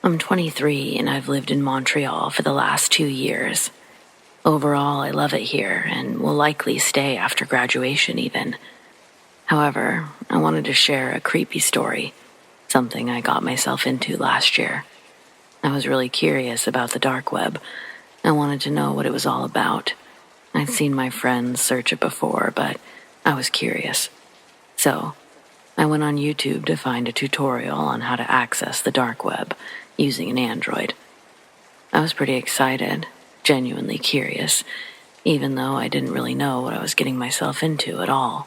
I'm 23 and I've lived in Montreal for the last 2 years. Overall, I love it here and will likely stay after graduation even. However, I wanted to share a creepy story, something I got myself into last year. I was really curious about the dark web. I wanted to know what it was all about. I'd seen my friends search it before, but I was curious. So, I went on YouTube to find a tutorial on how to access the dark web using an Android. I was pretty excited, genuinely curious, even though I didn't really know what I was getting myself into at all.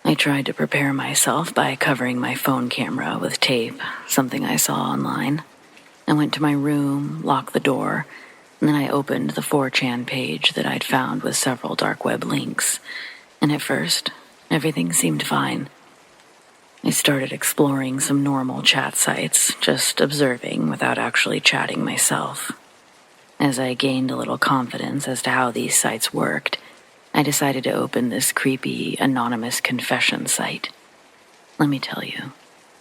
I tried to prepare myself by covering my phone camera with tape, something I saw online. I went to my room, locked the door, and then I opened the 4chan page that I'd found with several dark web links, and at first, everything seemed fine. I started exploring some normal chat sites, just observing without actually chatting myself. As I gained a little confidence as to how these sites worked, I decided to open this creepy, anonymous confession site. Let me tell you,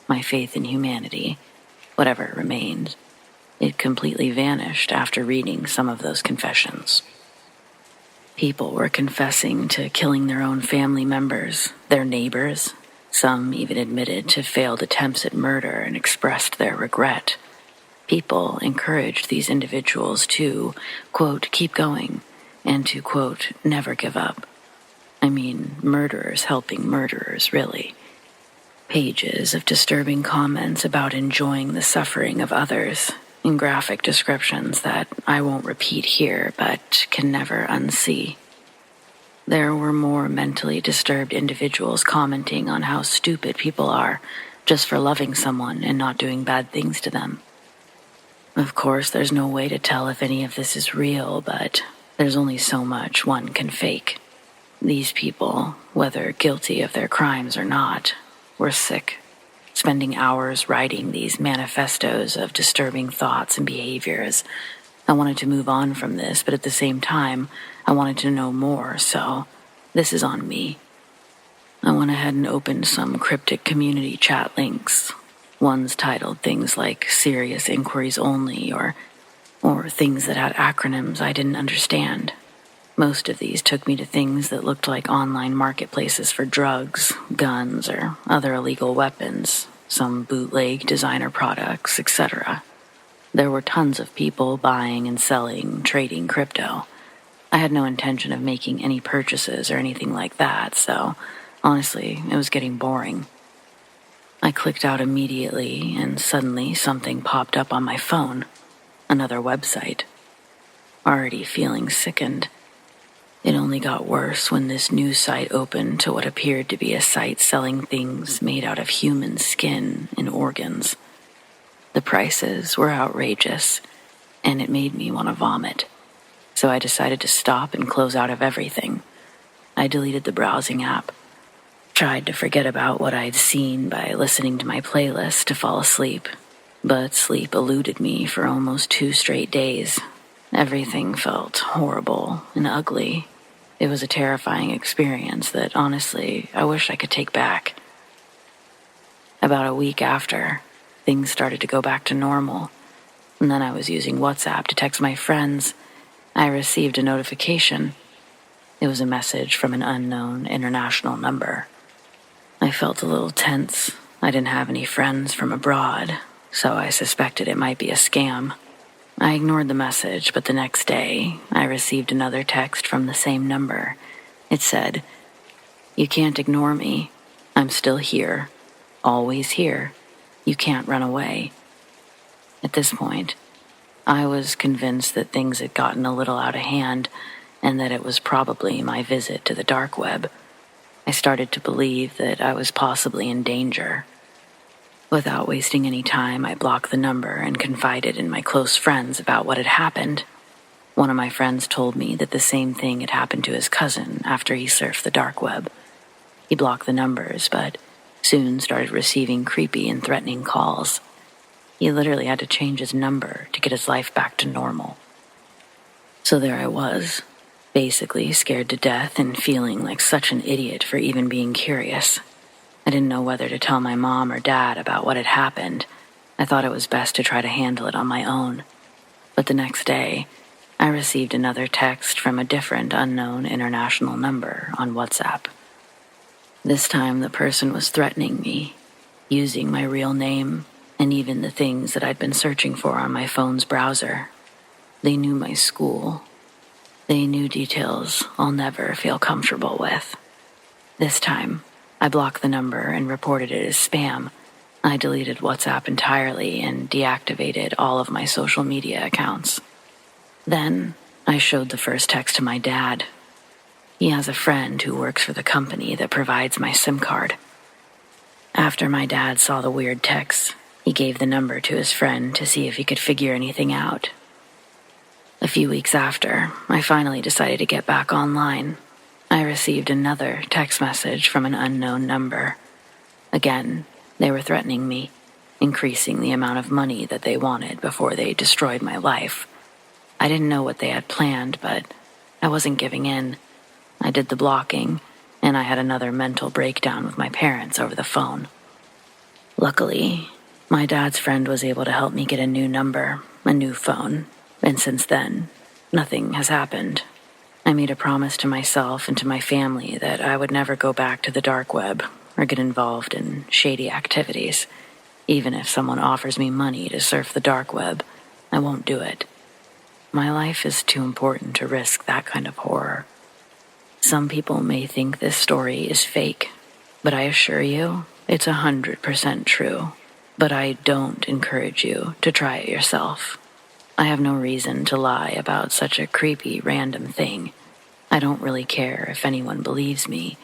my faith in humanity, whatever it remained, it completely vanished after reading some of those confessions. People were confessing to killing their own family members, their neighbors. Some even admitted to failed attempts at murder and expressed their regret. People encouraged these individuals to, quote, keep going, and to, quote, never give up. I mean, murderers helping murderers, really. Pages of disturbing comments about enjoying the suffering of others, in graphic descriptions that I won't repeat here, but can never unsee. There were more mentally disturbed individuals commenting on how stupid people are just for loving someone and not doing bad things to them. Of course, there's no way to tell if any of this is real, but there's only so much one can fake. These people, whether guilty of their crimes or not, were sick, spending hours writing these manifestos of disturbing thoughts and behaviors. I wanted to move on from this, but at the same time, I wanted to know more, so this is on me. I went ahead and opened some cryptic community chat links. Ones titled things like serious inquiries only or things that had acronyms I didn't understand. Most of these took me to things that looked like online marketplaces for drugs, guns, or other illegal weapons, some bootleg designer products, etc. There were tons of people buying and selling, trading crypto. I had no intention of making any purchases or anything like that, so honestly, it was getting boring. I clicked out immediately, and suddenly something popped up on my phone. Another website. Already feeling sickened. It only got worse when this new site opened to what appeared to be a site selling things made out of human skin and organs. The prices were outrageous, and it made me want to vomit. So I decided to stop and close out of everything. I deleted the browsing app. Tried to forget about what I'd seen by listening to my playlist to fall asleep, but sleep eluded me for almost 2 straight days. Everything felt horrible and ugly. It was a terrifying experience that, honestly, I wish I could take back. About a week after, things started to go back to normal, and then I was using WhatsApp to text my friends. I received a notification. It was a message from an unknown international number. I felt a little tense. I didn't have any friends from abroad, so I suspected it might be a scam. I ignored the message, but the next day, I received another text from the same number. It said, "You can't ignore me. I'm still here. Always here. You can't run away." At this point, I was convinced that things had gotten a little out of hand and that it was probably my visit to the dark web. I started to believe that I was possibly in danger. Without wasting any time, I blocked the number and confided in my close friends about what had happened. One of my friends told me that the same thing had happened to his cousin after he surfed the dark web. He blocked the numbers, but soon started receiving creepy and threatening calls. He literally had to change his number to get his life back to normal. So there I was, basically scared to death and feeling like such an idiot for even being curious. I didn't know whether to tell my mom or dad about what had happened. I thought it was best to try to handle it on my own. But the next day, I received another text from a different unknown international number on WhatsApp. This time the person was threatening me, using my real name and even the things that I'd been searching for on my phone's browser. They knew my school. They knew details I'll never feel comfortable with. This time, I blocked the number and reported it as spam. I deleted WhatsApp entirely and deactivated all of my social media accounts. Then, I showed the first text to my dad. He has a friend who works for the company that provides my SIM card. After my dad saw the weird text, he gave the number to his friend to see if he could figure anything out. A few weeks after, I finally decided to get back online. I received another text message from an unknown number. Again, they were threatening me, increasing the amount of money that they wanted before they destroyed my life. I didn't know what they had planned, but I wasn't giving in. I did the blocking, and I had another mental breakdown with my parents over the phone. Luckily, my dad's friend was able to help me get a new number, a new phone, and since then, nothing has happened. I made a promise to myself and to my family that I would never go back to the dark web or get involved in shady activities. Even if someone offers me money to surf the dark web, I won't do it. My life is too important to risk that kind of horror. Some people may think this story is fake, but I assure you, it's 100% true. But I don't encourage you to try it yourself. I have no reason to lie about such a creepy, random thing. I don't really care if anyone believes me.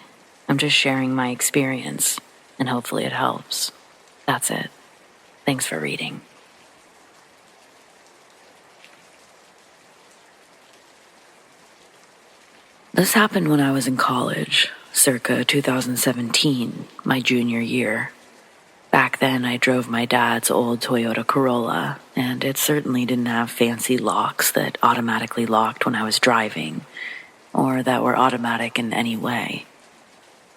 I'm just sharing my experience, and hopefully it helps. That's it. Thanks for reading. This happened when I was in college, circa 2017, my junior year. Back then, I drove my dad's old Toyota Corolla, and it certainly didn't have fancy locks that automatically locked when I was driving, or that were automatic in any way.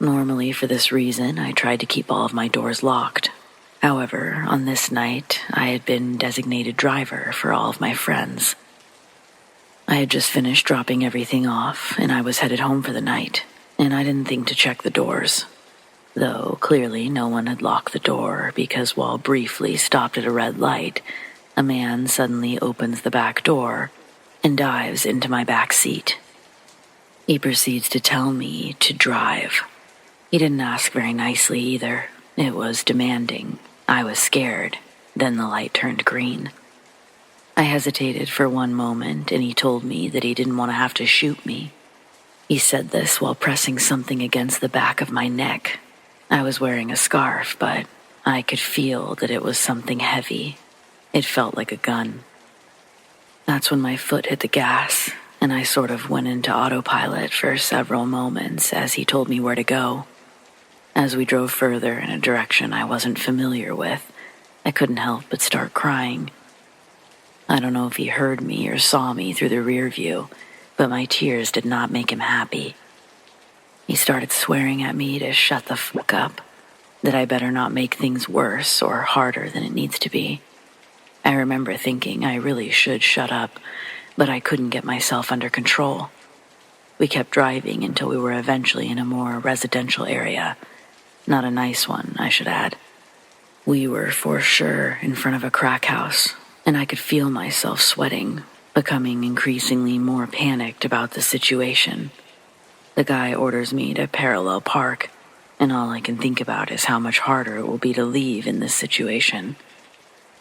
Normally, for this reason, I tried to keep all of my doors locked. However, on this night, I had been designated driver for all of my friends. I had just finished dropping everything off, and I was headed home for the night, and I didn't think to check the doors. Though clearly no one had locked the door because while briefly stopped at a red light, a man suddenly opens the back door and dives into my back seat. He proceeds to tell me to drive. He didn't ask very nicely either. It was demanding. I was scared. Then the light turned green. I hesitated for one moment, and he told me that he didn't want to have to shoot me. He said this while pressing something against the back of my neck. I was wearing a scarf, but I could feel that it was something heavy. It felt like a gun. That's when my foot hit the gas, and I sort of went into autopilot for several moments as he told me where to go. As we drove further in a direction I wasn't familiar with, I couldn't help but start crying. I don't know if he heard me or saw me through the rear view, but my tears did not make him happy. He started swearing at me to shut the fuck up, that I better not make things worse or harder than it needs to be. I remember thinking I really should shut up, but I couldn't get myself under control. We kept driving until we were eventually in a more residential area. Not a nice one, I should add. We were for sure in front of a crack house, and I could feel myself sweating, becoming increasingly more panicked about the situation. The guy orders me to parallel park, and all I can think about is how much harder it will be to leave in this situation.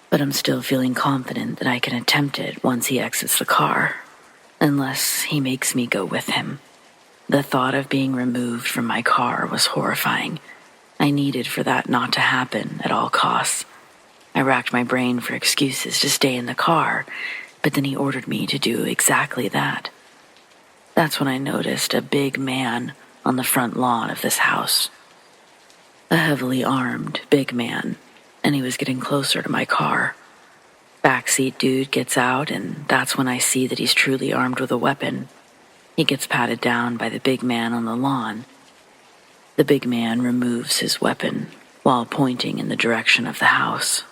But I'm still feeling confident that I can attempt it once he exits the car, unless he makes me go with him. The thought of being removed from my car was horrifying. I needed for that not to happen at all costs. I racked my brain for excuses to stay in the car, but then he ordered me to do exactly that. That's when I noticed a big man on the front lawn of this house. A heavily armed big man, and he was getting closer to my car. Backseat dude gets out, and that's when I see that he's truly armed with a weapon. He gets patted down by the big man on the lawn. The big man removes his weapon while pointing in the direction of the house.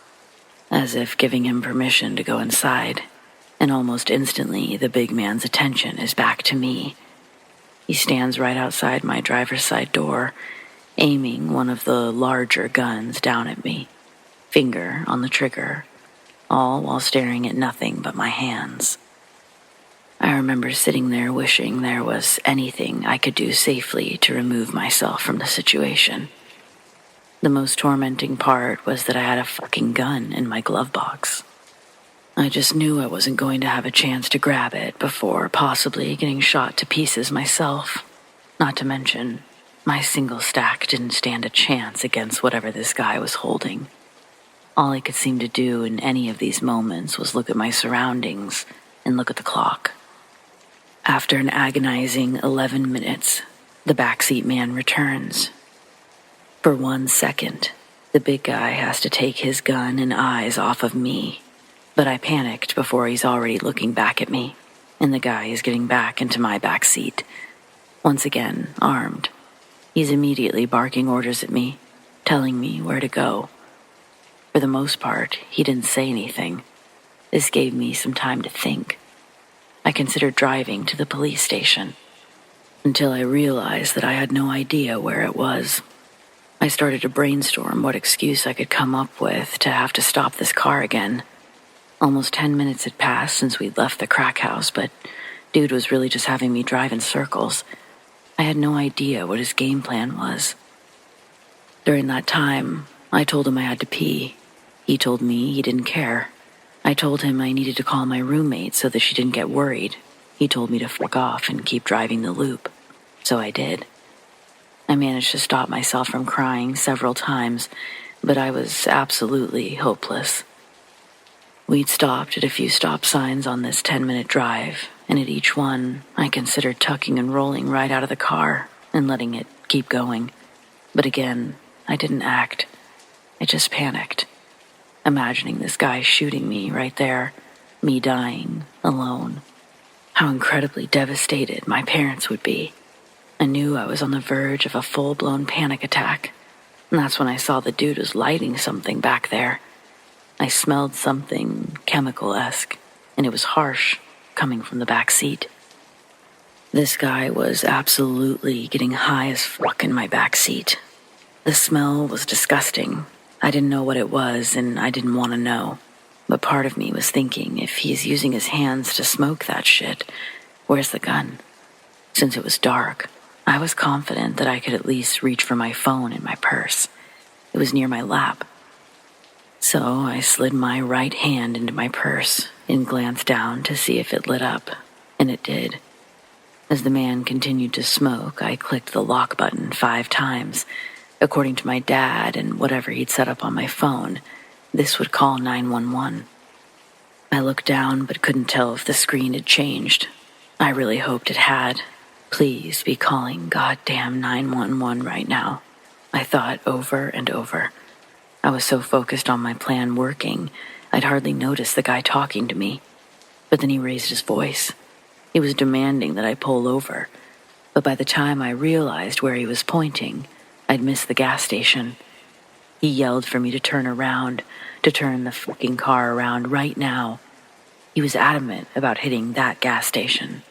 as if giving him permission to go inside, and almost instantly the big man's attention is back to me. He stands right outside my driver's side door, aiming one of the larger guns down at me, finger on the trigger, all while staring at nothing but my hands. I remember sitting there wishing there was anything I could do safely to remove myself from the situation. The most tormenting part was that I had a fucking gun in my glove box. I just knew I wasn't going to have a chance to grab it before possibly getting shot to pieces myself. Not to mention, my single stack didn't stand a chance against whatever this guy was holding. All I could seem to do in any of these moments was look at my surroundings and look at the clock. After an agonizing 11 minutes, the backseat man returns. For 1 second, the big guy has to take his gun and eyes off of me, but I panicked before he's already looking back at me, and the guy is getting back into my back seat. Once again, armed. He's immediately barking orders at me, telling me where to go. For the most part, he didn't say anything. This gave me some time to think. I considered driving to the police station, until I realized that I had no idea where it was. I started to brainstorm what excuse I could come up with to have to stop this car again. Almost 10 minutes had passed since we'd left the crack house, but dude was really just having me drive in circles. I had no idea what his game plan was. During that time, I told him I had to pee. He told me he didn't care. I told him I needed to call my roommate so that she didn't get worried. He told me to fuck off and keep driving the loop. So I did. I managed to stop myself from crying several times, but I was absolutely hopeless. We'd stopped at a few stop signs on this 10-minute drive, and at each one, I considered tucking and rolling right out of the car and letting it keep going. But again, I didn't act. I just panicked, imagining this guy shooting me right there, me dying, alone. How incredibly devastated my parents would be. I knew I was on the verge of a full-blown panic attack, and that's when I saw the dude was lighting something back there. I smelled something chemical-esque, and it was harsh, coming from the back seat. This guy was absolutely getting high as fuck in my back seat. The smell was disgusting. I didn't know what it was, and I didn't want to know. But part of me was thinking, if he's using his hands to smoke that shit, where's the gun? Since it was dark, I was confident that I could at least reach for my phone in my purse. It was near my lap. So I slid my right hand into my purse and glanced down to see if it lit up, and it did. As the man continued to smoke, I clicked the lock button 5 times. According to my dad and whatever he'd set up on my phone, this would call 911. I looked down but couldn't tell if the screen had changed. I really hoped it had. Please be calling goddamn 911 right now, I thought over and over. I was so focused on my plan working, I'd hardly noticed the guy talking to me. But then he raised his voice. He was demanding that I pull over. But by the time I realized where he was pointing, I'd missed the gas station. He yelled for me to turn around, to turn the fucking car around right now. He was adamant about hitting that gas station.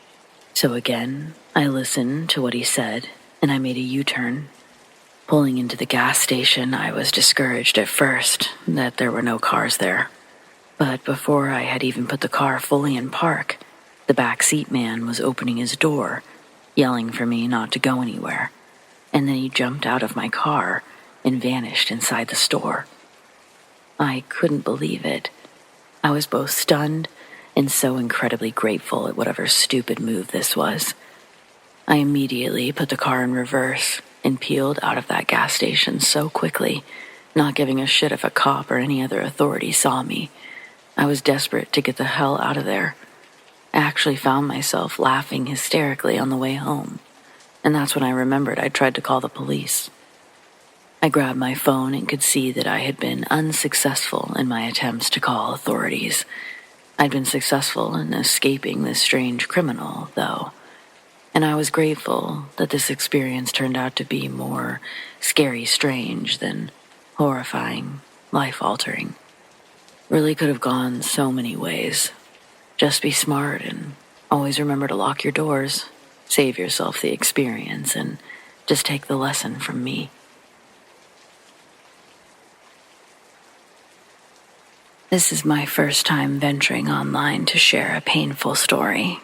So again, I listened to what he said, and I made a U-turn. Pulling into the gas station, I was discouraged at first that there were no cars there. But before I had even put the car fully in park, the backseat man was opening his door, yelling for me not to go anywhere. And then he jumped out of my car and vanished inside the store. I couldn't believe it. I was both stunned and so incredibly grateful at whatever stupid move this was. I immediately put the car in reverse and peeled out of that gas station so quickly, not giving a shit if a cop or any other authority saw me. I was desperate to get the hell out of there. I actually found myself laughing hysterically on the way home, and that's when I remembered I'd tried to call the police. I grabbed my phone and could see that I had been unsuccessful in my attempts to call authorities. I'd been successful in escaping this strange criminal, though, and I was grateful that this experience turned out to be more scary strange than horrifying, life-altering. Really could have gone so many ways. Just be smart and always remember to lock your doors. Save yourself the experience and just take the lesson from me. This is my first time venturing online to share a painful story.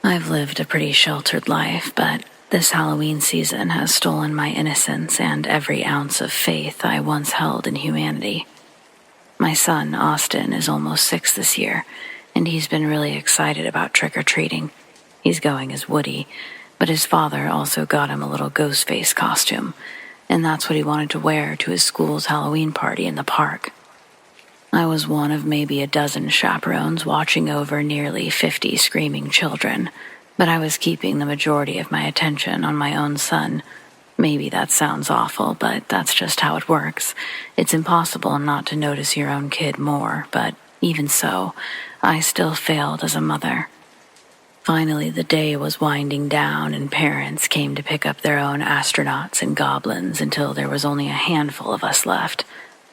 I've lived a pretty sheltered life, but this Halloween season has stolen my innocence and every ounce of faith I once held in humanity. My son, Austin, is almost 6 this year, and he's been really excited about trick-or-treating. He's going as Woody, but his father also got him a little ghost face costume, and that's what he wanted to wear to his school's Halloween party in the park. I was one of maybe a dozen chaperones watching over nearly 50 screaming children, but I was keeping the majority of my attention on my own son. Maybe that sounds awful, but that's just how it works. It's impossible not to notice your own kid more, but even so, I still failed as a mother. Finally, the day was winding down and parents came to pick up their own astronauts and goblins until there was only a handful of us left.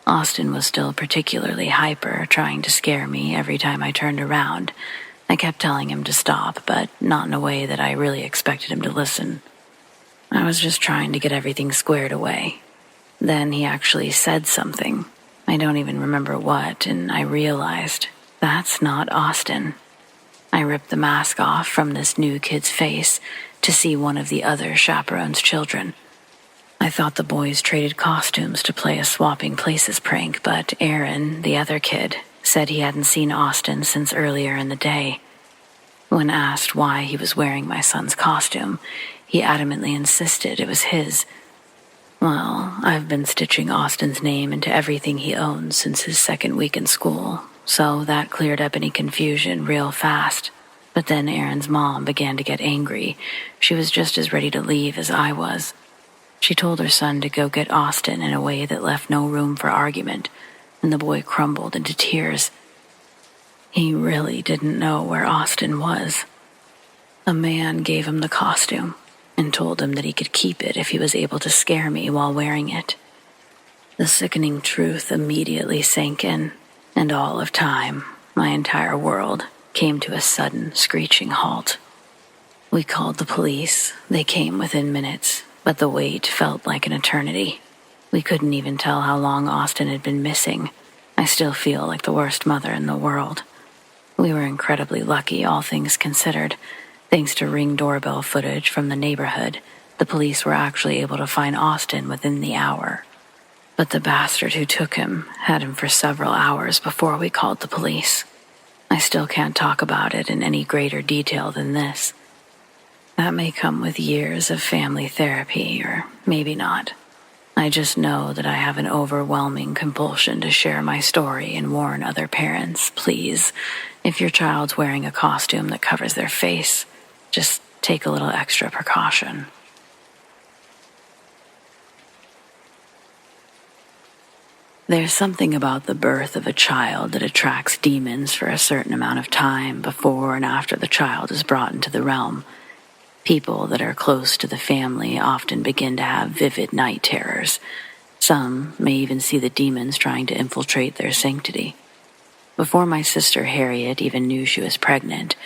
Austin was still particularly hyper, trying to scare me every time I turned around. I kept telling him to stop, but not in a way that I really expected him to listen. I was just trying to get everything squared away. Then he actually said something. I don't even remember what, and I realized, that's not Austin. I ripped the mask off from this new kid's face to see one of the other chaperone's children. I thought the boys traded costumes to play a swapping places prank, but Erin, the other kid, said he hadn't seen Austin since earlier in the day. When asked why he was wearing my son's costume, he adamantly insisted it was his. Well, I've been stitching Austin's name into everything he owns since his second week in school, so that cleared up any confusion real fast. But then Erin's mom began to get angry. She was just as ready to leave as I was. She told her son to go get Austin in a way that left no room for argument, and the boy crumbled into tears. He really didn't know where Austin was. A man gave him the costume and told him that he could keep it if he was able to scare me while wearing it. The sickening truth immediately sank in, and all of time, my entire world, came to a sudden screeching halt. We called the police. They came within minutes, but the wait felt like an eternity. We couldn't even tell how long Austin had been missing. I still feel like the worst mother in the world. We were incredibly lucky, all things considered. Thanks to Ring doorbell footage from the neighborhood, the police were actually able to find Austin within the hour. But the bastard who took him had him for several hours before we called the police. I still can't talk about it in any greater detail than this. That may come with years of family therapy, or maybe not. I just know that I have an overwhelming compulsion to share my story and warn other parents, please, if your child's wearing a costume that covers their face, just take a little extra precaution. There's something about the birth of a child that attracts demons for a certain amount of time before and after the child is brought into the realm. People that are close to the family often begin to have vivid night terrors. Some may even see the demons trying to infiltrate their sanctity. Before my sister Harriet even knew she was pregnant,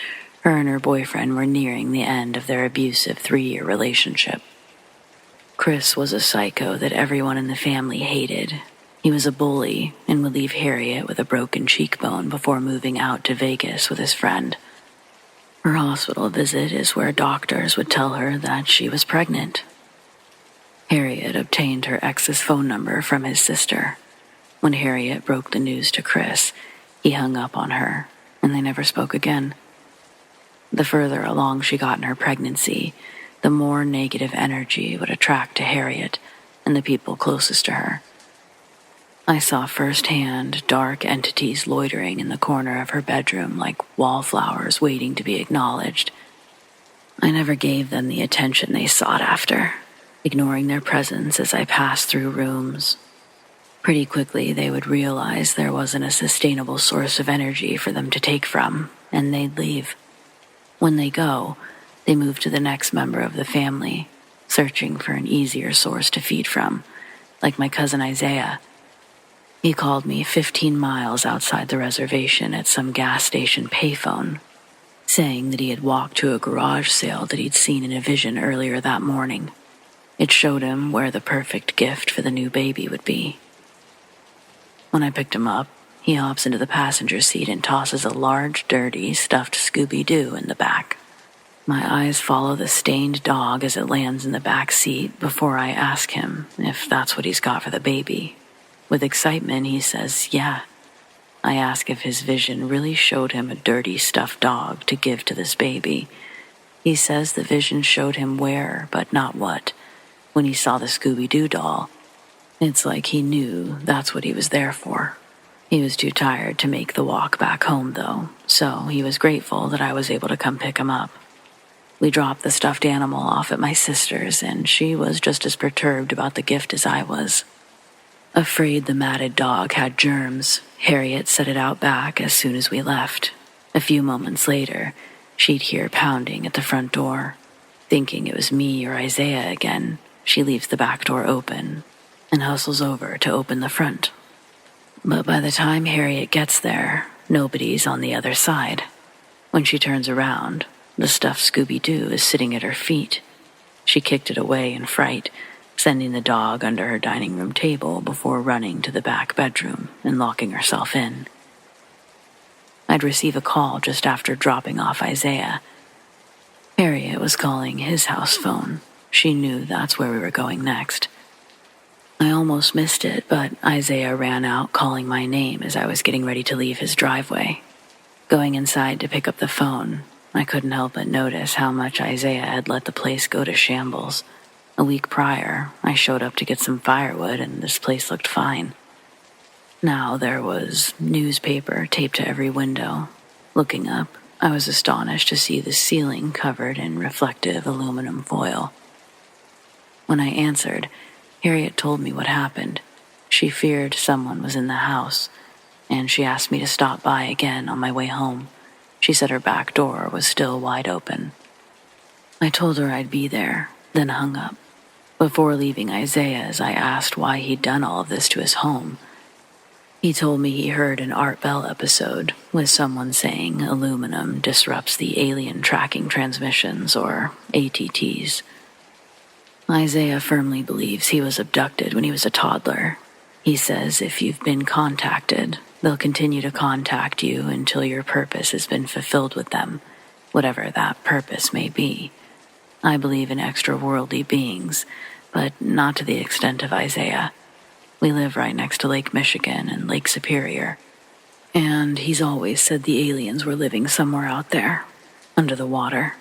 her and her boyfriend were nearing the end of their abusive 3-year relationship. Chris was a psycho that everyone in the family hated. He was a bully and would leave Harriet with a broken cheekbone before moving out to Vegas with his friend. Her hospital visit is where doctors would tell her that she was pregnant. Harriet obtained her ex's phone number from his sister. When Harriet broke the news to Chris, he hung up on her, and they never spoke again. The further along she got in her pregnancy, the more negative energy would attract to Harriet and the people closest to her. I saw firsthand dark entities loitering in the corner of her bedroom like wallflowers waiting to be acknowledged. I never gave them the attention they sought after, ignoring their presence as I passed through rooms. Pretty quickly, they would realize there wasn't a sustainable source of energy for them to take from, and they'd leave. When they go, they move to the next member of the family, searching for an easier source to feed from, like my cousin Isaiah. He called me 15 miles outside the reservation at some gas station payphone, saying that he had walked to a garage sale that he'd seen in a vision earlier that morning. It showed him where the perfect gift for the new baby would be. When I picked him up, he hops into the passenger seat and tosses a large, dirty, stuffed Scooby-Doo in the back. My eyes follow the stained dog as it lands in the back seat before I ask him if that's what he's got for the baby. With excitement, he says, yeah. I ask if his vision really showed him a dirty, stuffed dog to give to this baby. He says the vision showed him where, but not what. When he saw the Scooby-Doo doll, it's like he knew that's what he was there for. He was too tired to make the walk back home, though, so he was grateful that I was able to come pick him up. We dropped the stuffed animal off at my sister's, and she was just as perturbed about the gift as I was. Afraid the matted dog had germs, Harriet set it out back as soon as we left. A few moments later, she'd hear pounding at the front door. Thinking it was me or Isaiah again, she leaves the back door open and hustles over to open the front. But by the time Harriet gets there, nobody's on the other side. When she turns around, the stuffed Scooby-Doo is sitting at her feet. She kicked it away in fright, sending the dog under her dining room table before running to the back bedroom and locking herself in. I'd receive a call just after dropping off Isaiah. Harriet was calling his house phone. She knew that's where we were going next. I almost missed it, but Isaiah ran out calling my name as I was getting ready to leave his driveway. Going inside to pick up the phone, I couldn't help but notice how much Isaiah had let the place go to shambles. A week prior, I showed up to get some firewood and this place looked fine. Now there was newspaper taped to every window. Looking up, I was astonished to see the ceiling covered in reflective aluminum foil. When I answered, Harriet told me what happened. She feared someone was in the house, and she asked me to stop by again on my way home. She said her back door was still wide open. I told her I'd be there, then hung up. Before leaving Isaiah's, I asked why he'd done all of this to his home. He told me he heard an Art Bell episode with someone saying aluminum disrupts the alien tracking transmissions, or ATTs. Isaiah firmly believes he was abducted when he was a toddler. He says if you've been contacted, they'll continue to contact you until your purpose has been fulfilled with them, whatever that purpose may be. I believe in extraworldly beings, but not to the extent of Isaiah. We live right next to Lake Michigan and Lake Superior, and he's always said the aliens were living somewhere out there, under the water.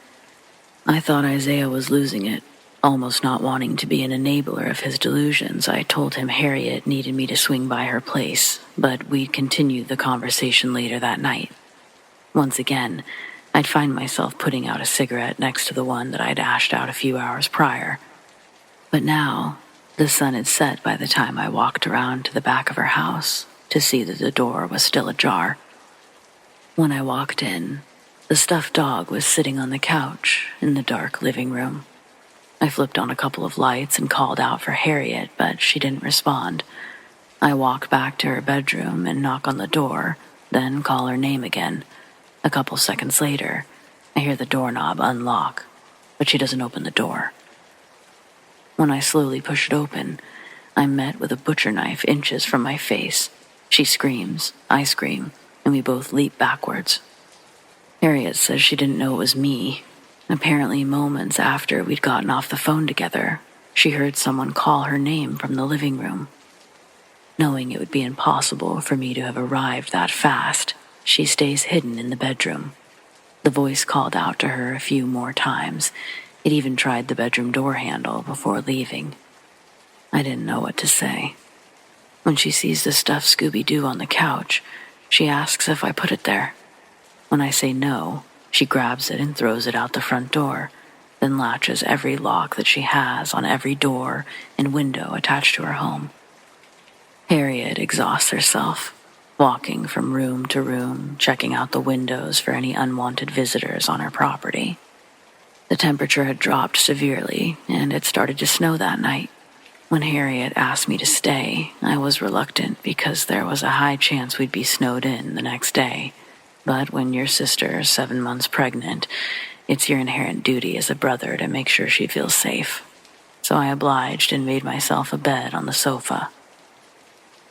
I thought Isaiah was losing it. Almost not wanting to be an enabler of his delusions, I told him Harriet needed me to swing by her place, but we'd continue the conversation later that night. Once again, I'd find myself putting out a cigarette next to the one that I'd ashed out a few hours prior. But now, the sun had set by the time I walked around to the back of her house to see that the door was still ajar. When I walked in, the stuffed dog was sitting on the couch in the dark living room. I flipped on a couple of lights and called out for Harriet, but she didn't respond. I walk back to her bedroom and knock on the door, then call her name again. A couple seconds later, I hear the doorknob unlock, but she doesn't open the door. When I slowly push it open, I'm met with a butcher knife inches from my face. She screams, I scream, and we both leap backwards. Harriet says she didn't know it was me. Apparently, moments after we'd gotten off the phone together, she heard someone call her name from the living room. Knowing it would be impossible for me to have arrived that fast, she stays hidden in the bedroom. The voice called out to her a few more times. It even tried the bedroom door handle before leaving. I didn't know what to say. When she sees the stuffed Scooby-Doo on the couch, she asks if I put it there. When I say no, she grabs it and throws it out the front door, then latches every lock that she has on every door and window attached to her home. Harriet exhausts herself, walking from room to room, checking out the windows for any unwanted visitors on her property. The temperature had dropped severely, and it started to snow that night. When Harriet asked me to stay, I was reluctant because there was a high chance we'd be snowed in the next day. But when your sister is 7 months pregnant, it's your inherent duty as a brother to make sure she feels safe. So I obliged and made myself a bed on the sofa.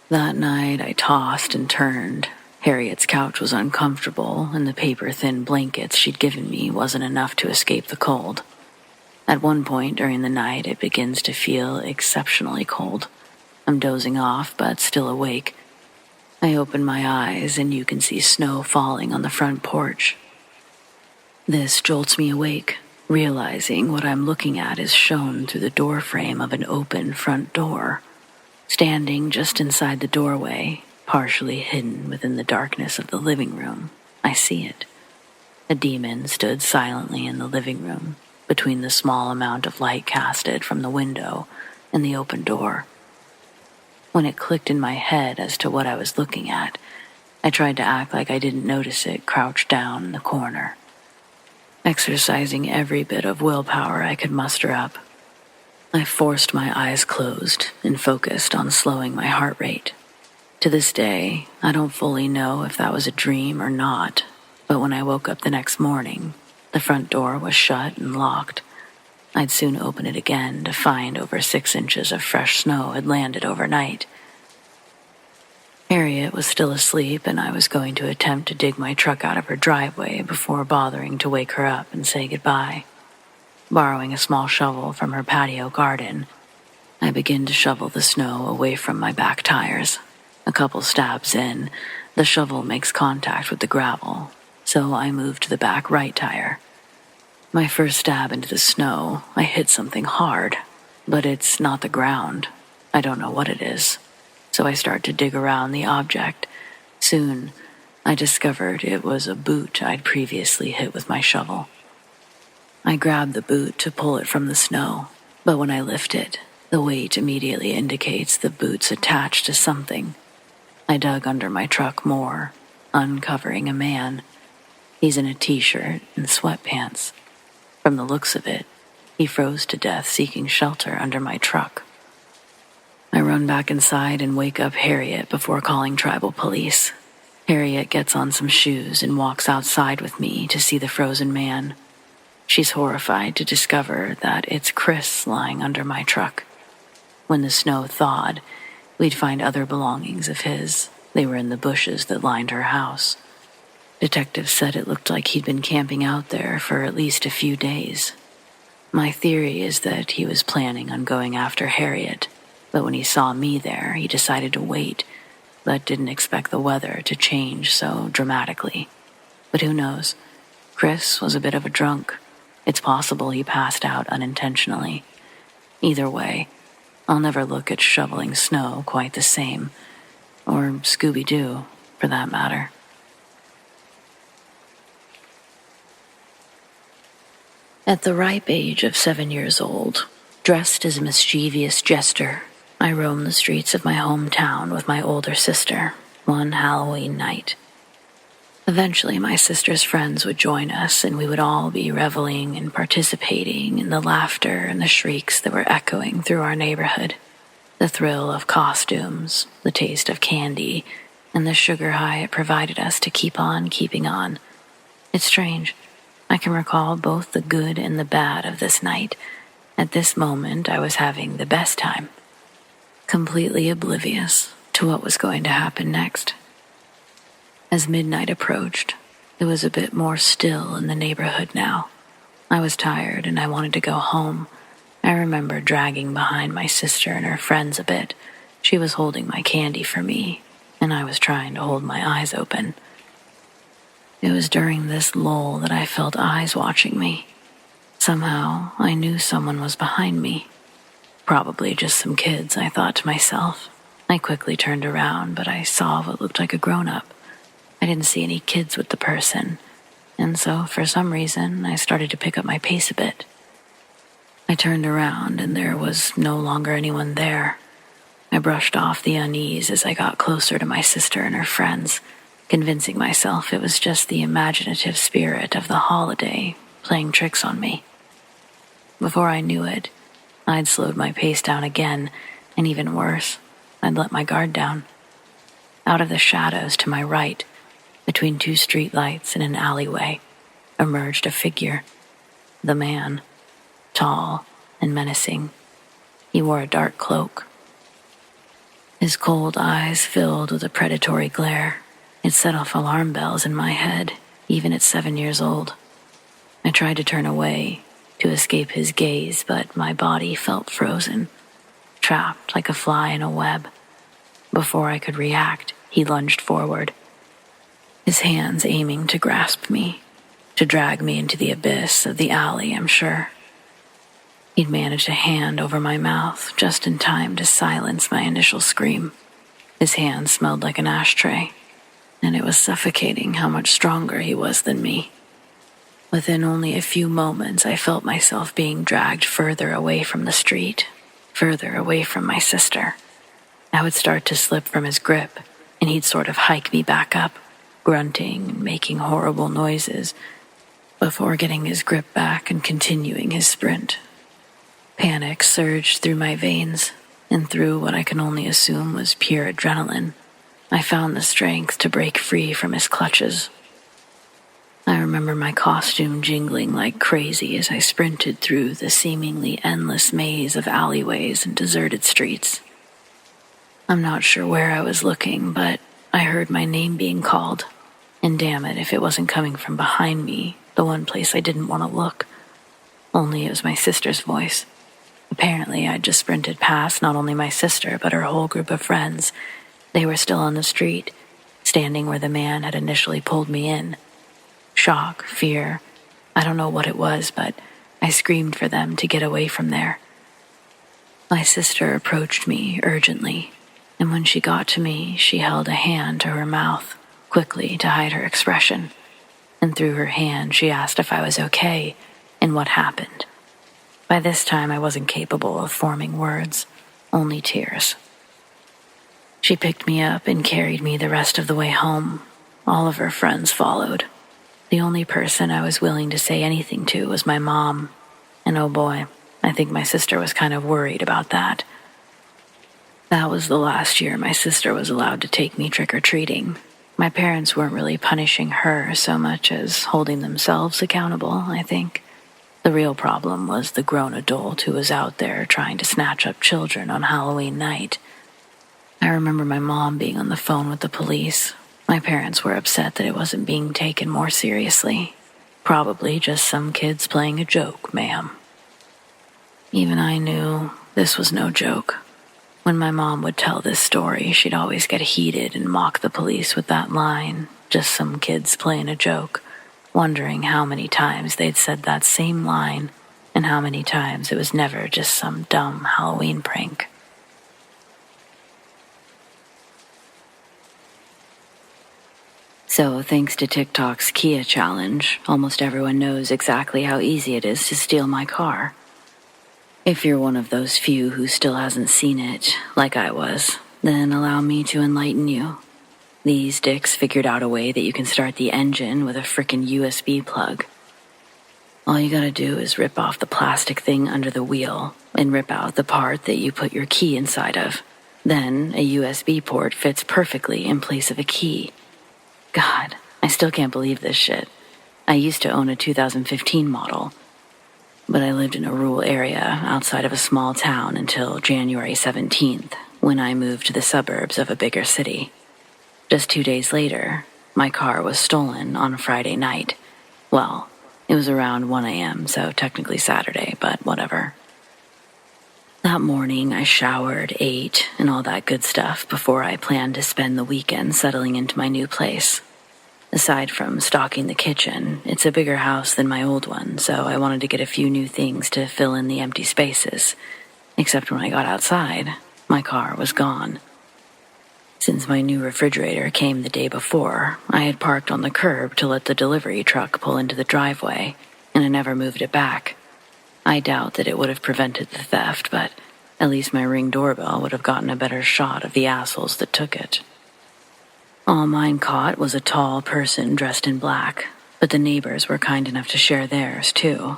That night, I tossed and turned. Harriet's couch was uncomfortable, and the paper-thin blankets she'd given me wasn't enough to escape the cold. At one point during the night, it begins to feel exceptionally cold. I'm dozing off, but still awake. I open my eyes, and you can see snow falling on the front porch. This jolts me awake, realizing what I'm looking at is shown through the doorframe of an open front door. Standing just inside the doorway, partially hidden within the darkness of the living room, I see it. A demon stood silently in the living room, between the small amount of light casted from the window and the open door. When it clicked in my head as to what I was looking at, I tried to act like I didn't notice it crouched down in the corner. Exercising every bit of willpower I could muster up, I forced my eyes closed and focused on slowing my heart rate. To this day, I don't fully know if that was a dream or not, but when I woke up the next morning, the front door was shut and locked. I'd soon open it again to find over 6 inches of fresh snow had landed overnight. Harriet was still asleep, and I was going to attempt to dig my truck out of her driveway before bothering to wake her up and say goodbye. Borrowing a small shovel from her patio garden, I begin to shovel the snow away from my back tires. A couple stabs in, the shovel makes contact with the gravel, so I move to the back right tire. My first stab into the snow, I hit something hard, but it's not the ground. I don't know what it is, so I start to dig around the object. Soon, I discovered it was a boot I'd previously hit with my shovel. I grab the boot to pull it from the snow, but when I lift it, the weight immediately indicates the boot's attached to something. I dug under my truck more, uncovering a man. He's in a t-shirt and sweatpants. From the looks of it, he froze to death seeking shelter under my truck. I run back inside and wake up Harriet before calling tribal police. Harriet gets on some shoes and walks outside with me to see the frozen man. She's horrified to discover that it's Chris lying under my truck. When the snow thawed, we'd find other belongings of his. They were in the bushes that lined her house. Detectives said it looked like he'd been camping out there for at least a few days. My theory is that he was planning on going after Harriet, but when he saw me there, he decided to wait, but didn't expect the weather to change so dramatically. But who knows? Chris was a bit of a drunk. It's possible he passed out unintentionally. Either way, I'll never look at shoveling snow quite the same, or Scooby-Doo, for that matter. At the ripe age of 7 years old, dressed as a mischievous jester, I roamed the streets of my hometown with my older sister one Halloween night. Eventually, my sister's friends would join us, and we would all be reveling and participating in the laughter and the shrieks that were echoing through our neighborhood. The thrill of costumes, the taste of candy, and the sugar high it provided us to keep on keeping on. It's strange. I can recall both the good and the bad of this night. At this moment, I was having the best time, completely oblivious to what was going to happen next. As midnight approached, it was a bit more still in the neighborhood now. I was tired and I wanted to go home. I remember dragging behind my sister and her friends a bit. She was holding my candy for me, and I was trying to hold my eyes open. It was during this lull that I felt eyes watching me. Somehow, I knew someone was behind me. Probably just some kids, I thought to myself. I quickly turned around, but I saw what looked like a grown-up. I didn't see any kids with the person, and so, for some reason, I started to pick up my pace a bit. I turned around, and there was no longer anyone there. I brushed off the unease as I got closer to my sister and her friends, convincing myself it was just the imaginative spirit of the holiday playing tricks on me. Before I knew it, I'd slowed my pace down again, and even worse, I'd let my guard down. Out of the shadows to my right, between two streetlights and an alleyway, emerged a figure. The man, tall and menacing. He wore a dark cloak. His cold eyes filled with a predatory glare. It set off alarm bells in my head, even at 7 years old. I tried to turn away, to escape his gaze, but my body felt frozen, trapped like a fly in a web. Before I could react, he lunged forward, his hands aiming to grasp me, to drag me into the abyss of the alley, I'm sure. He'd managed a hand over my mouth just in time to silence my initial scream. His hand smelled like an ashtray, and it was suffocating how much stronger he was than me. Within only a few moments, I felt myself being dragged further away from the street, further away from my sister. I would start to slip from his grip, and he'd sort of hike me back up, grunting and making horrible noises, before getting his grip back and continuing his sprint. Panic surged through my veins, and through what I can only assume was pure adrenaline, I found the strength to break free from his clutches. I remember my costume jingling like crazy as I sprinted through the seemingly endless maze of alleyways and deserted streets. I'm not sure where I was looking, but I heard my name being called, and damn it if it wasn't coming from behind me, the one place I didn't want to look. Only it was my sister's voice. Apparently, I'd just sprinted past not only my sister, but her whole group of friends. They were still on the street, standing where the man had initially pulled me in. Shock, fear, I don't know what it was, but I screamed for them to get away from there. My sister approached me urgently, and when she got to me, she held a hand to her mouth, quickly to hide her expression. And through her hand, she asked if I was okay and what happened. By this time, I wasn't capable of forming words, only tears. She picked me up and carried me the rest of the way home. All of her friends followed. The only person I was willing to say anything to was my mom, and oh boy, I think my sister was kind of worried about that. That was the last year my sister was allowed to take me trick-or-treating. My parents weren't really punishing her so much as holding themselves accountable, I think. The real problem was the grown adult who was out there trying to snatch up children on Halloween night. I remember my mom being on the phone with the police. My parents were upset that it wasn't being taken more seriously. Probably just some kids playing a joke, ma'am. Even I knew this was no joke. When my mom would tell this story, she'd always get heated and mock the police with that line, just some kids playing a joke, wondering how many times they'd said that same line and how many times it was never just some dumb Halloween prank. So, thanks to TikTok's Kia challenge, almost everyone knows exactly how easy it is to steal my car. If you're one of those few who still hasn't seen it, like I was, then allow me to enlighten you. These dicks figured out a way that you can start the engine with a frickin' USB plug. All you gotta do is rip off the plastic thing under the wheel and rip out the part that you put your key inside of. Then, a USB port fits perfectly in place of a key. God, I still can't believe this shit. I used to own a 2015 model, but I lived in a rural area outside of a small town until January 17th, when I moved to the suburbs of a bigger city. Just 2 days later, my car was stolen on a Friday night. Well, it was around 1 a.m., so technically Saturday, but whatever. That morning, I showered, ate, and all that good stuff before I planned to spend the weekend settling into my new place. Aside from stocking the kitchen, it's a bigger house than my old one, so I wanted to get a few new things to fill in the empty spaces. Except when I got outside, my car was gone. Since my new refrigerator came the day before, I had parked on the curb to let the delivery truck pull into the driveway, and I never moved it back. I doubt that it would have prevented the theft, but at least my Ring doorbell would have gotten a better shot of the assholes that took it. All mine caught was a tall person dressed in black, but the neighbors were kind enough to share theirs, too.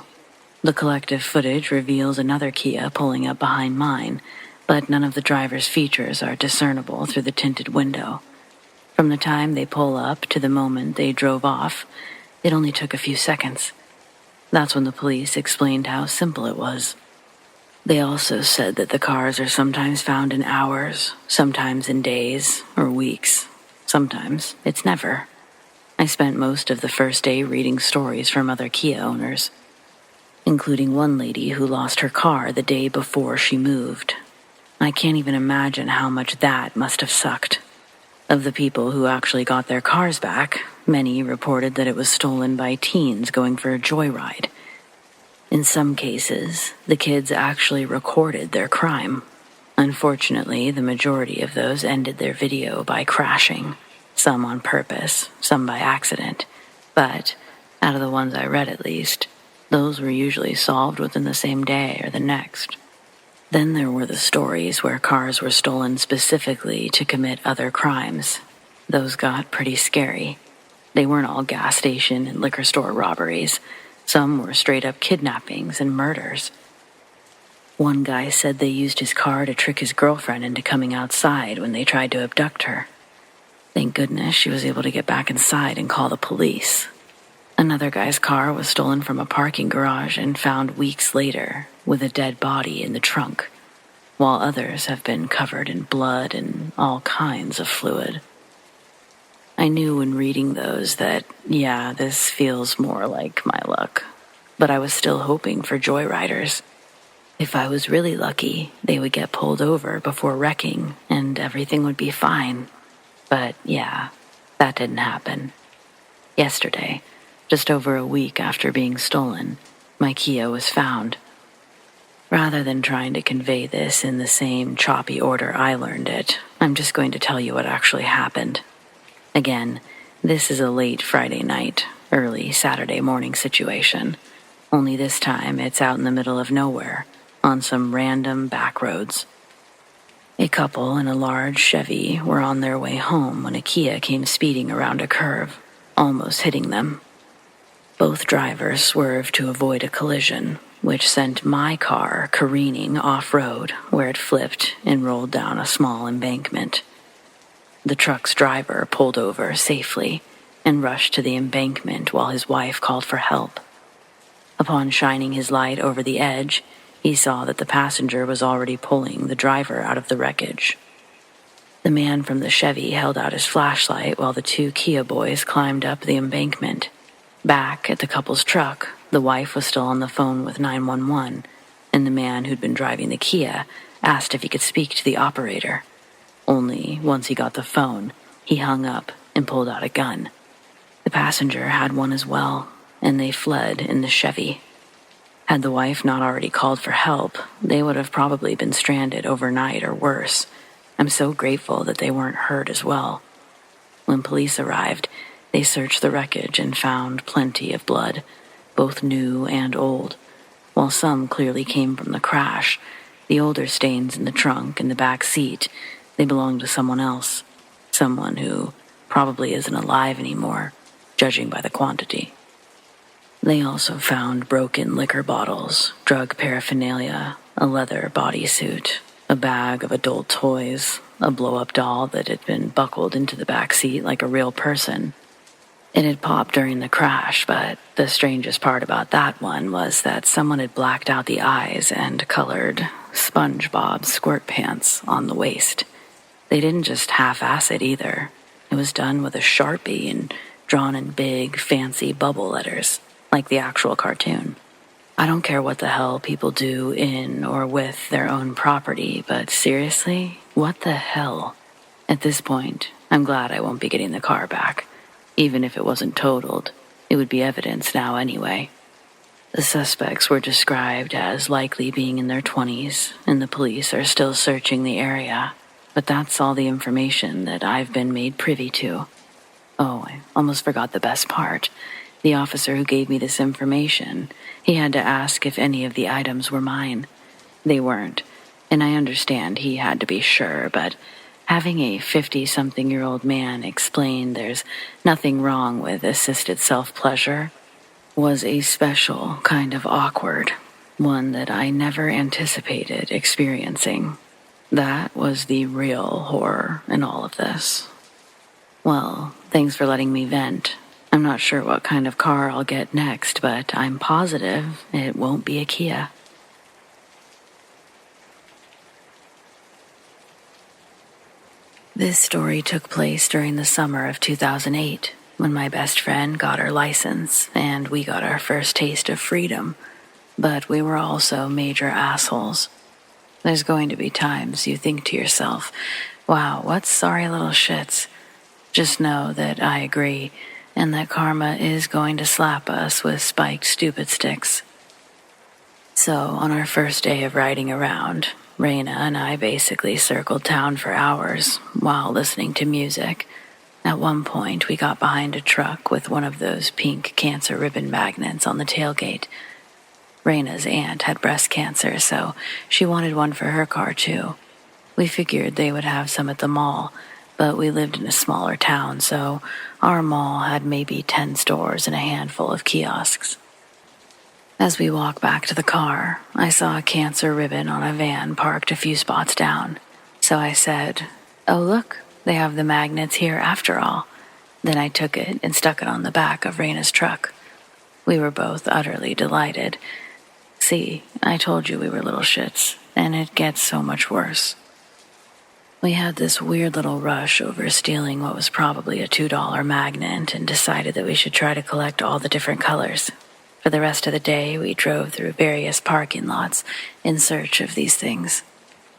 The collective footage reveals another Kia pulling up behind mine, but none of the driver's features are discernible through the tinted window. From the time they pull up to the moment they drove off, it only took a few seconds. That's when the police explained how simple it was. They also said that the cars are sometimes found in hours, sometimes in days or weeks. Sometimes it's never. I spent most of the first day reading stories from other Kia owners, including one lady who lost her car the day before she moved. I can't even imagine how much that must have sucked. Of the people who actually got their cars back, many reported that it was stolen by teens going for a joyride. In some cases, the kids actually recorded their crime. Unfortunately, the majority of those ended their video by crashing, some on purpose, some by accident. But, out of the ones I read at least, those were usually solved within the same day or the next. Then there were the stories where cars were stolen specifically to commit other crimes. Those got pretty scary. They weren't all gas station and liquor store robberies. Some were straight-up kidnappings and murders. One guy said they used his car to trick his girlfriend into coming outside when they tried to abduct her. Thank goodness she was able to get back inside and call the police. Another guy's car was stolen from a parking garage and found weeks later with a dead body in the trunk, while others have been covered in blood and all kinds of fluid. I knew when reading those that, yeah, this feels more like my luck, but I was still hoping for joyriders. If I was really lucky, they would get pulled over before wrecking and everything would be fine. But yeah, that didn't happen. Yesterday, just over a week after being stolen, my Kia was found. Rather than trying to convey this in the same choppy order I learned it, I'm just going to tell you what actually happened. Again, this is a late Friday night, early Saturday morning situation. Only this time it's out in the middle of nowhere, on some random back roads. A couple in a large Chevy were on their way home when a Kia came speeding around a curve, almost hitting them. Both drivers swerved to avoid a collision, which sent my car careening off-road, where it flipped and rolled down a small embankment. The truck's driver pulled over safely and rushed to the embankment while his wife called for help. Upon shining his light over the edge, he saw that the passenger was already pulling the driver out of the wreckage. The man from the Chevy held out his flashlight while the two Kia boys climbed up the embankment. Back at the couple's truck, the wife was still on the phone with 911, and the man who'd been driving the Kia asked if he could speak to the operator. Only, once he got the phone, he hung up and pulled out a gun. The passenger had one as well, and they fled in the Chevy. Had the wife not already called for help, they would have probably been stranded overnight or worse. I'm so grateful that they weren't hurt as well. When police arrived, they searched the wreckage and found plenty of blood, both new and old. While some clearly came from the crash, the older stains in the trunk and the back seat, they belonged to someone else, someone who probably isn't alive anymore, judging by the quantity. They also found broken liquor bottles, drug paraphernalia, a leather bodysuit, a bag of adult toys, a blow-up doll that had been buckled into the back seat like a real person. It had popped during the crash, but the strangest part about that one was that someone had blacked out the eyes and colored SpongeBob squirt pants on the waist. They didn't just half-ass it either. It was done with a Sharpie and drawn in big, fancy bubble letters, like the actual cartoon. I don't care what the hell people do in or with their own property, but seriously, what the hell? At this point, I'm glad I won't be getting the car back. Even if it wasn't totaled, it would be evidence now anyway. The suspects were described as likely being in their 20s, and the police are still searching the area. But that's all the information that I've been made privy to. Oh, I almost forgot the best part. The officer who gave me this information, he had to ask if any of the items were mine. They weren't, and I understand he had to be sure, but having a 50-something-year-old man explain there's nothing wrong with assisted self-pleasure, was a special kind of awkward, one that I never anticipated experiencing. That was the real horror in all of this. Well, thanks for letting me vent. I'm not sure what kind of car I'll get next, but I'm positive it won't be a Kia. This story took place during the summer of 2008, when my best friend got her license and we got our first taste of freedom, but we were also major assholes. There's going to be times you think to yourself, wow, what sorry little shits. Just know that I agree, and that karma is going to slap us with spiked stupid sticks. So, on our first day of riding around, Raina and I basically circled town for hours while listening to music. At one point, we got behind a truck with one of those pink cancer ribbon magnets on the tailgate. Raina's aunt had breast cancer, so she wanted one for her car too. We figured they would have some at the mall, but we lived in a smaller town, so our mall had maybe 10 stores and a handful of kiosks. As we walked back to the car, I saw a cancer ribbon on a van parked a few spots down. So I said, "Oh look, they have the magnets here after all." Then I took it and stuck it on the back of Raina's truck. We were both utterly delighted. See, I told you we were little shits, and it gets so much worse. We had this weird little rush over stealing what was probably a $2 magnet and decided that we should try to collect all the different colors. For the rest of the day, we drove through various parking lots in search of these things.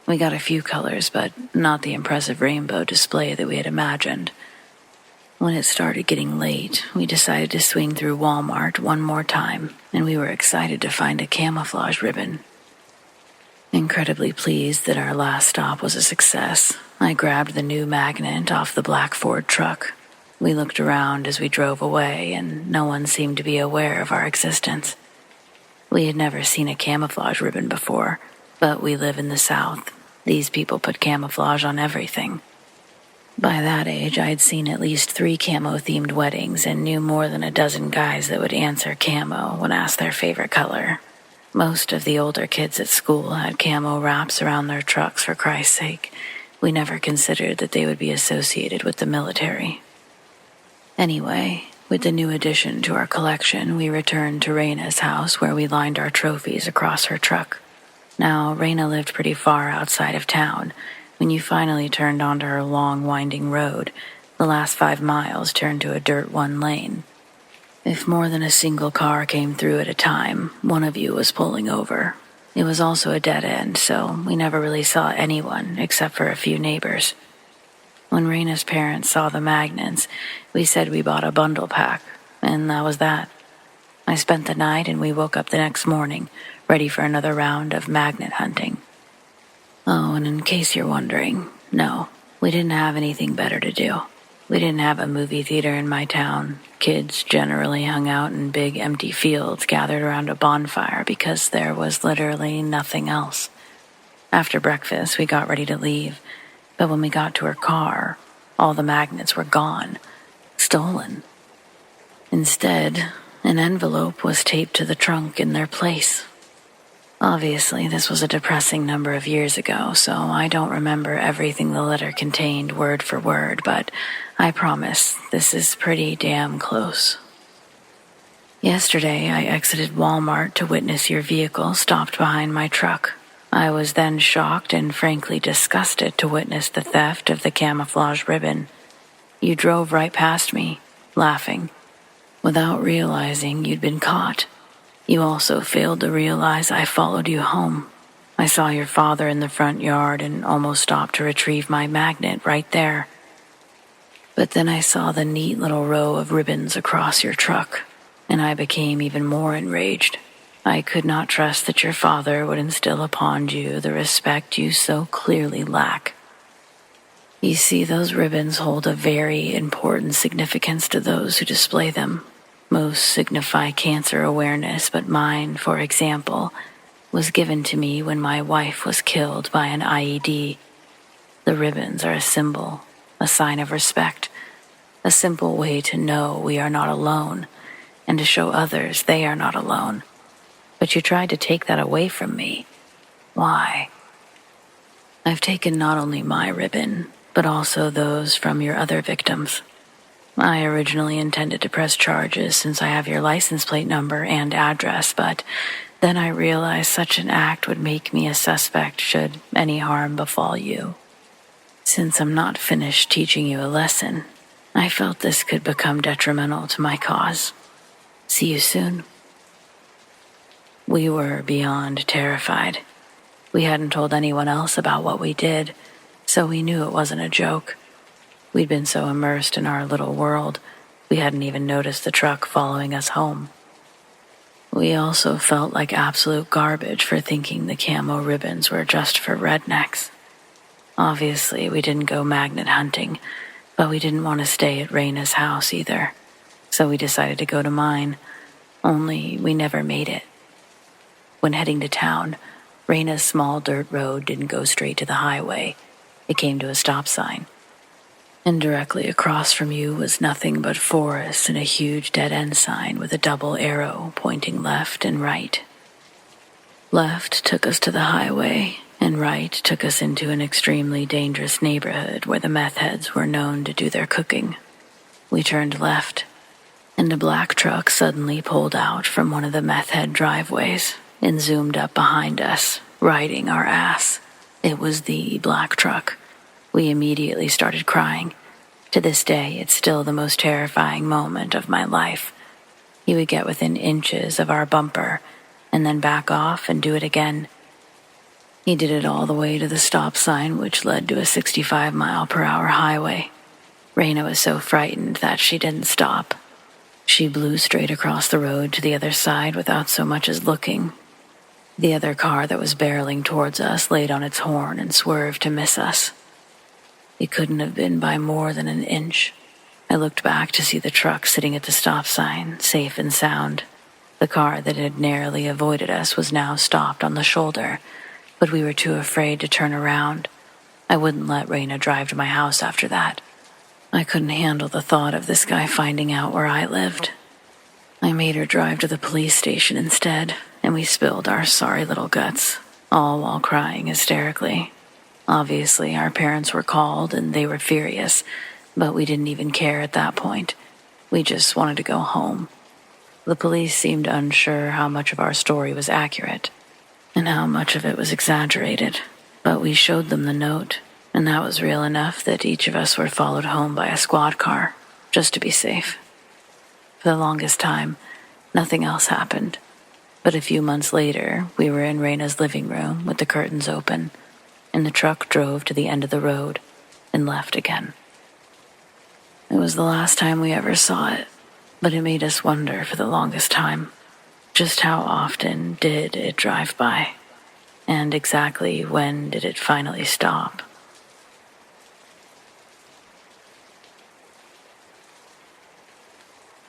We got a few colors, but not the impressive rainbow display that we had imagined. When it started getting late, we decided to swing through Walmart one more time, and we were excited to find a camouflage ribbon. Incredibly pleased that our last stop was a success, I grabbed the new magnet off the black Ford truck. We looked around as we drove away, and no one seemed to be aware of our existence. We had never seen a camouflage ribbon before, but we live in the South. These people put camouflage on everything. By that age, I had seen at least 3 camo-themed weddings and knew more than a dozen guys that would answer camo when asked their favorite color. Most of the older kids at school had camo wraps around their trucks, for Christ's sake. We never considered that they would be associated with the military. Anyway, with the new addition to our collection, we returned to Raina's house where we lined our trophies across her truck. Now, Raina lived pretty far outside of town. When you finally turned onto her long, winding road, the last 5 miles turned to a dirt one-lane. If more than a single car came through at a time, one of you was pulling over. It was also a dead end, so we never really saw anyone except for a few neighbors. When Raina's parents saw the magnets, we said we bought a bundle pack, and that was that. I spent the night and we woke up the next morning, ready for another round of magnet hunting. Oh, and in case you're wondering, no, we didn't have anything better to do. We didn't have a movie theater in my town. Kids generally hung out in big empty fields gathered around a bonfire because there was literally nothing else. After breakfast, we got ready to leave. But when we got to her car, all the magnets were gone, stolen. Instead, an envelope was taped to the trunk in their place. Obviously, this was a depressing number of years ago, so I don't remember everything the letter contained word for word, but I promise this is pretty damn close. Yesterday, I exited Walmart to witness your vehicle stopped behind my truck. I was then shocked and frankly disgusted to witness the theft of the camouflage ribbon. You drove right past me, laughing, without realizing you'd been caught. You also failed to realize I followed you home. I saw your father in the front yard and almost stopped to retrieve my magnet right there. But then I saw the neat little row of ribbons across your truck, and I became even more enraged. I could not trust that your father would instill upon you the respect you so clearly lack. You see, those ribbons hold a very important significance to those who display them. Most signify cancer awareness, but mine, for example, was given to me when my wife was killed by an IED. The ribbons are a symbol, a sign of respect, a simple way to know we are not alone. and to show others they are not alone. But you tried to take that away from me. Why? I've taken not only my ribbon, but also those from your other victims. I originally intended to press charges since I have your license plate number and address, but then I realized such an act would make me a suspect should any harm befall you. Since I'm not finished teaching you a lesson, I felt this could become detrimental to my cause. See you soon. We were beyond terrified. We hadn't told anyone else about what we did, so we knew it wasn't a joke. We'd been so immersed in our little world, we hadn't even noticed the truck following us home. We also felt like absolute garbage for thinking the camo ribbons were just for rednecks. Obviously, we didn't go magnet hunting, but we didn't want to stay at Raina's house either, so we decided to go to mine, only we never made it. When heading to town, Raina's small dirt road didn't go straight to the highway. It came to a stop sign. And directly across from you was nothing but forest and a huge dead-end sign with a double arrow pointing left and right. Left took us to the highway, and right took us into an extremely dangerous neighborhood where the meth heads were known to do their cooking. We turned left, and a black truck suddenly pulled out from one of the meth head driveways and zoomed up behind us, riding our ass. It was the black truck. We immediately started crying. To this day, it's still the most terrifying moment of my life. He would get within inches of our bumper, and then back off and do it again. He did it all the way to the stop sign, which led to a 65-mile-per-hour highway. Raina was so frightened that she didn't stop. She blew straight across the road to the other side without so much as looking. The other car that was barreling towards us laid on its horn and swerved to miss us. It couldn't have been by more than an inch. I looked back to see the truck sitting at the stop sign, safe and sound. The car that had narrowly avoided us was now stopped on the shoulder, but we were too afraid to turn around. I wouldn't let Raina drive to my house after that. I couldn't handle the thought of this guy finding out where I lived. I made her drive to the police station instead, and we spilled our sorry little guts, all while crying hysterically. Obviously, our parents were called and they were furious, but we didn't even care at that point. We just wanted to go home. The police seemed unsure how much of our story was accurate and how much of it was exaggerated, but we showed them the note, and that was real enough that each of us were followed home by a squad car, just to be safe. For the longest time, nothing else happened, but a few months later, we were in Raina's living room with the curtains open, and the truck drove to the end of the road and left again. It was the last time we ever saw it, but it made us wonder for the longest time, just how often did it drive by, and exactly when did it finally stop.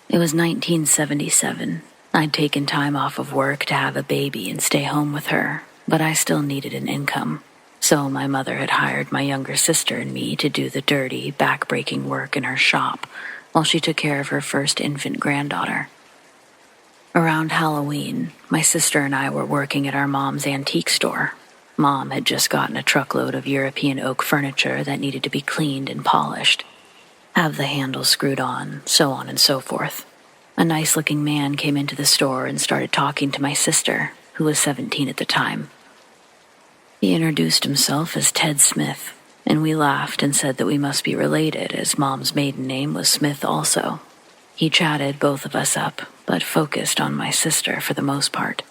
It was 1977. I'd taken time off of work to have a baby and stay home with her, but I still needed an income. So my mother had hired my younger sister and me to do the dirty, back-breaking work in her shop while she took care of her first infant granddaughter. Around Halloween, my sister and I were working at our mom's antique store. Mom had just gotten a truckload of European oak furniture that needed to be cleaned and polished, have the handles screwed on and so forth. A nice-looking man came into the store and started talking to my sister, who was 17 at the time. He introduced himself as Ted Smith, and we laughed and said that we must be related as Mom's maiden name was Smith also. He chatted both of us up, but focused on my sister for the most part.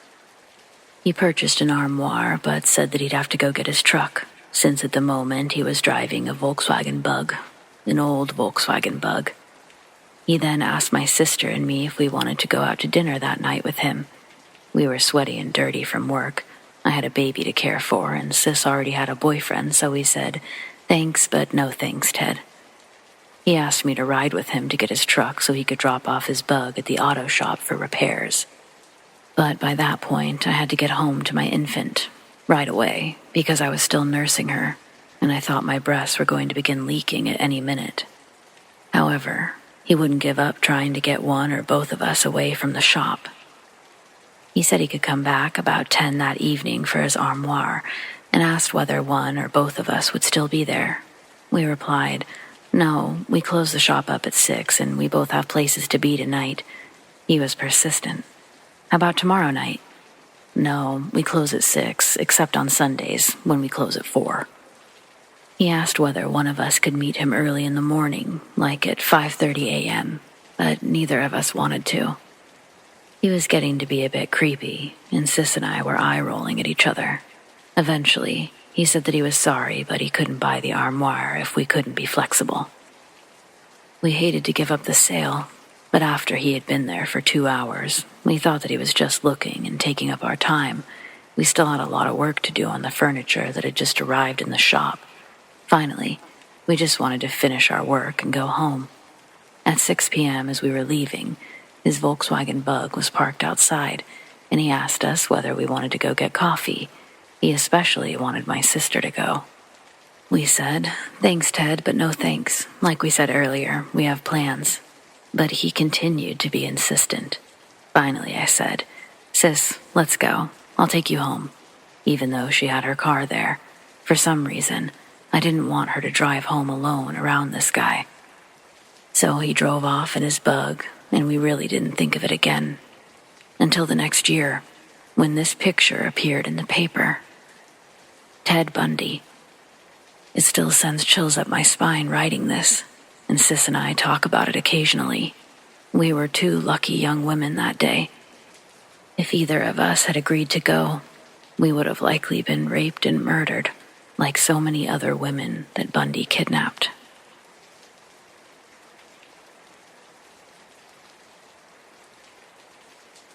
He purchased an armoire, but said that he'd have to go get his truck, since at the moment he was driving a Volkswagen Bug, an old Volkswagen Bug. He then asked my sister and me if we wanted to go out to dinner that night with him. We were sweaty and dirty from work. I had a baby to care for, and Sis already had a boyfriend, so we said, "Thanks, but no thanks, Ted." He asked me to ride with him to get his truck so he could drop off his Bug at the auto shop for repairs. But by that point, I had to get home to my infant, right away, because I was still nursing her, and I thought my breasts were going to begin leaking at any minute. However, he wouldn't give up trying to get one or both of us away from the shop. He said he could come back about 10 that evening for his armoire and asked whether one or both of us would still be there. We replied, "No, we close the shop up at 6 and we both have places to be tonight." He was persistent. "How about tomorrow night?" "No, we close at 6, except on Sundays, when we close at 4. He asked whether one of us could meet him early in the morning, like at 5:30 a.m., but neither of us wanted to. He was getting to be a bit creepy, and Sis and I were eye-rolling at each other. Eventually, he said that he was sorry, but he couldn't buy the armoire if we couldn't be flexible. We hated to give up the sale, but after he had been there for 2 hours, we thought that he was just looking and taking up our time. We still had a lot of work to do on the furniture that had just arrived in the shop. Finally, we just wanted to finish our work and go home. At 6 p.m. as we were leaving, his Volkswagen Bug was parked outside, and he asked us whether we wanted to go get coffee. He especially wanted my sister to go. We said, "Thanks, Ted, but no thanks. Like we said earlier, we have plans." But he continued to be insistent. Finally, I said, "Sis, let's go. I'll take you home." Even though she had her car there, for some reason, I didn't want her to drive home alone around this guy. So he drove off in his Bug, and we really didn't think of it again. Until the next year, when this picture appeared in the paper. Ted Bundy. It still sends chills up my spine writing this, and Sis and I talk about it occasionally. We were 2 lucky young women that day. If either of us had agreed to go, we would have likely been raped and murdered, like so many other women that Bundy kidnapped.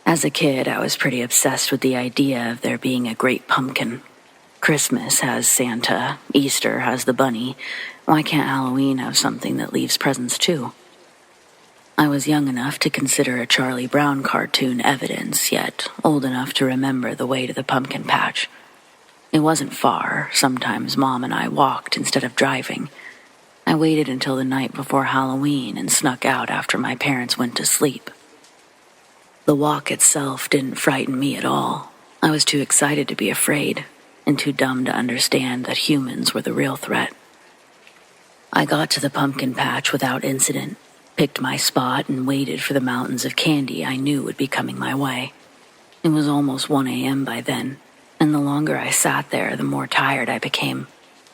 As a kid, I was pretty obsessed with the idea of there being a great pumpkin. Christmas has Santa, Easter has the bunny. Why can't Halloween have something that leaves presents too? I was young enough to consider a Charlie Brown cartoon evidence, yet old enough to remember the way to the pumpkin patch. It wasn't far. Sometimes Mom and I walked instead of driving. I waited until the night before Halloween and snuck out after my parents went to sleep. The walk itself didn't frighten me at all. I was too excited to be afraid, and too dumb to understand that humans were the real threat. I got to the pumpkin patch without incident, picked my spot, and waited for the mountains of candy I knew would be coming my way. It was almost 1 a.m. by then, and the longer I sat there, the more tired I became.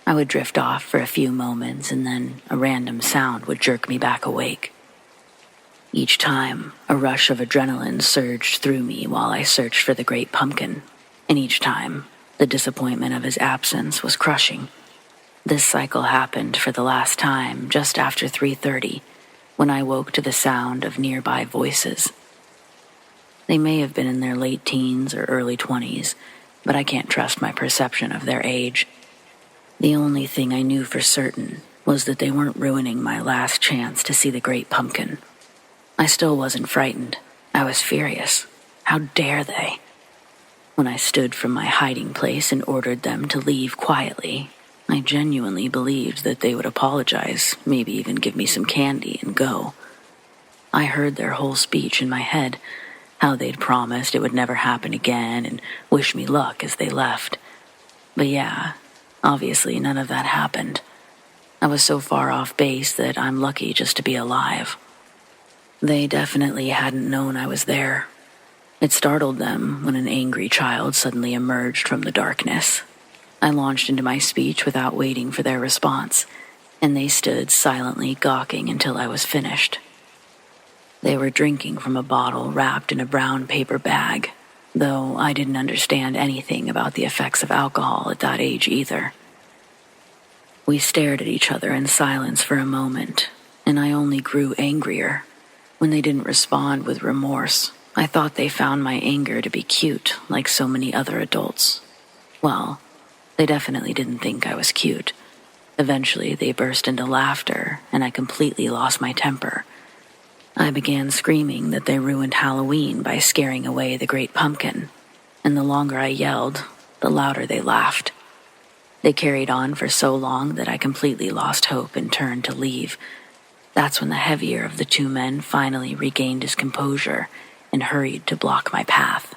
I would drift off for a few moments, and then a random sound would jerk me back awake. Each time, a rush of adrenaline surged through me while I searched for the great pumpkin, and each time, the disappointment of his absence was crushing. This cycle happened for the last time just after 3:30, when I woke to the sound of nearby voices. They may have been in their late teens or early 20s, but I can't trust my perception of their age. The only thing I knew for certain was that they weren't ruining my last chance to see the great pumpkin. I still wasn't frightened. I was furious. How dare they? When I stood from my hiding place and ordered them to leave quietly, I genuinely believed that they would apologize, maybe even give me some candy and go. I heard their whole speech in my head, how they'd promised it would never happen again and wish me luck as they left. But yeah, obviously none of that happened. I was so far off base that I'm lucky just to be alive. They definitely hadn't known I was there. It startled them when an angry child suddenly emerged from the darkness. I launched into my speech without waiting for their response, and they stood silently gawking until I was finished. They were drinking from a bottle wrapped in a brown paper bag, though I didn't understand anything about the effects of alcohol at that age either. We stared at each other in silence for a moment, and I only grew angrier. When they didn't respond with remorse, I thought they found my anger to be cute, like so many other adults. Well, they definitely didn't think I was cute. Eventually, they burst into laughter, and I completely lost my temper. I began screaming that they ruined Halloween by scaring away the great pumpkin, and the longer I yelled, the louder they laughed. They carried on for so long that I completely lost hope and turned to leave. That's when the heavier of the two men finally regained his composure and hurried to block my path.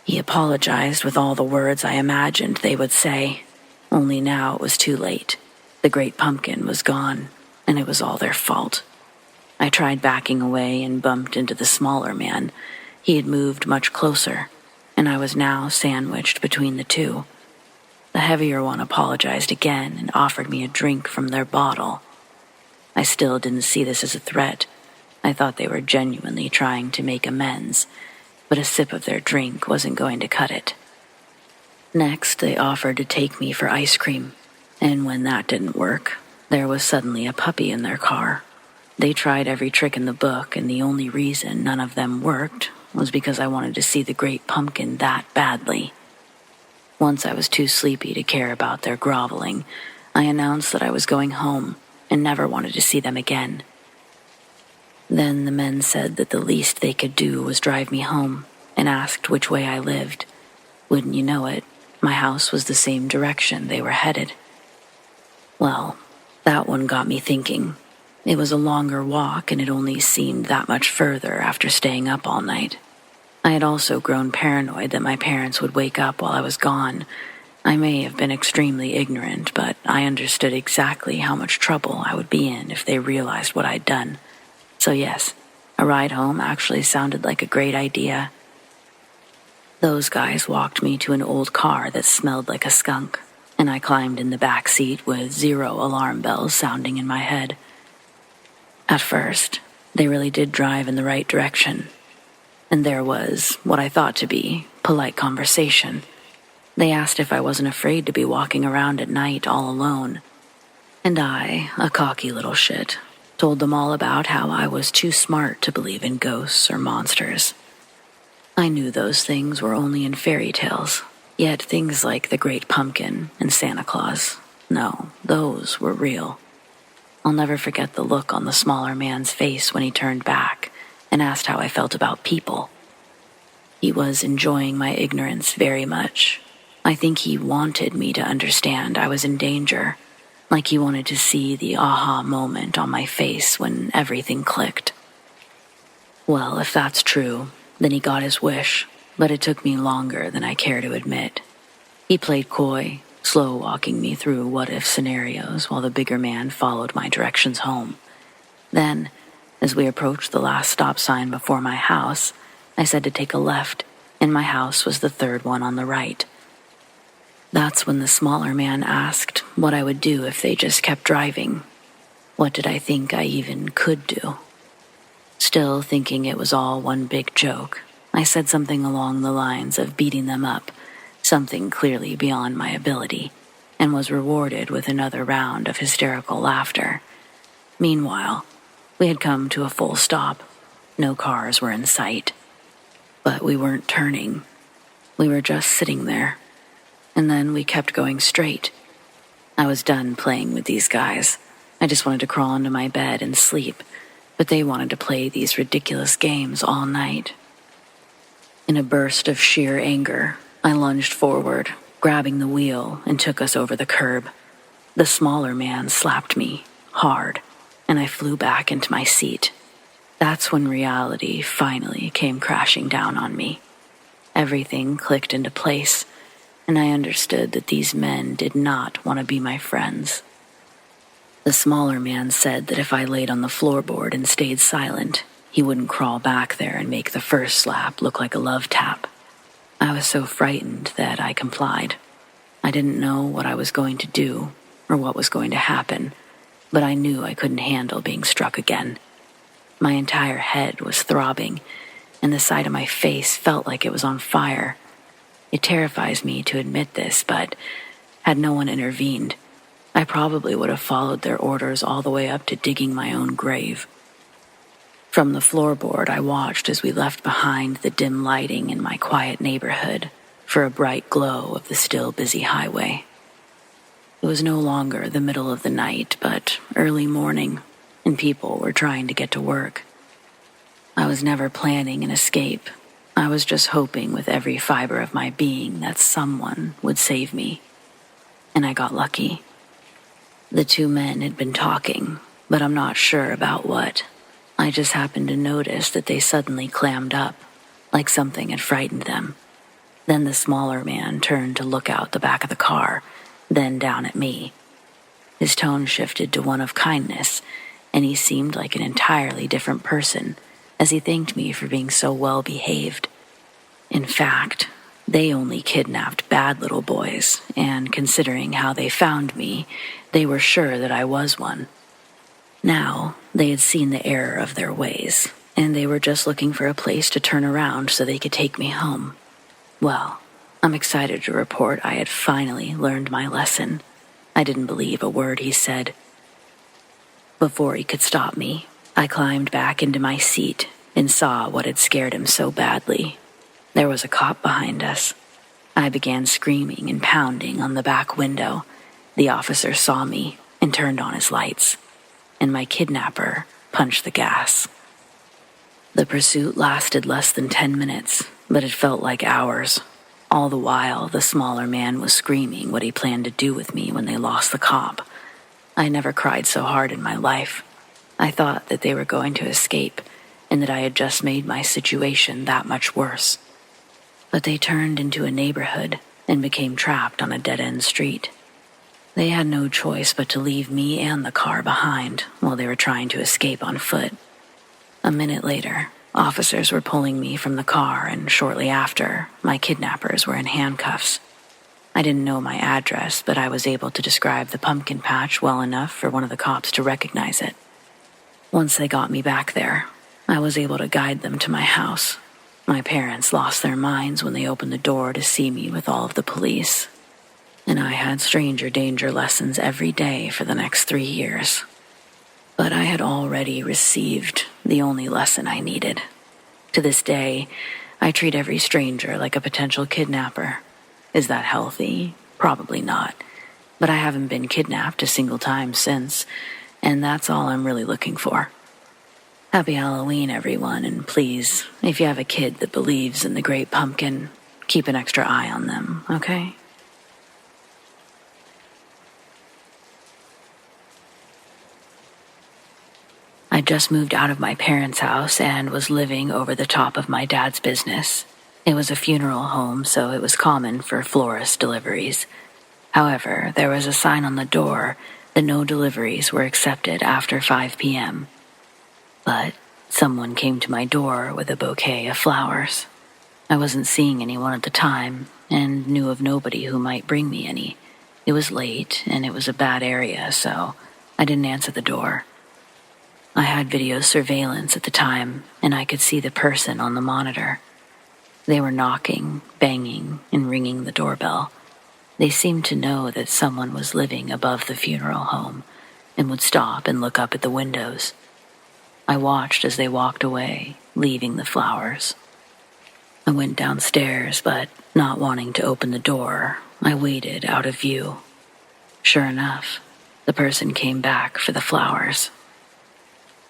He apologized with all the words I imagined they would say, only now it was too late. The great pumpkin was gone, and it was all their fault. I tried backing away and bumped into the smaller man. He had moved much closer, and I was now sandwiched between the two. The heavier one apologized again and offered me a drink from their bottle. I still didn't see this as a threat. I thought they were genuinely trying to make amends, but a sip of their drink wasn't going to cut it. Next, they offered to take me for ice cream, and when that didn't work, there was suddenly a puppy in their car. They tried every trick in the book, and the only reason none of them worked was because I wanted to see the great pumpkin that badly. Once I was too sleepy to care about their groveling, I announced that I was going home and never wanted to see them again. Then the men said that the least they could do was drive me home and asked which way I lived. Wouldn't you know it, my house was the same direction they were headed. Well, that one got me thinking. It was a longer walk, and it only seemed that much further after staying up all night. I had also grown paranoid that my parents would wake up while I was gone. I may have been extremely ignorant, but I understood exactly how much trouble I would be in if they realized what I'd done. So yes, a ride home actually sounded like a great idea. Those guys walked me to an old car that smelled like a skunk, and I climbed in the back seat with 0 alarm bells sounding in my head. At first, they really did drive in the right direction, and there was what I thought to be polite conversation. They asked if I wasn't afraid to be walking around at night all alone, and I, a cocky little shit, told them all about how I was too smart to believe in ghosts or monsters. I knew those things were only in fairy tales, yet things like the Great Pumpkin and Santa Claus, no, those were real. I'll never forget the look on the smaller man's face when he turned back and asked how I felt about people. He was enjoying my ignorance very much. I think he wanted me to understand I was in danger, like he wanted to see the aha moment on my face when everything clicked. Well, if that's true, then he got his wish, but it took me longer than I care to admit. He played coy, slow-walking me through what-if scenarios while the bigger man followed my directions home. Then, as we approached the last stop sign before my house, I said to take a left, and my house was the third one on the right. That's when the smaller man asked what I would do if they just kept driving. What did I think I even could do? Still thinking it was all one big joke, I said something along the lines of beating them up, something clearly beyond my ability, and was rewarded with another round of hysterical laughter. Meanwhile, we had come to a full stop. No cars were in sight. But we weren't turning. We were just sitting there. And then we kept going straight. I was done playing with these guys. I just wanted to crawl into my bed and sleep, but they wanted to play these ridiculous games all night. In a burst of sheer anger, I lunged forward, grabbing the wheel, and took us over the curb. The smaller man slapped me, hard, and I flew back into my seat. That's when reality finally came crashing down on me. Everything clicked into place, and I understood that these men did not want to be my friends. The smaller man said that if I laid on the floorboard and stayed silent, he wouldn't crawl back there and make the first slap look like a love tap. I was so frightened that I complied. I didn't know what I was going to do or what was going to happen, but I knew I couldn't handle being struck again. My entire head was throbbing, and the side of my face felt like it was on fire. It terrifies me to admit this, but had no one intervened, I probably would have followed their orders all the way up to digging my own grave. From the floorboard, I watched as we left behind the dim lighting in my quiet neighborhood for a bright glow of the still busy highway. It was no longer the middle of the night, but early morning, and people were trying to get to work. I was never planning an escape. I was just hoping with every fiber of my being that someone would save me. And I got lucky. The two men had been talking, but I'm not sure about what. I just happened to notice that they suddenly clammed up, like something had frightened them. Then the smaller man turned to look out the back of the car, then down at me. His tone shifted to one of kindness, and he seemed like an entirely different person as he thanked me for being so well behaved. In fact, they only kidnapped bad little boys, and considering how they found me, they were sure that I was one. Now, they had seen the error of their ways, and they were just looking for a place to turn around so they could take me home. Well, I'm excited to report I had finally learned my lesson. I didn't believe a word he said. Before he could stop me, I climbed back into my seat and saw what had scared him so badly. There was a cop behind us. I began screaming and pounding on the back window. The officer saw me and turned on his lights, and my kidnapper punched the gas. The pursuit lasted less than 10 minutes, but it felt like hours. All the while, the smaller man was screaming what he planned to do with me when they lost the cop. I never cried so hard in my life. I thought that they were going to escape, and that I had just made my situation that much worse. But they turned into a neighborhood and became trapped on a dead-end street. They had no choice but to leave me and the car behind while they were trying to escape on foot. A minute later, officers were pulling me from the car, and shortly after, my kidnappers were in handcuffs. I didn't know my address, but I was able to describe the pumpkin patch well enough for one of the cops to recognize it. Once they got me back there, I was able to guide them to my house. My parents lost their minds when they opened the door to see me with all of the police, and I had stranger danger lessons every day for the next 3 years. But I had already received the only lesson I needed. To this day, I treat every stranger like a potential kidnapper. Is that healthy? Probably not. But I haven't been kidnapped a single time since, and that's all I'm really looking for. Happy Halloween, everyone, and please, if you have a kid that believes in the Great Pumpkin, keep an extra eye on them, okay? I just moved out of my parents' house and was living over the top of my dad's business. It was a funeral home, so it was common for florist deliveries. However, there was a sign on the door that no deliveries were accepted after 5 p.m. But someone came to my door with a bouquet of flowers. I wasn't seeing anyone at the time and knew of nobody who might bring me any. It was late and it was a bad area, so I didn't answer the door. I had video surveillance at the time, and I could see the person on the monitor. They were knocking, banging, and ringing the doorbell. They seemed to know that someone was living above the funeral home and would stop and look up at the windows. I watched as they walked away, leaving the flowers. I went downstairs, but not wanting to open the door, I waited out of view. Sure enough, the person came back for the flowers.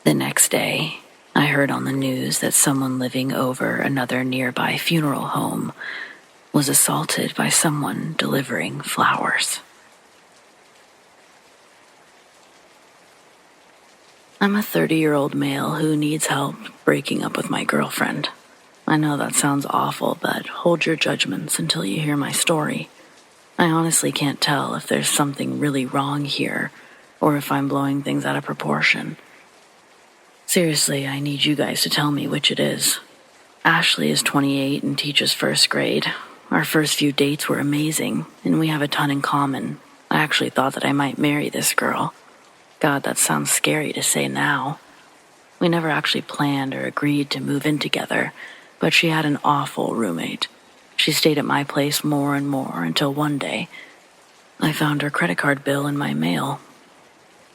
The next day, I heard on the news that someone living over another nearby funeral home was assaulted by someone delivering flowers. I'm a 30-year-old male who needs help breaking up with my girlfriend. I know that sounds awful, but hold your judgments until you hear my story. I honestly can't tell if there's something really wrong here, or if I'm blowing things out of proportion. Seriously, I need you guys to tell me which it is. Ashley is 28 and teaches first grade. Our first few dates were amazing, and we have a ton in common. I actually thought that I might marry this girl. God, that sounds scary to say now. We never actually planned or agreed to move in together, but she had an awful roommate. She stayed at my place more and more until one day, I found her credit card bill in my mail.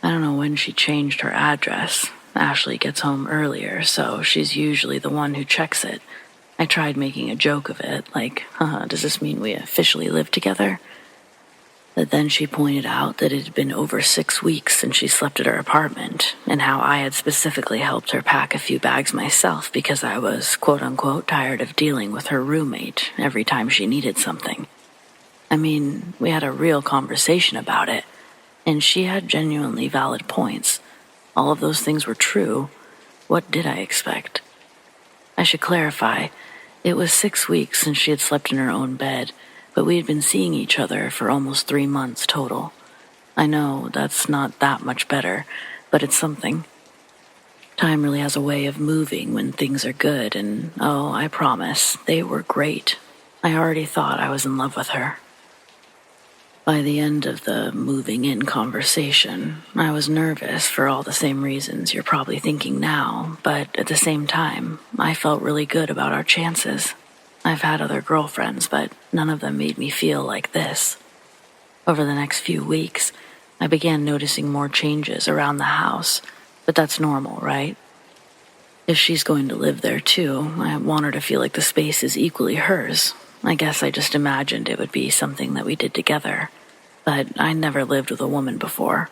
I don't know when she changed her address. Ashley gets home earlier, so she's usually the one who checks it. I tried making a joke of it, like, does this mean we officially live together? But then she pointed out that it had been over 6 weeks since she slept at her apartment, and how I had specifically helped her pack a few bags myself because I was, quote-unquote, tired of dealing with her roommate every time she needed something. I mean, we had a real conversation about it, and she had genuinely valid points. all of those things were true, what did I expect? I should clarify, it was 6 weeks since she had slept in her own bed, but we had been seeing each other for almost 3 months total. I know that's not that much better, but it's something. Time really has a way of moving when things are good, and I promise, they were great. I already thought I was in love with her. By the end of the moving in conversation, I was nervous for all the same reasons you're probably thinking now, but at the same time, I felt really good about our chances. I've had other girlfriends, but none of them made me feel like this. Over the next few weeks, I began noticing more changes around the house, but that's normal, right? If she's going to live there too, I want her to feel like the space is equally hers. I guess I just imagined it would be something that we did together, but I never lived with a woman before.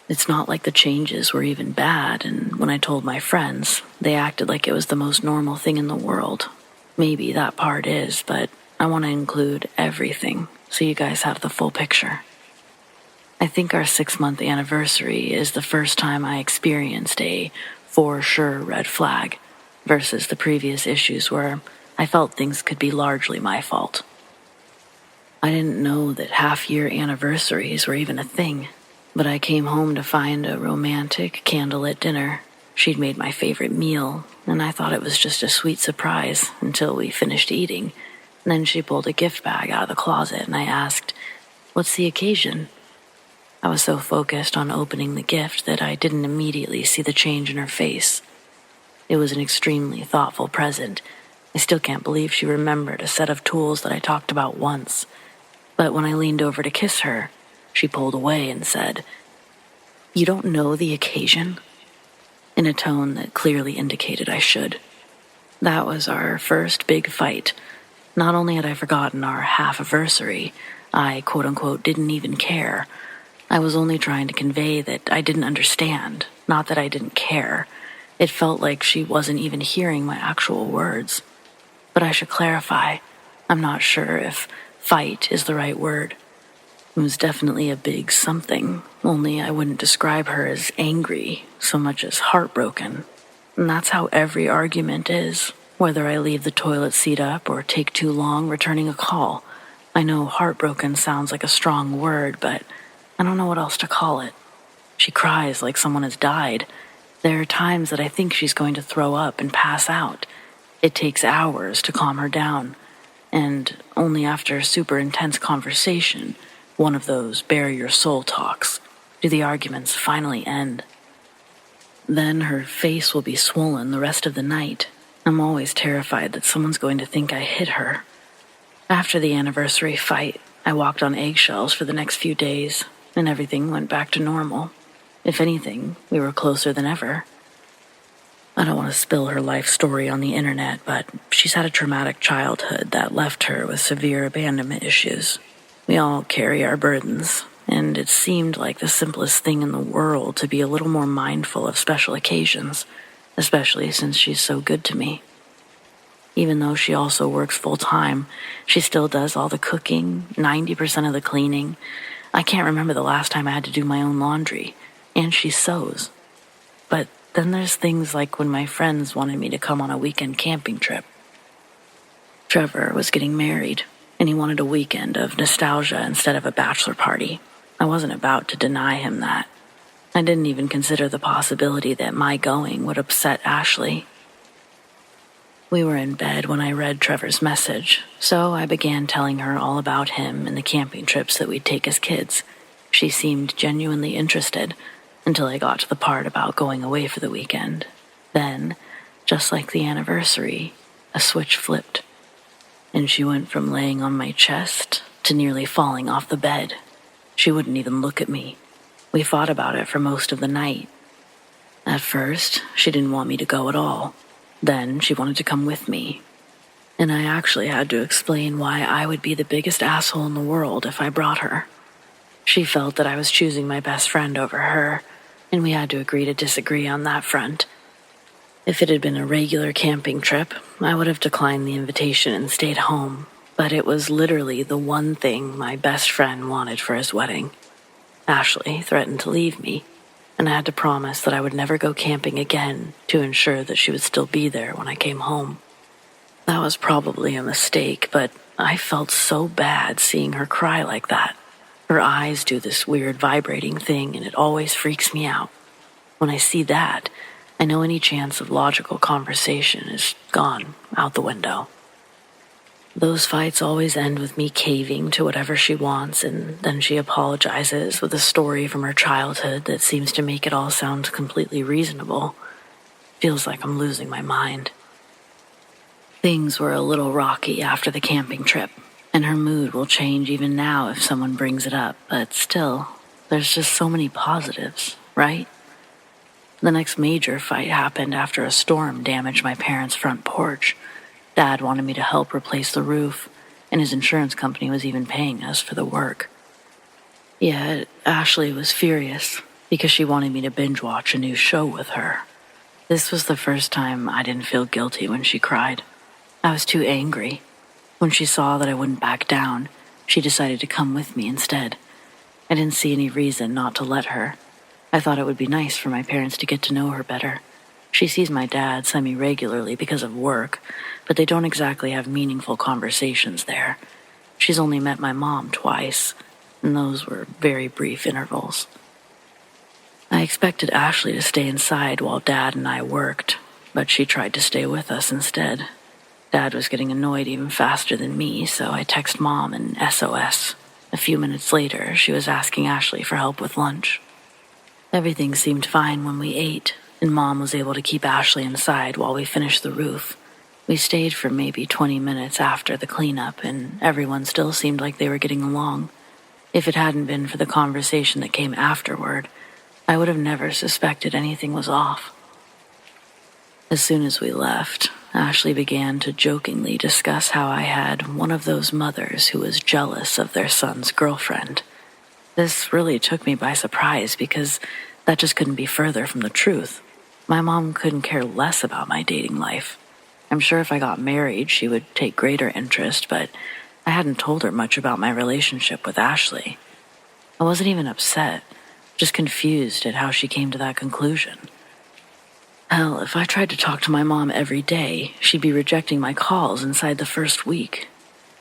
It's not like the changes were even bad, and when I told my friends, they acted like it was the most normal thing in the world. Maybe that part is, but I want to include everything so you guys have the full picture. I think our 6-month anniversary is the first time I experienced a for sure red flag versus the previous issues where I felt things could be largely my fault. I didn't know that half-year anniversaries were even a thing, but I came home to find a romantic candlelit dinner. She'd made my favorite meal, and I thought it was just a sweet surprise until we finished eating. Then she pulled a gift bag out of the closet, and I asked, "What's the occasion?" I was so focused on opening the gift that I didn't immediately see the change in her face. It was an extremely thoughtful present. I still can't believe she remembered a set of tools that I talked about once. But when I leaned over to kiss her, she pulled away and said, "You don't know the occasion?" in a tone that clearly indicated I should. That was our first big fight. Not only had I forgotten our half-anniversary, I, quote-unquote, didn't even care. I was only trying to convey that I didn't understand, not that I didn't care. It felt like she wasn't even hearing my actual words. But I should clarify, I'm not sure if fight is the right word. It was definitely a big something, only I wouldn't describe her as angry so much as heartbroken. And that's how every argument is, whether I leave the toilet seat up or take too long returning a call. I know heartbroken sounds like a strong word, but I don't know what else to call it. She cries like someone has died. There are times that I think she's going to throw up and pass out. It takes hours to calm her down, and only after super intense conversation, one of those bare your soul talks, do the arguments finally end. Then her face will be swollen the rest of the night. I'm always terrified that someone's going to think I hit her. After the anniversary fight, I walked on eggshells for the next few days, and everything went back to normal. If anything, we were closer than ever. I don't want to spill her life story on the internet, but she's had a traumatic childhood that left her with severe abandonment issues. We all carry our burdens, and it seemed like the simplest thing in the world to be a little more mindful of special occasions, especially since she's so good to me. Even though she also works full-time, she still does all the cooking, 90% of the cleaning. I can't remember the last time I had to do my own laundry, and she sews. But then there's things like when my friends wanted me to come on a weekend camping trip. Trevor was getting married, and he wanted a weekend of nostalgia instead of a bachelor party. I wasn't about to deny him that. I didn't even consider the possibility that my going would upset Ashley. We were in bed when I read Trevor's message, so I began telling her all about him and the camping trips that we'd take as kids. She seemed genuinely interested until I got to the part about going away for the weekend. Then, just like the anniversary, a switch flipped, and she went from laying on my chest to nearly falling off the bed. She wouldn't even look at me. We fought about it for most of the night. At first, she didn't want me to go at all. Then she wanted to come with me. And I actually had to explain why I would be the biggest asshole in the world if I brought her. She felt that I was choosing my best friend over her, and we had to agree to disagree on that front. If it had been a regular camping trip, I would have declined the invitation and stayed home, but it was literally the one thing my best friend wanted for his wedding. Ashley threatened to leave me. and I had to promise that I would never go camping again to ensure that she would still be there when I came home. That was probably a mistake, but I felt so bad seeing her cry like that. Her eyes do this weird vibrating thing, and it always freaks me out. When I see that, I know any chance of logical conversation is gone out the window. Those fights always end with me caving to whatever she wants, and then she apologizes with a story from her childhood that seems to make it all sound completely reasonable. Feels like I'm losing my mind. Things were a little rocky after the camping trip, and her mood will change even now if someone brings it up, but still, there's just so many positives, right? The next major fight happened after a storm damaged my parents' front porch. Dad wanted me to help replace the roof, and his insurance company was even paying us for the work. Yet, Ashley was furious because she wanted me to binge watch a new show with her. This was the first time I didn't feel guilty when she cried. I was too angry. When she saw that I wouldn't back down, she decided to come with me instead. I didn't see any reason not to let her. I thought it would be nice for my parents to get to know her better. She sees my dad semi-regularly because of work, but they don't exactly have meaningful conversations there. She's only met my mom twice, and those were very brief intervals. I expected Ashley to stay inside while Dad and I worked, but she tried to stay with us instead. Dad was getting annoyed even faster than me, so I texted Mom an SOS. A few minutes later, she was asking Ashley for help with lunch. Everything seemed fine when we ate, and Mom was able to keep Ashley inside while we finished the roof. We stayed for maybe 20 minutes after the cleanup, and everyone still seemed like they were getting along. If it hadn't been for the conversation that came afterward, I would have never suspected anything was off. As soon as we left, Ashley began to jokingly discuss how I had one of those mothers who was jealous of their son's girlfriend. This really took me by surprise because that just couldn't be further from the truth. My mom couldn't care less about my dating life. I'm sure if I got married, she would take greater interest, but I hadn't told her much about my relationship with Ashley. I wasn't even upset, just confused at how she came to that conclusion. Hell, if I tried to talk to my mom every day, she'd be rejecting my calls inside the first week.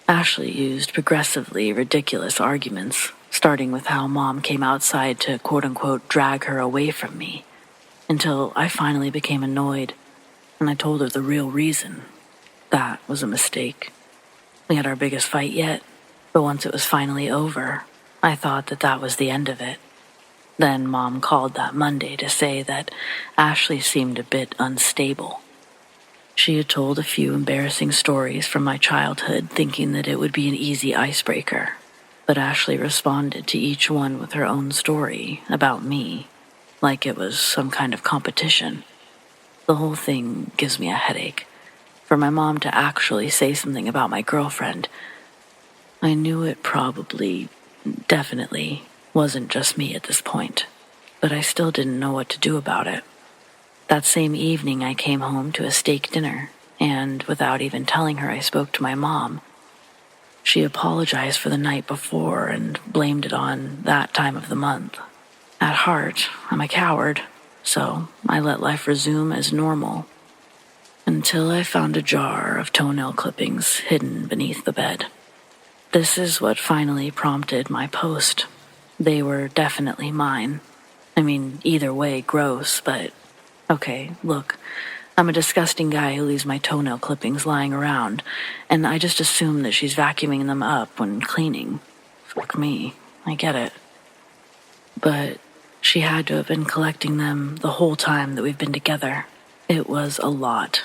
Ashley used progressively ridiculous arguments, starting with how Mom came outside to quote-unquote drag her away from me, until I finally became annoyed, and I told her the real reason. That was a mistake. We had our biggest fight yet, but once it was finally over, I thought that was the end of it. Then Mom called that Monday to say that Ashley seemed a bit unstable. She had told a few embarrassing stories from my childhood, thinking that it would be an easy icebreaker, but Ashley responded to each one with her own story about me, like it was some kind of competition. The whole thing gives me a headache. For my mom to actually say something about my girlfriend, I knew it probably, definitely, wasn't just me at this point, but I still didn't know what to do about it. That same evening I came home to a steak dinner, and without even telling her I spoke to my mom, she apologized for the night before and blamed it on that time of the month. At heart, I'm a coward, so I let life resume as normal, until I found a jar of toenail clippings hidden beneath the bed. This is what finally prompted my post. They were definitely mine. I mean, either way, gross, but okay, look, I'm a disgusting guy who leaves my toenail clippings lying around, and I just assume that she's vacuuming them up when cleaning. Fuck me, I get it. But she had to have been collecting them the whole time that we've been together. It was a lot.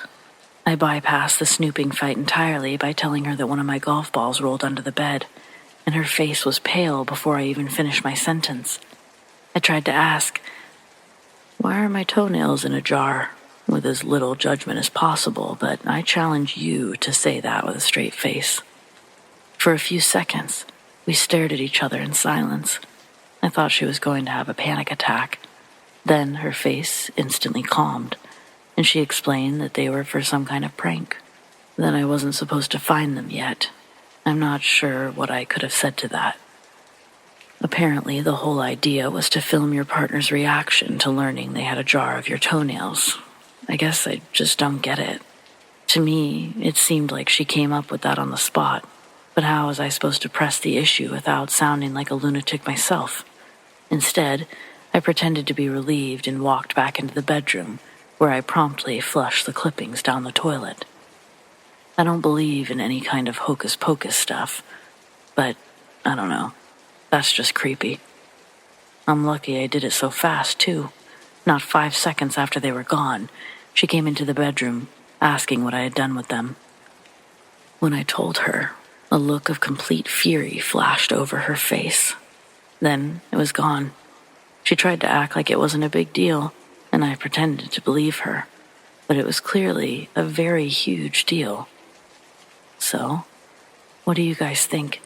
I bypassed the snooping fight entirely by telling her that one of my golf balls rolled under the bed, and her face was pale before I even finished my sentence. I tried to ask, "Why are my toenails in a jar?" with as little judgment as possible, but I challenge you to say that with a straight face. For a few seconds, we stared at each other in silence. I thought she was going to have a panic attack. Then her face instantly calmed, and she explained that they were for some kind of prank. That I wasn't supposed to find them yet. I'm not sure what I could have said to that. A Apparently, the whole idea was to film your partner's reaction to learning they had a jar of your toenails. I guess I just don't get it. To me, it seemed like she came up with that on the spot. But how was I supposed to press the issue without sounding like a lunatic myself? Instead, I pretended to be relieved and walked back into the bedroom, where I promptly flushed the clippings down the toilet. I don't believe in any kind of hocus-pocus stuff, but I don't know. That's just creepy. I'm lucky I did it so fast, too. Not 5 seconds after they were gone, she came into the bedroom, asking what I had done with them. When I told her, a look of complete fury flashed over her face. Then it was gone. She tried to act like it wasn't a big deal, and I pretended to believe her. But it was clearly a very huge deal. So, what do you guys think?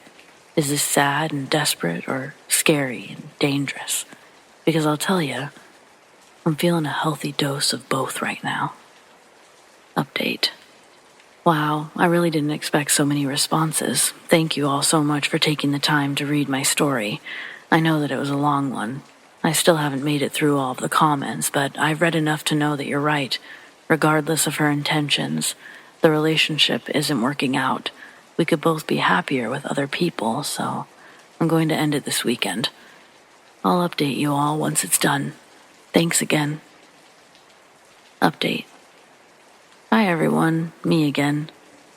Is this sad and desperate, or scary and dangerous? Because I'll tell you, I'm feeling a healthy dose of both right now. Update. Wow, I really didn't expect so many responses. Thank you all so much for taking the time to read my story. I know that it was a long one. I still haven't made it through all of the comments, but I've read enough to know that you're right. Regardless of her intentions, the relationship isn't working out. We could both be happier with other people, so I'm going to end it this weekend. I'll update you all once it's done. Thanks again. Update. Hi everyone, me again.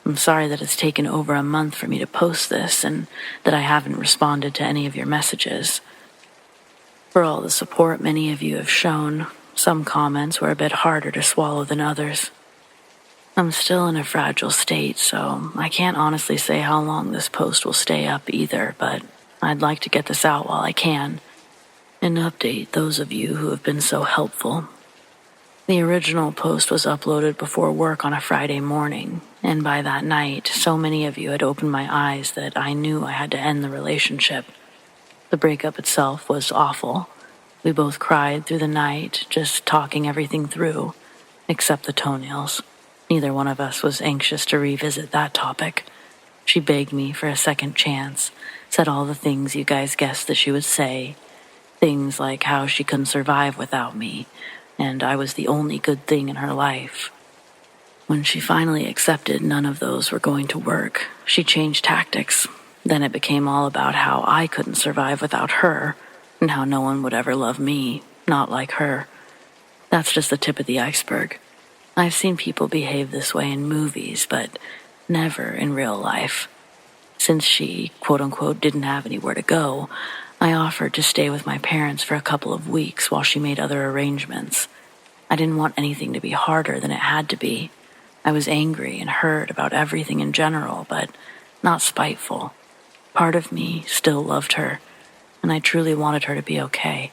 I'm sorry that it's taken over a month for me to post this and that I haven't responded to any of your messages. For all the support many of you have shown, some comments were a bit harder to swallow than others. I'm still in a fragile state, so I can't honestly say how long this post will stay up either, but I'd like to get this out while I can and update those of you who have been so helpful. The original post was uploaded before work on a Friday morning, and by that night, so many of you had opened my eyes that I knew I had to end the relationship. The breakup itself was awful. We both cried through the night, just talking everything through, except the toenails. Neither one of us was anxious to revisit that topic. She begged me for a second chance, said all the things you guys guessed that she would say. Things like how she couldn't survive without me, and I was the only good thing in her life. When she finally accepted none of those were going to work, she changed tactics. Then it became all about how I couldn't survive without her, and how no one would ever love me, not like her. That's just the tip of the iceberg. I've seen people behave this way in movies, but never in real life. Since she, quote-unquote, didn't have anywhere to go, I offered to stay with my parents for a couple of weeks while she made other arrangements. I didn't want anything to be harder than it had to be. I was angry and hurt about everything in general, but not spiteful. Part of me still loved her, and I truly wanted her to be okay.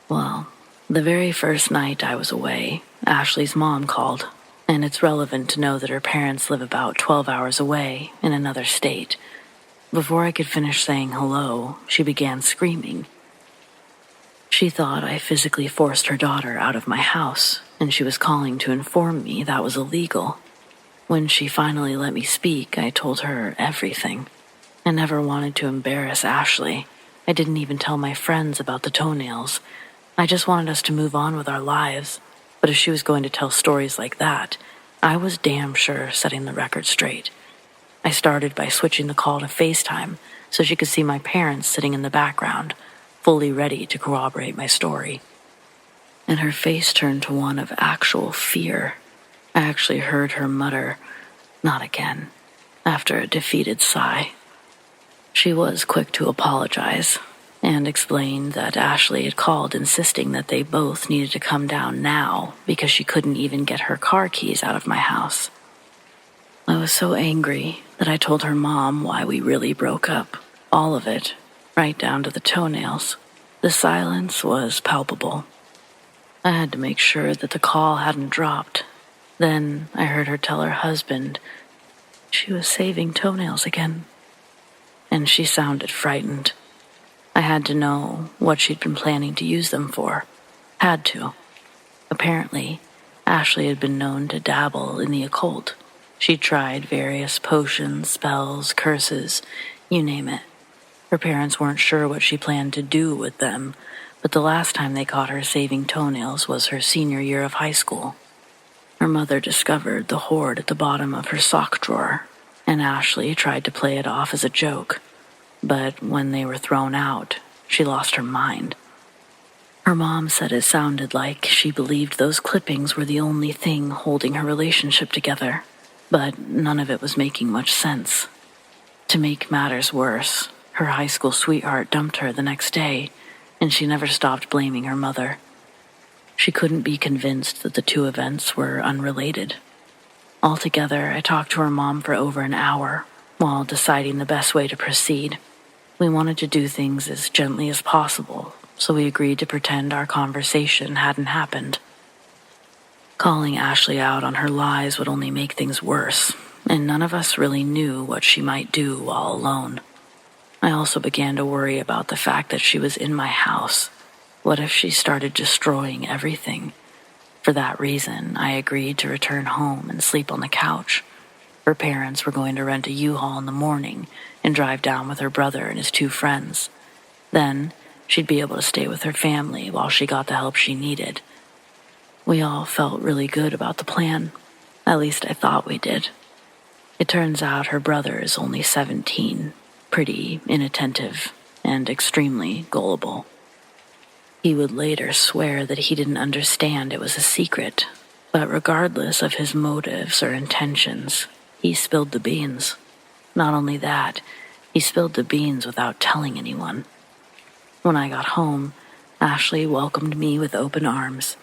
Well, the very first night I was away, Ashley's mom called, and it's relevant to know that her parents live about 12 hours away in another state. Before I could finish saying hello, she began screaming. She thought I physically forced her daughter out of my house, and she was calling to inform me that was illegal. When she finally let me speak, I told her everything. I never wanted to embarrass Ashley. I didn't even tell my friends about the toenails. I just wanted us to move on with our lives. But if she was going to tell stories like that, I was damn sure setting the record straight. I started by switching the call to FaceTime so she could see my parents sitting in the background, fully ready to corroborate my story. And her face turned to one of actual fear. I actually heard her mutter, "Not again," after a defeated sigh. She was quick to apologize and explained that Ashley had called insisting that they both needed to come down now because she couldn't even get her car keys out of my house. I was so angry that I told her mom why we really broke up. All of it, right down to the toenails. The silence was palpable. I had to make sure that the call hadn't dropped. Then I heard her tell her husband she was saving toenails again. And she sounded frightened. I had to know what she'd been planning to use them for. Had to. Apparently, Ashley had been known to dabble in the occult. She'd tried various potions, spells, curses, you name it. Her parents weren't sure what she planned to do with them, but the last time they caught her saving toenails was her senior year of high school. Her mother discovered the hoard at the bottom of her sock drawer, and Ashley tried to play it off as a joke. But when they were thrown out, she lost her mind. Her mom said it sounded like she believed those clippings were the only thing holding her relationship together, but none of it was making much sense. To make matters worse, her high school sweetheart dumped her the next day, and she never stopped blaming her mother. She couldn't be convinced that the two events were unrelated. Altogether, I talked to her mom for over an hour while deciding the best way to proceed. We wanted to do things as gently as possible, so we agreed to pretend our conversation hadn't happened. Calling Ashley out on her lies would only make things worse, and none of us really knew what she might do while alone. I also began to worry about the fact that she was in my house. What if she started destroying everything? For that reason, I agreed to return home and sleep on the couch. Her parents were going to rent a U-Haul in the morning and drive down with her brother and his two friends. Then, she'd be able to stay with her family while she got the help she needed. We all felt really good about the plan. At least I thought we did. It turns out her brother is only 17, pretty inattentive, and extremely gullible. He would later swear that he didn't understand it was a secret, but regardless of his motives or intentions, he spilled the beans. Not only that, he spilled the beans without telling anyone. When I got home, Ashley welcomed me with open arms.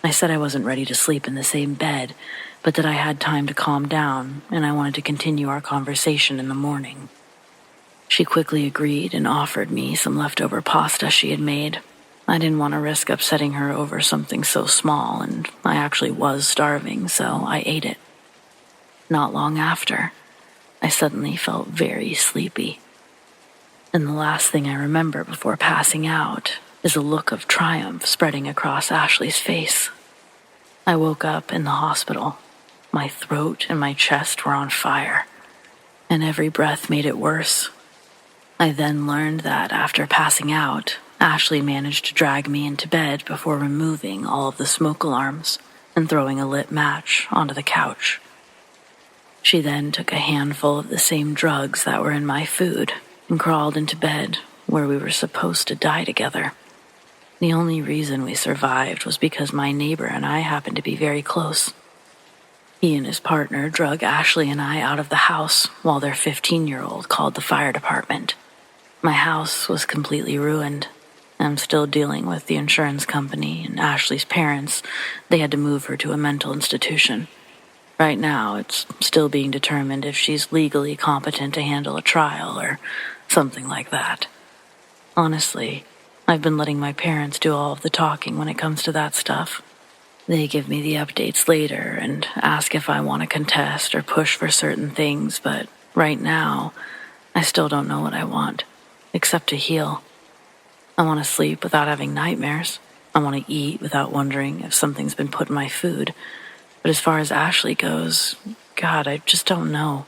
I said I wasn't ready to sleep in the same bed, but that I had time to calm down, and I wanted to continue our conversation in the morning. She quickly agreed and offered me some leftover pasta she had made. I didn't want to risk upsetting her over something so small, and I actually was starving, so I ate it. Not long after, I suddenly felt very sleepy. And the last thing I remember before passing out is a look of triumph spreading across Ashley's face. I woke up in the hospital. My throat and my chest were on fire, and every breath made it worse. I then learned that after passing out, Ashley managed to drag me into bed before removing all of the smoke alarms and throwing a lit match onto the couch. She then took a handful of the same drugs that were in my food and crawled into bed where we were supposed to die together. The only reason we survived was because my neighbor and I happened to be very close. He and his partner drug Ashley and I out of the house while their 15-year-old called the fire department. My house was completely ruined. I'm still dealing with the insurance company and Ashley's parents. They had to move her to a mental institution. Right now, it's still being determined if she's legally competent to handle a trial or something like that. Honestly, I've been letting my parents do all of the talking when it comes to that stuff. They give me the updates later and ask if I want to contest or push for certain things, but right now, I still don't know what I want, except to heal. I want to sleep without having nightmares. I want to eat without wondering if something's been put in my food. But as far as Ashley goes, God, I just don't know.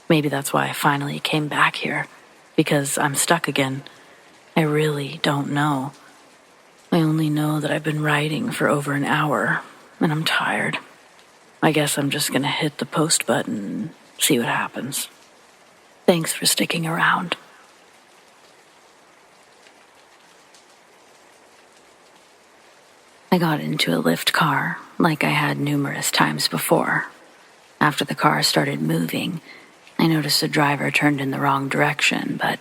Maybe that's why I finally came back here, because I'm stuck again. I really don't know. I only know that I've been writing for over an hour, and I'm tired. I guess I'm just gonna hit the post button and see what happens. Thanks for sticking around. I got into a Lyft car, like I had numerous times before. After the car started moving, I noticed the driver turned in the wrong direction, but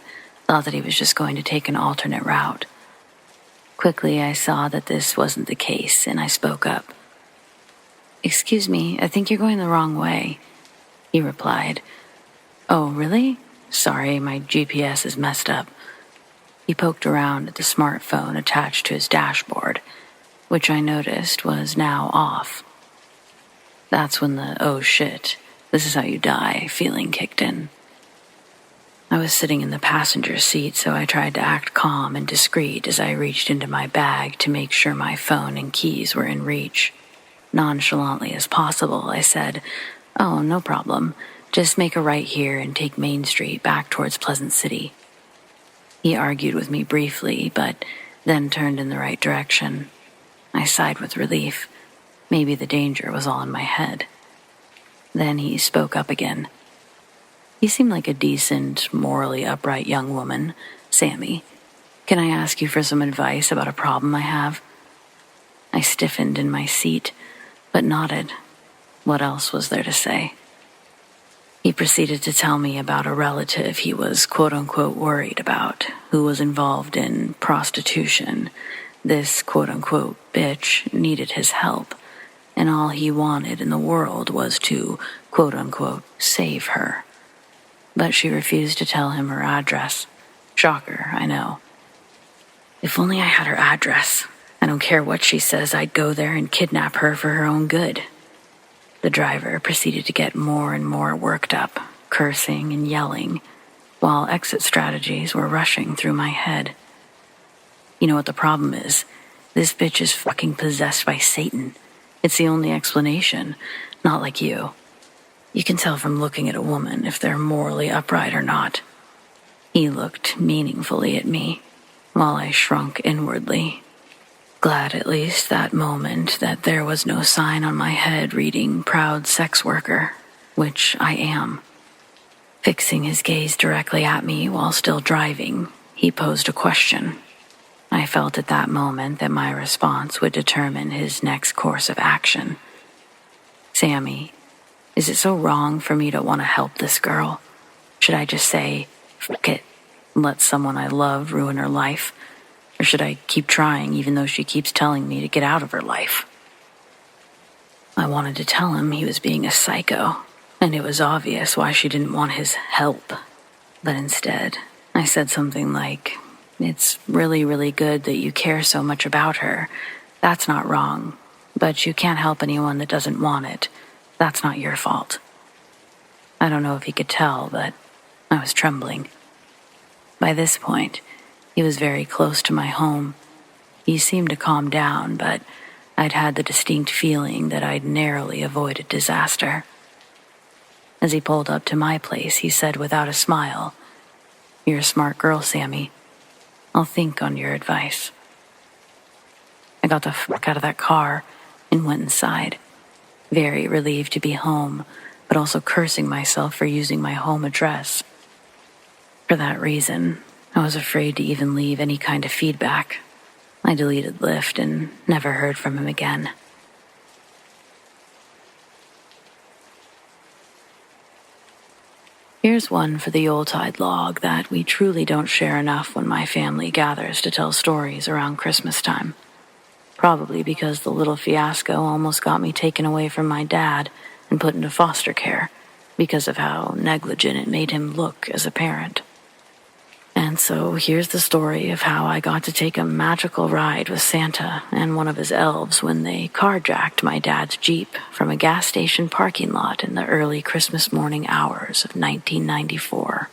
thought that he was just going to take an alternate route. Quickly, I saw that this wasn't the case, and I spoke up. "Excuse me, I think you're going the wrong way," he replied. "Oh, really? Sorry, my GPS is messed up." He poked around at the smartphone attached to his dashboard, which I noticed was now off. That's when the "oh shit, this is how you die" feeling kicked in. I was sitting in the passenger seat, so I tried to act calm and discreet as I reached into my bag to make sure my phone and keys were in reach. Nonchalantly as possible, I said, "Oh, no problem. Just make a right here and take Main Street back towards Pleasant City." He argued with me briefly, but then turned in the right direction. I sighed with relief. Maybe the danger was all in my head. Then he spoke up again. You seem like a decent, morally upright young woman, Sammy. Can I ask you for some advice about a problem I have? I stiffened in my seat, but nodded. What else was there to say? He proceeded to tell me about a relative he was quote-unquote worried about, who was involved in prostitution. This quote-unquote bitch needed his help, and all he wanted in the world was to quote-unquote save her. But she refused to tell him her address. Shocker, I know. If only I had her address. I don't care what she says, I'd go there and kidnap her for her own good. The driver proceeded to get more and more worked up, cursing and yelling, while exit strategies were rushing through my head. You know what the problem is? This bitch is fucking possessed by Satan. It's the only explanation, not like you. You can tell from looking at a woman if they're morally upright or not. He looked meaningfully at me, while I shrunk inwardly. Glad at least that moment that there was no sign on my head reading proud sex worker, which I am. Fixing his gaze directly at me while still driving, he posed a question. I felt at that moment that my response would determine his next course of action. Sammy, is it so wrong for me to want to help this girl? Should I just say, fuck it, and let someone I love ruin her life? Or should I keep trying even though she keeps telling me to get out of her life? I wanted to tell him he was being a psycho, and it was obvious why she didn't want his help. But instead, I said something like, it's really, really good that you care so much about her. That's not wrong. But you can't help anyone that doesn't want it. That's not your fault. I don't know if he could tell, but I was trembling. By this point, he was very close to my home. He seemed to calm down, but I'd had the distinct feeling that I'd narrowly avoided disaster. As he pulled up to my place, he said without a smile, You're a smart girl, Sammy. I'll think on your advice. I got the fuck out of that car and went inside, very relieved to be home, but also cursing myself for using my home address. For that reason, I was afraid to even leave any kind of feedback. I deleted Lyft and never heard from him again. Here's one for the Yuletide log that we truly don't share enough when my family gathers to tell stories around Christmas time. Probably because the little fiasco almost got me taken away from my dad and put into foster care because of how negligent it made him look as a parent. And so here's the story of how I got to take a magical ride with Santa and one of his elves when they carjacked my dad's Jeep from a gas station parking lot in the early Christmas morning hours of 1994.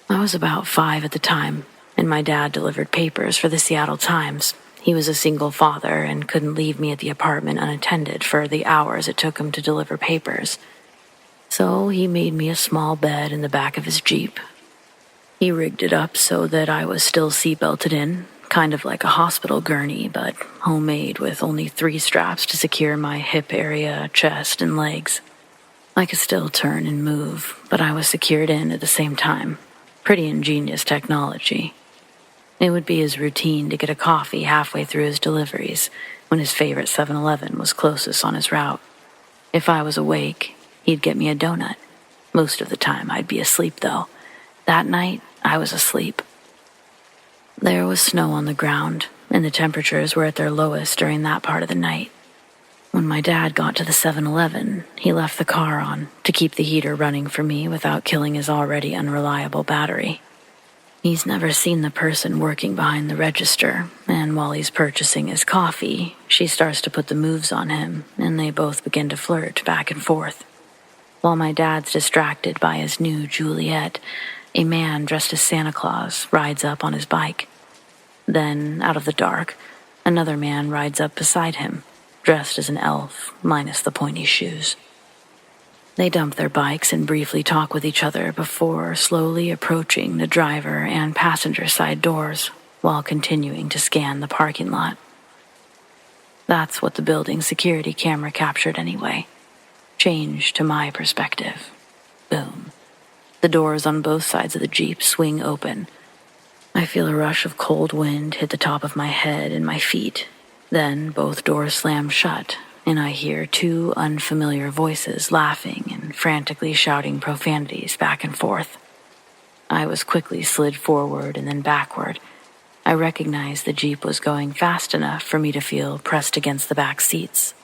I was about 5 at the time, and my dad delivered papers for the Seattle Times. He was a single father and couldn't leave me at the apartment unattended for the hours it took him to deliver papers. So he made me a small bed in the back of his Jeep. He rigged it up so that I was still seatbelted in, kind of like a hospital gurney, but homemade with only 3 straps to secure my hip area, chest, and legs. I could still turn and move, but I was secured in at the same time. Pretty ingenious technology. It would be his routine to get a coffee halfway through his deliveries when his favorite 7-Eleven was closest on his route. If I was awake, he'd get me a donut. Most of the time I'd be asleep, though. That night, I was asleep. There was snow on the ground, and the temperatures were at their lowest during that part of the night. When my dad got to the 7-Eleven, he left the car on to keep the heater running for me without killing his already unreliable battery. He's never seen the person working behind the register, and while he's purchasing his coffee, she starts to put the moves on him, and they both begin to flirt back and forth. While my dad's distracted by his new Juliet, a man dressed as Santa Claus rides up on his bike. Then, out of the dark, another man rides up beside him, dressed as an elf, minus the pointy shoes. They dump their bikes and briefly talk with each other before slowly approaching the driver and passenger side doors while continuing to scan the parking lot. That's what the building security camera captured anyway. Change to my perspective. Boom. The doors on both sides of the Jeep swing open. I feel a rush of cold wind hit the top of my head and my feet. Then both doors slam shut, and I hear two unfamiliar voices laughing and frantically shouting profanities back and forth. I was quickly slid forward and then backward. I recognized the Jeep was going fast enough for me to feel pressed against the back seats.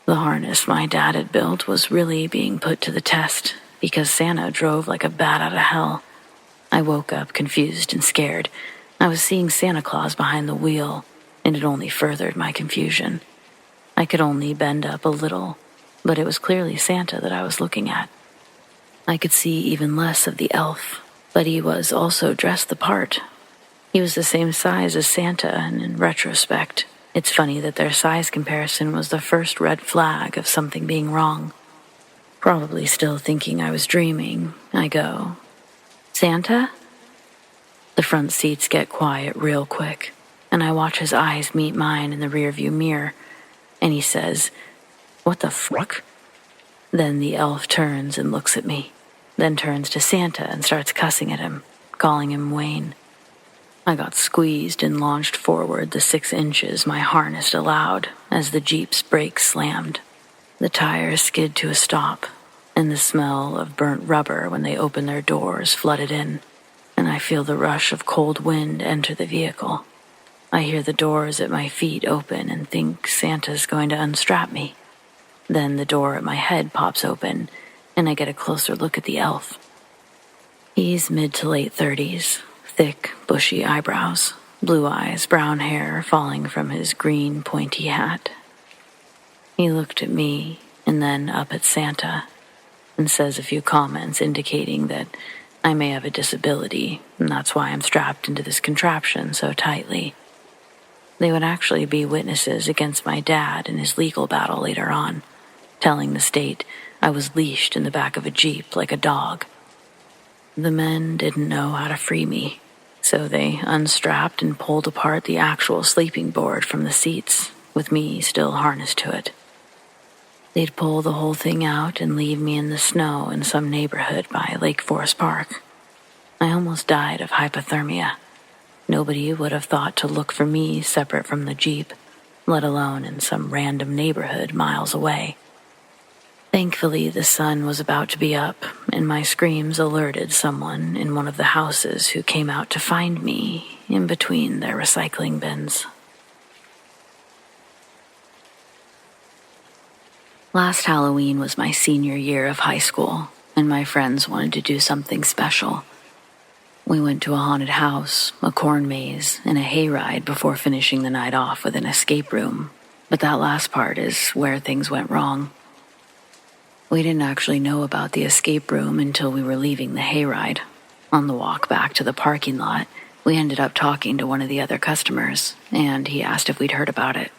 The harness my dad had built was really being put to the test because Santa drove like a bat out of hell. I woke up confused and scared. I was seeing Santa Claus behind the wheel, and it only furthered my confusion. I could only bend up a little, but it was clearly Santa that I was looking at. I could see even less of the elf, but he was also dressed the part. He was the same size as Santa, and in retrospect, it's funny that their size comparison was the first red flag of something being wrong. Probably still thinking I was dreaming, I go, "Santa?" The front seats get quiet real quick, and I watch his eyes meet mine in the rearview mirror, and he says, "What the fuck?" Then the elf turns and looks at me, then turns to Santa and starts cussing at him, calling him Wayne. I got squeezed and launched forward the 6 inches my harness allowed as the Jeep's brakes slammed. The tires skid to a stop, and the smell of burnt rubber when they open their doors flooded in, and I feel the rush of cold wind enter the vehicle. I hear the doors at my feet open and think Santa's going to unstrap me. Then the door at my head pops open, and I get a closer look at the elf. He's mid to late 30s, thick, bushy eyebrows, blue eyes, brown hair falling from his green, pointy hat. He looked at me and then up at Santa and says a few comments indicating that I may have a disability, and that's why I'm strapped into this contraption so tightly. They would actually be witnesses against my dad in his legal battle later on, telling the state I was leashed in the back of a Jeep like a dog. The men didn't know how to free me, so they unstrapped and pulled apart the actual sleeping board from the seats, with me still harnessed to it. They'd pull the whole thing out and leave me in the snow in some neighborhood by Lake Forest Park. I almost died of hypothermia. Nobody would have thought to look for me separate from the Jeep, let alone in some random neighborhood miles away. Thankfully, the sun was about to be up, and my screams alerted someone in one of the houses who came out to find me in between their recycling bins. Last Halloween was my senior year of high school, and my friends wanted to do something special. We went to a haunted house, a corn maze, and a hayride before finishing the night off with an escape room, but that last part is where things went wrong. We didn't actually know about the escape room until we were leaving the hayride. On the walk back to the parking lot, we ended up talking to one of the other customers, and he asked if we'd heard about it.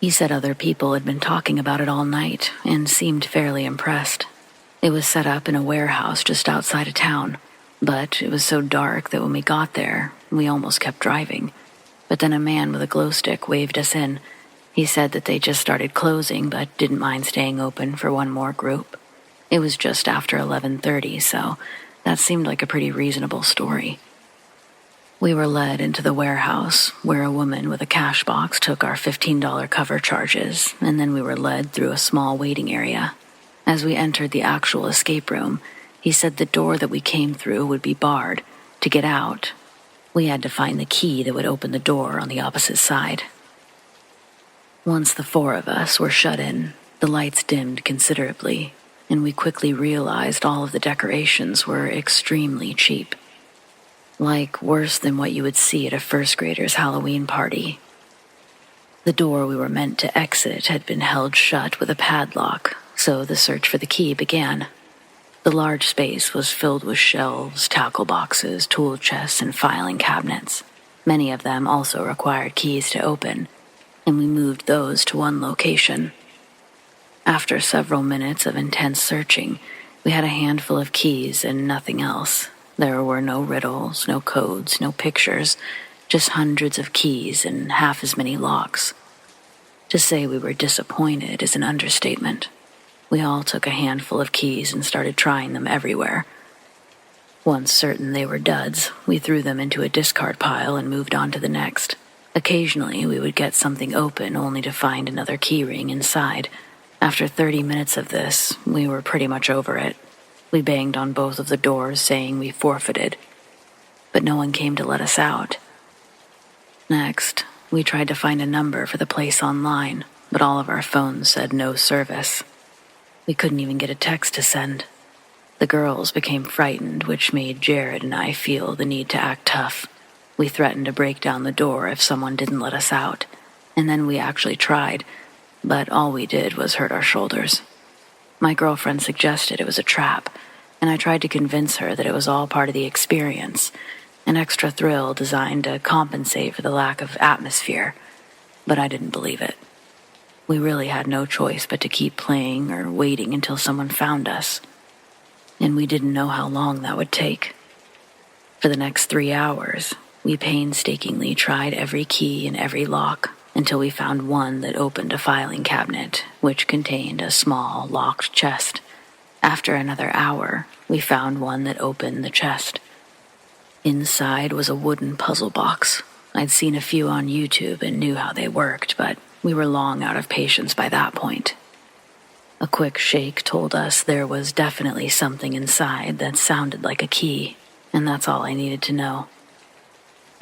He said other people had been talking about it all night and seemed fairly impressed. It was set up in a warehouse just outside of town, but it was so dark that when we got there, we almost kept driving. But then a man with a glow stick waved us in. He said that they just started closing but didn't mind staying open for one more group. It was just after 11:30, so that seemed like a pretty reasonable story. We were led into the warehouse, where a woman with a cash box took our $15 cover charges, and then we were led through a small waiting area. As we entered the actual escape room, he said the door that we came through would be barred. To get out, we had to find the key that would open the door on the opposite side. Once the 4 of us were shut in, the lights dimmed considerably, and we quickly realized all of the decorations were extremely cheap. Like worse than what you would see at a first grader's Halloween party. The door we were meant to exit had been held shut with a padlock, so the search for the key began. The large space was filled with shelves, tackle boxes, tool chests, and filing cabinets. Many of them also required keys to open, and we moved those to one location. After several minutes of intense searching, we had a handful of keys and nothing else. There were no riddles, no codes, no pictures, just hundreds of keys and half as many locks. To say we were disappointed is an understatement. We all took a handful of keys and started trying them everywhere. Once certain they were duds, we threw them into a discard pile and moved on to the next. Occasionally, we would get something open only to find another keyring inside. After 30 minutes of this, we were pretty much over it. We banged on both of the doors saying we forfeited, but no one came to let us out. Next, we tried to find a number for the place online, but all of our phones said no service. We couldn't even get a text to send. The girls became frightened, which made Jared and I feel the need to act tough. We threatened to break down the door if someone didn't let us out, and then we actually tried, but all we did was hurt our shoulders. My girlfriend suggested it was a trap, and I tried to convince her that it was all part of the experience, an extra thrill designed to compensate for the lack of atmosphere, but I didn't believe it. We really had no choice but to keep playing or waiting until someone found us, and we didn't know how long that would take. For the next 3 hours, we painstakingly tried every key and every lock until we found one that opened a filing cabinet, which contained a small, locked chest. After another hour, we found one that opened the chest. Inside was a wooden puzzle box. I'd seen a few on YouTube and knew how they worked, but we were long out of patience by that point. A quick shake told us there was definitely something inside that sounded like a key, and that's all I needed to know.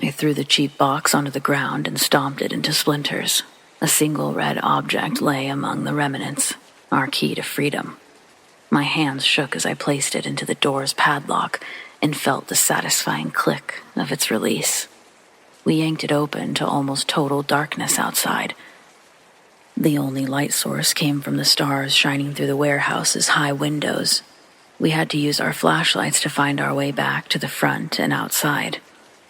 I threw the cheap box onto the ground and stomped it into splinters. A single red object lay among the remnants, our key to freedom. My hands shook as I placed it into the door's padlock and felt the satisfying click of its release. We yanked it open to almost total darkness outside. The only light source came from the stars shining through the warehouse's high windows. We had to use our flashlights to find our way back to the front and outside.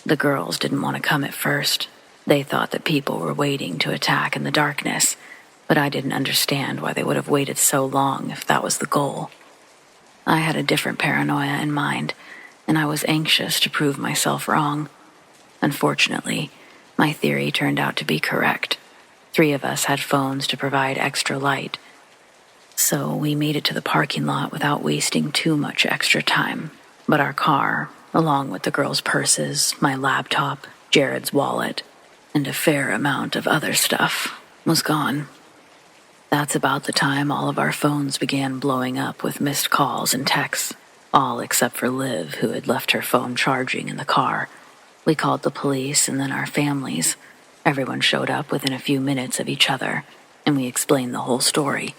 The girls didn't want to come at first. They thought that people were waiting to attack in the darkness, but I didn't understand why they would have waited so long if that was the goal. I had a different paranoia in mind, and I was anxious to prove myself wrong. Unfortunately, my theory turned out to be correct. 3 of us had phones to provide extra light, so we made it to the parking lot without wasting too much extra time. But our car, along with the girls' purses, my laptop, Jared's wallet, and a fair amount of other stuff, was gone. That's about the time all of our phones began blowing up with missed calls and texts, all except for Liv, who had left her phone charging in the car. We called the police and then our families. Everyone showed up within a few minutes of each other, and we explained the whole story.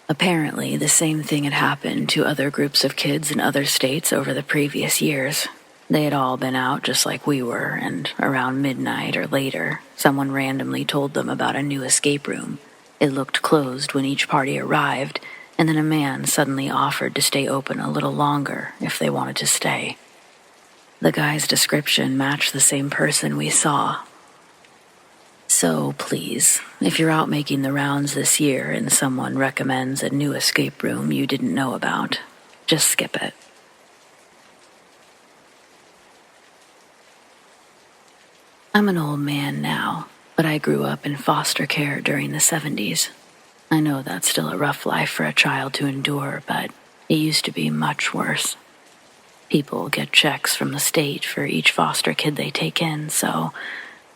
Apparently, the same thing had happened to other groups of kids in other states over the previous years. They had all been out just like we were, and around midnight or later, someone randomly told them about a new escape room. It looked closed when each party arrived, and then a man suddenly offered to stay open a little longer if they wanted to stay. The guy's description matched the same person we saw. So, please, if you're out making the rounds this year and someone recommends a new escape room you didn't know about, just skip it. I'm an old man now, but I grew up in foster care during the 70s. I know that's still a rough life for a child to endure, but it used to be much worse. People get checks from the state for each foster kid they take in, so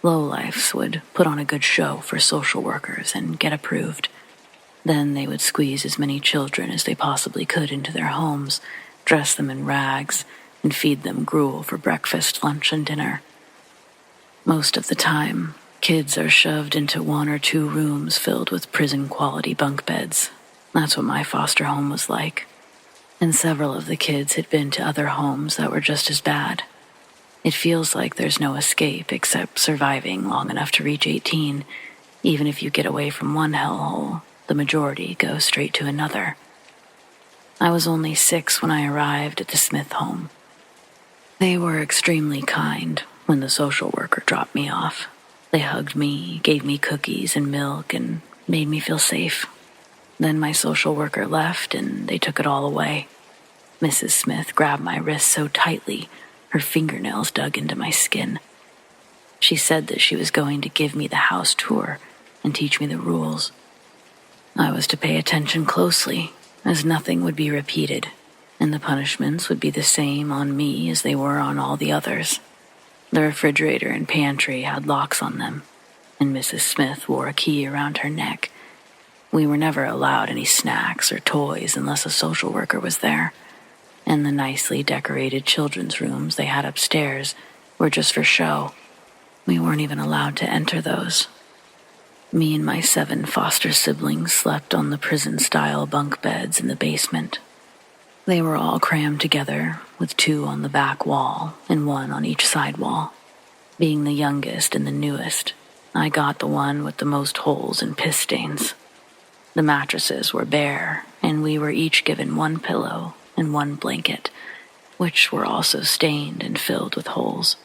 lowlifes would put on a good show for social workers and get approved. Then they would squeeze as many children as they possibly could into their homes, dress them in rags, and feed them gruel for breakfast, lunch, and dinner. Most of the time, kids are shoved into 1 or 2 rooms filled with prison-quality bunk beds. That's what my foster home was like. And several of the kids had been to other homes that were just as bad. It feels like there's no escape except surviving long enough to reach 18. Even if you get away from one hellhole, the majority go straight to another. I was only 6 when I arrived at the Smith home. They were extremely kind when the social worker dropped me off. They hugged me, gave me cookies and milk, and made me feel safe. Then my social worker left and they took it all away. Mrs. Smith grabbed my wrist so tightly, her fingernails dug into my skin. She said that she was going to give me the house tour and teach me the rules. I was to pay attention closely, as nothing would be repeated, and the punishments would be the same on me as they were on all the others. The refrigerator and pantry had locks on them, and Mrs. Smith wore a key around her neck. We were never allowed any snacks or toys unless a social worker was there, and the nicely decorated children's rooms they had upstairs were just for show. We weren't even allowed to enter those. Me and my 7 foster siblings slept on the prison-style bunk beds in the basement. They were all crammed together, with 2 on the back wall and 1 on each side wall. Being the youngest and the newest, I got the one with the most holes and piss stains. The mattresses were bare, and we were each given 1 pillow and 1 blanket, which were also stained and filled with holes.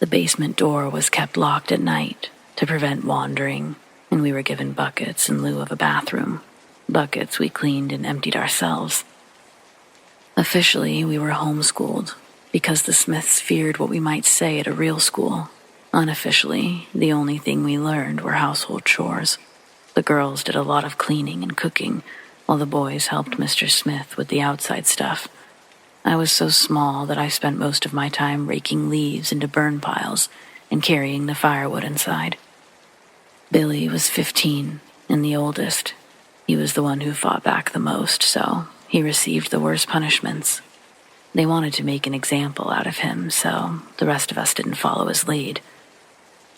The basement door was kept locked at night to prevent wandering, and we were given buckets in lieu of a bathroom. Buckets we cleaned and emptied ourselves. Officially, we were homeschooled because the Smiths feared what we might say at a real school. Unofficially, the only thing we learned were household chores. The girls did a lot of cleaning and cooking, while the boys helped Mr. Smith with the outside stuff. I was so small that I spent most of my time raking leaves into burn piles and carrying the firewood inside. Billy was 15 and the oldest. He was the one who fought back the most, so he received the worst punishments. They wanted to make an example out of him, so the rest of us didn't follow his lead.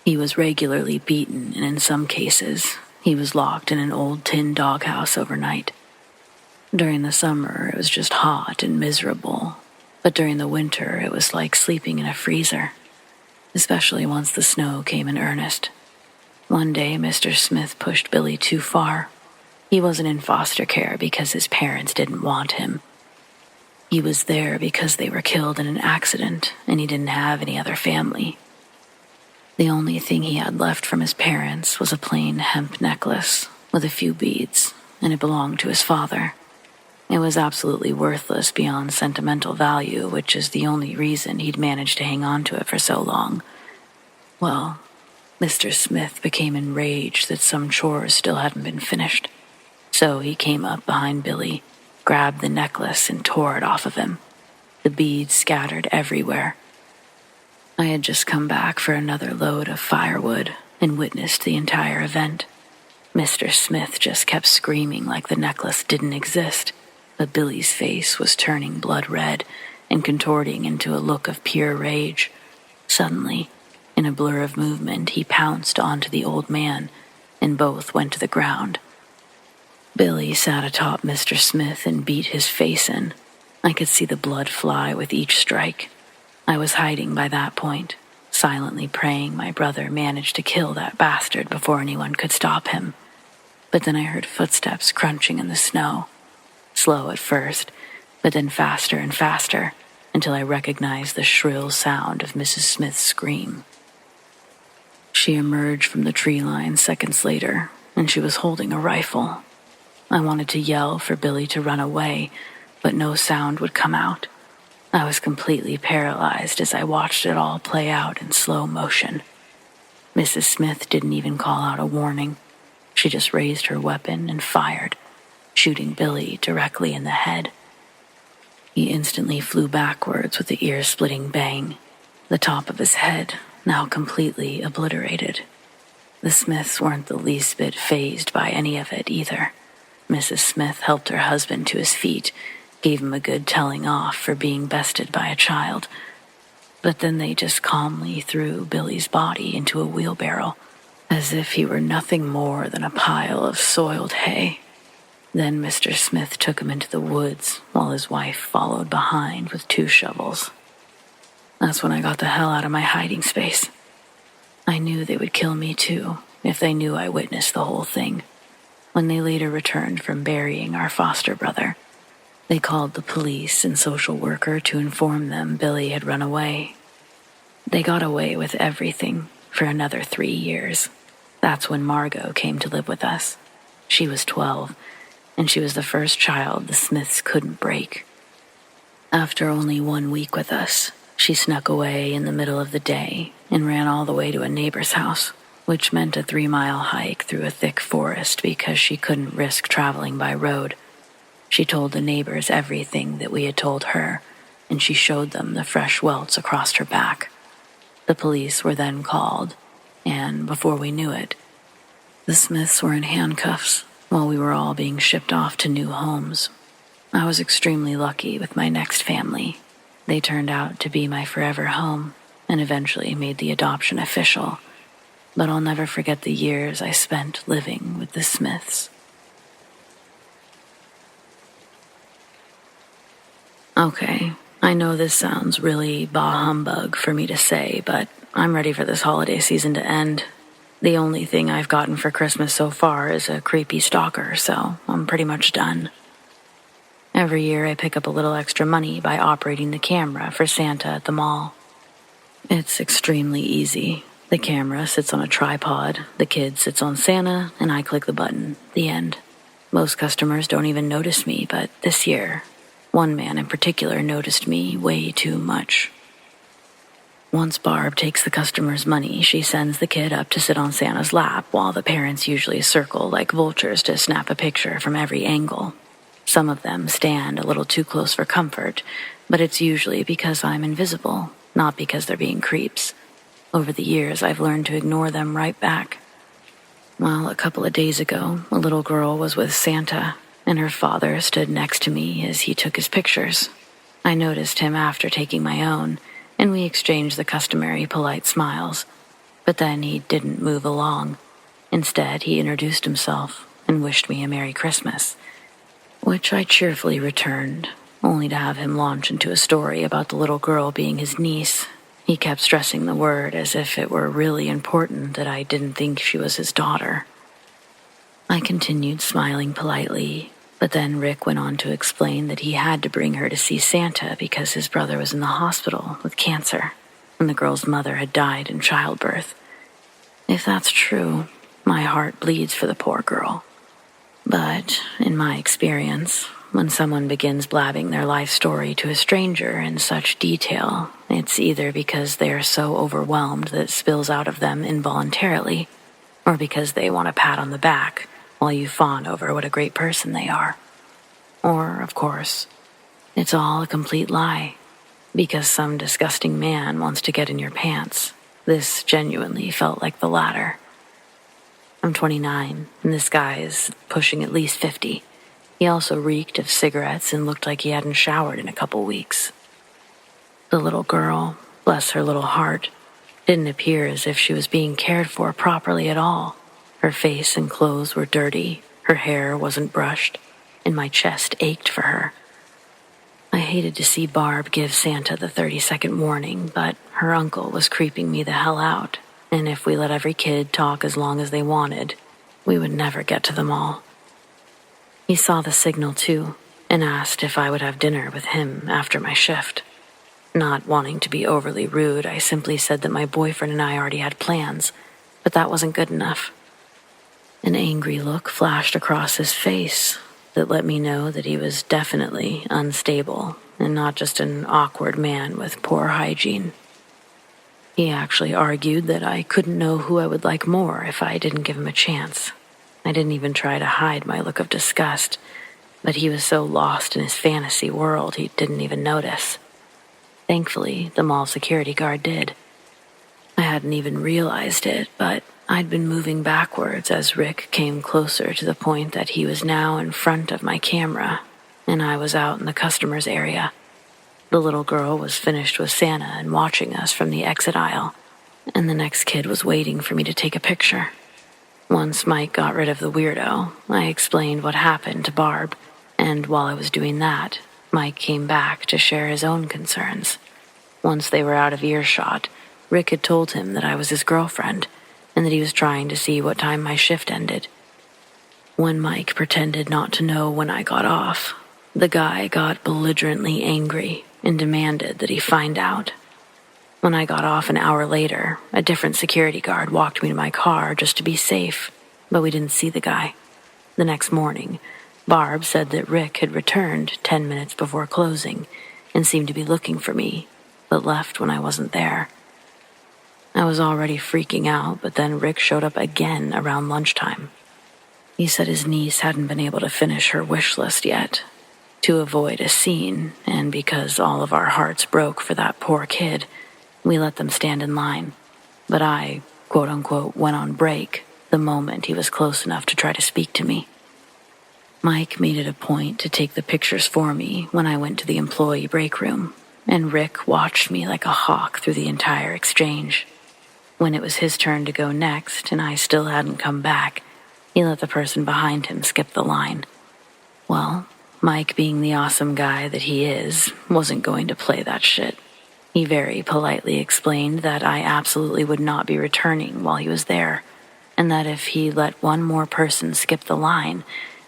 He was regularly beaten, and in some cases, he was locked in an old tin doghouse overnight. During the summer, it was just hot and miserable, but during the winter, it was like sleeping in a freezer, especially once the snow came in earnest. One day, Mr. Smith pushed Billy too far. He wasn't in foster care because his parents didn't want him. He was there because they were killed in an accident, and he didn't have any other family. The only thing he had left from his parents was a plain hemp necklace with a few beads, and it belonged to his father. It was absolutely worthless beyond sentimental value, which is the only reason he'd managed to hang on to it for so long. Well, Mr. Smith became enraged that some chores still hadn't been finished. So he came up behind Billy, grabbed the necklace, and tore it off of him. The beads scattered everywhere. I had just come back for another load of firewood and witnessed the entire event. Mr. Smith just kept screaming like the necklace didn't exist, but Billy's face was turning blood red and contorting into a look of pure rage. Suddenly, in a blur of movement, he pounced onto the old man, and both went to the ground. Billy sat atop Mr. Smith and beat his face in. I could see the blood fly with each strike. I was hiding by that point, silently praying my brother managed to kill that bastard before anyone could stop him. But then I heard footsteps crunching in the snow. Slow at first, but then faster and faster, until I recognized the shrill sound of Mrs. Smith's scream. She emerged from the tree line seconds later, and she was holding a rifle. I wanted to yell for Billy to run away, but no sound would come out. I was completely paralyzed as I watched it all play out in slow motion. Mrs. Smith didn't even call out a warning. She just raised her weapon and fired, shooting Billy directly in the head. He instantly flew backwards with the ear-splitting bang, the top of his head now completely obliterated. The Smiths weren't the least bit fazed by any of it either. Mrs. Smith helped her husband to his feet, gave him a good telling off for being bested by a child. But then they just calmly threw Billy's body into a wheelbarrow, as if he were nothing more than a pile of soiled hay. Then Mr. Smith took him into the woods, while his wife followed behind with 2 shovels. That's when I got the hell out of my hiding space. I knew they would kill me too, if they knew I witnessed the whole thing. When they later returned from burying our foster brother, they called the police and social worker to inform them Billy had run away. They got away with everything for another 3 years. That's when Margot came to live with us. She was 12, and she was the first child the Smiths couldn't break. After only 1 week with us, she snuck away in the middle of the day and ran all the way to a neighbor's house, which meant a 3-mile hike through a thick forest because she couldn't risk traveling by road. She told the neighbors everything that we had told her, and she showed them the fresh welts across her back. The police were then called, and before we knew it, the Smiths were in handcuffs while we were all being shipped off to new homes. I was extremely lucky with my next family. They turned out to be my forever home and eventually made the adoption official. But I'll never forget the years I spent living with the Smiths. Okay, I know this sounds really bah humbug for me to say, but I'm ready for this holiday season to end. The only thing I've gotten for Christmas so far is a creepy stalker, so I'm pretty much done. Every year I pick up a little extra money by operating the camera for Santa at the mall. It's extremely easy. The camera sits on a tripod, the kid sits on Santa, and I click the button. The end. Most customers don't even notice me, but this year, one man in particular noticed me way too much. Once Barb takes the customer's money, she sends the kid up to sit on Santa's lap while the parents usually circle like vultures to snap a picture from every angle. Some of them stand a little too close for comfort, but it's usually because I'm invisible, not because they're being creeps. Over the years, I've learned to ignore them right back. Well, a couple of days ago, a little girl was with Santa, and her father stood next to me as he took his pictures. I noticed him after taking my own, and we exchanged the customary polite smiles. But then he didn't move along. Instead, he introduced himself and wished me a Merry Christmas, which I cheerfully returned, only to have him launch into a story about the little girl being his niece. He kept stressing the word as if it were really important that I didn't think she was his daughter. I continued smiling politely, but then Rick went on to explain that he had to bring her to see Santa because his brother was in the hospital with cancer, and the girl's mother had died in childbirth. If that's true, my heart bleeds for the poor girl. But, in my experience, when someone begins blabbing their life story to a stranger in such detail, it's either because they are so overwhelmed that it spills out of them involuntarily, or because they want a pat on the back while you fawn over what a great person they are. Or, of course, it's all a complete lie, because some disgusting man wants to get in your pants. This genuinely felt like the latter. I'm 29, and this guy is pushing at least 50. He also reeked of cigarettes and looked like he hadn't showered in a couple weeks. The little girl, bless her little heart, didn't appear as if she was being cared for properly at all. Her face and clothes were dirty, her hair wasn't brushed, and my chest ached for her. I hated to see Barb give Santa the 30-second warning, but her uncle was creeping me the hell out, and if we let every kid talk as long as they wanted, we would never get to them all. He saw the signal too, and asked if I would have dinner with him after my shift. Not wanting to be overly rude, I simply said that my boyfriend and I already had plans, but that wasn't good enough. An angry look flashed across his face that let me know that he was definitely unstable and not just an awkward man with poor hygiene. He actually argued that I couldn't know who I would like more if I didn't give him a chance. I didn't even try to hide my look of disgust, but he was so lost in his fantasy world he didn't even notice. Thankfully, the mall security guard did. I hadn't even realized it, but I'd been moving backwards as Rick came closer to the point that he was now in front of my camera, and I was out in the customer's area. The little girl was finished with Santa and watching us from the exit aisle, and the next kid was waiting for me to take a picture. Once Mike got rid of the weirdo, I explained what happened to Barb, and while I was doing that, Mike came back to share his own concerns. Once they were out of earshot, Rick had told him that I was his girlfriend, and that he was trying to see what time my shift ended. When Mike pretended not to know when I got off, the guy got belligerently angry and demanded that he find out. When I got off an hour later, a different security guard walked me to my car just to be safe, but we didn't see the guy. The next morning, Barb said that Rick had returned 10 minutes before closing and seemed to be looking for me, but left when I wasn't there. I was already freaking out, but then Rick showed up again around lunchtime. He said his niece hadn't been able to finish her wish list yet. To avoid a scene, and because all of our hearts broke for that poor kid, we let them stand in line. But I, quote-unquote, went on break the moment he was close enough to try to speak to me. Mike made it a point to take the pictures for me when I went to the employee break room, and Rick watched me like a hawk through the entire exchange. When it was his turn to go next and I still hadn't come back, he let the person behind him skip the line. Well, Mike, being the awesome guy that he is, wasn't going to play that shit. He very politely explained that I absolutely would not be returning while he was there, and that if he let one more person skip the line,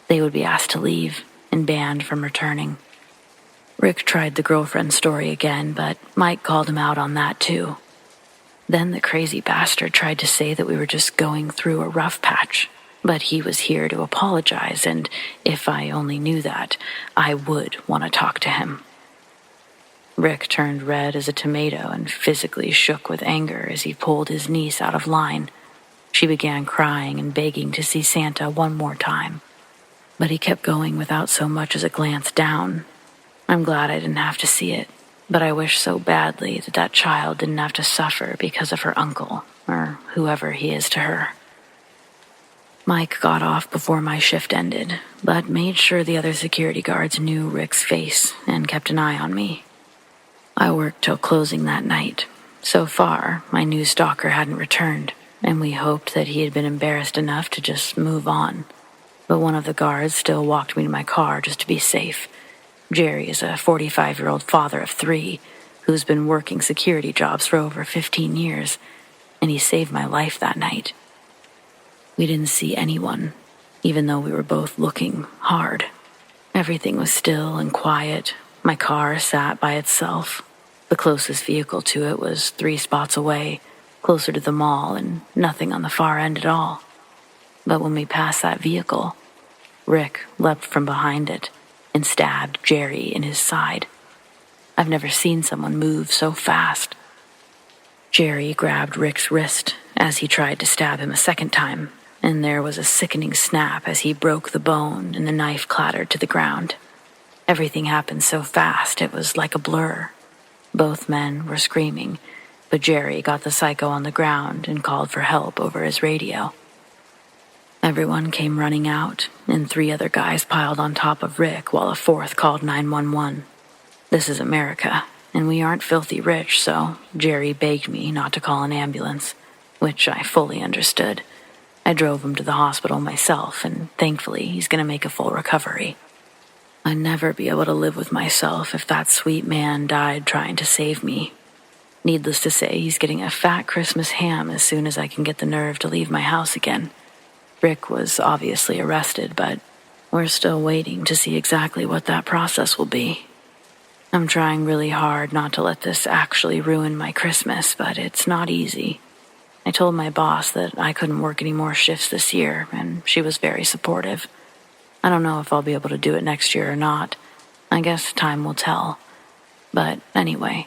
they would be asked to leave and banned from returning. Rick tried the girlfriend story again, but Mike called him out on that too. Then the crazy bastard tried to say that we were just going through a rough patch, but he was here to apologize, and if I only knew that, I would want to talk to him. Rick turned red as a tomato and physically shook with anger as he pulled his niece out of line. She began crying and begging to see Santa one more time, but he kept going without so much as a glance down. I'm glad I didn't have to see it, but I wish so badly that that child didn't have to suffer because of her uncle, or whoever he is to her. Mike got off before my shift ended, but made sure the other security guards knew Rick's face and kept an eye on me. I worked till closing that night. So far, my new stalker hadn't returned, and we hoped that he had been embarrassed enough to just move on. But one of the guards still walked me to my car just to be safe. Jerry is a 45-year-old father of 3 who's been working security jobs for over 15 years, and he saved my life that night. We didn't see anyone, even though we were both looking hard. Everything was still and quiet. My car sat by itself. The closest vehicle to it was 3 spots away, closer to the mall, and nothing on the far end at all. But when we passed that vehicle, Rick leapt from behind it and stabbed Jerry in his side. I've never seen someone move so fast. Jerry grabbed Rick's wrist as he tried to stab him a second time, and there was a sickening snap as he broke the bone and the knife clattered to the ground. Everything happened so fast it was like a blur. Both men were screaming, but Jerry got the psycho on the ground and called for help over his radio. Everyone came running out, and 3 other guys piled on top of Rick while a 4th called 911. This is America, and we aren't filthy rich, so Jerry begged me not to call an ambulance, which I fully understood. I drove him to the hospital myself, and thankfully he's going to make a full recovery. I'd never be able to live with myself if that sweet man died trying to save me. Needless to say, he's getting a fat Christmas ham as soon as I can get the nerve to leave my house again. Rick was obviously arrested, but we're still waiting to see exactly what that process will be. I'm trying really hard not to let this actually ruin my Christmas, but it's not easy. I told my boss that I couldn't work any more shifts this year, and she was very supportive. I don't know if I'll be able to do it next year or not. I guess time will tell. But anyway,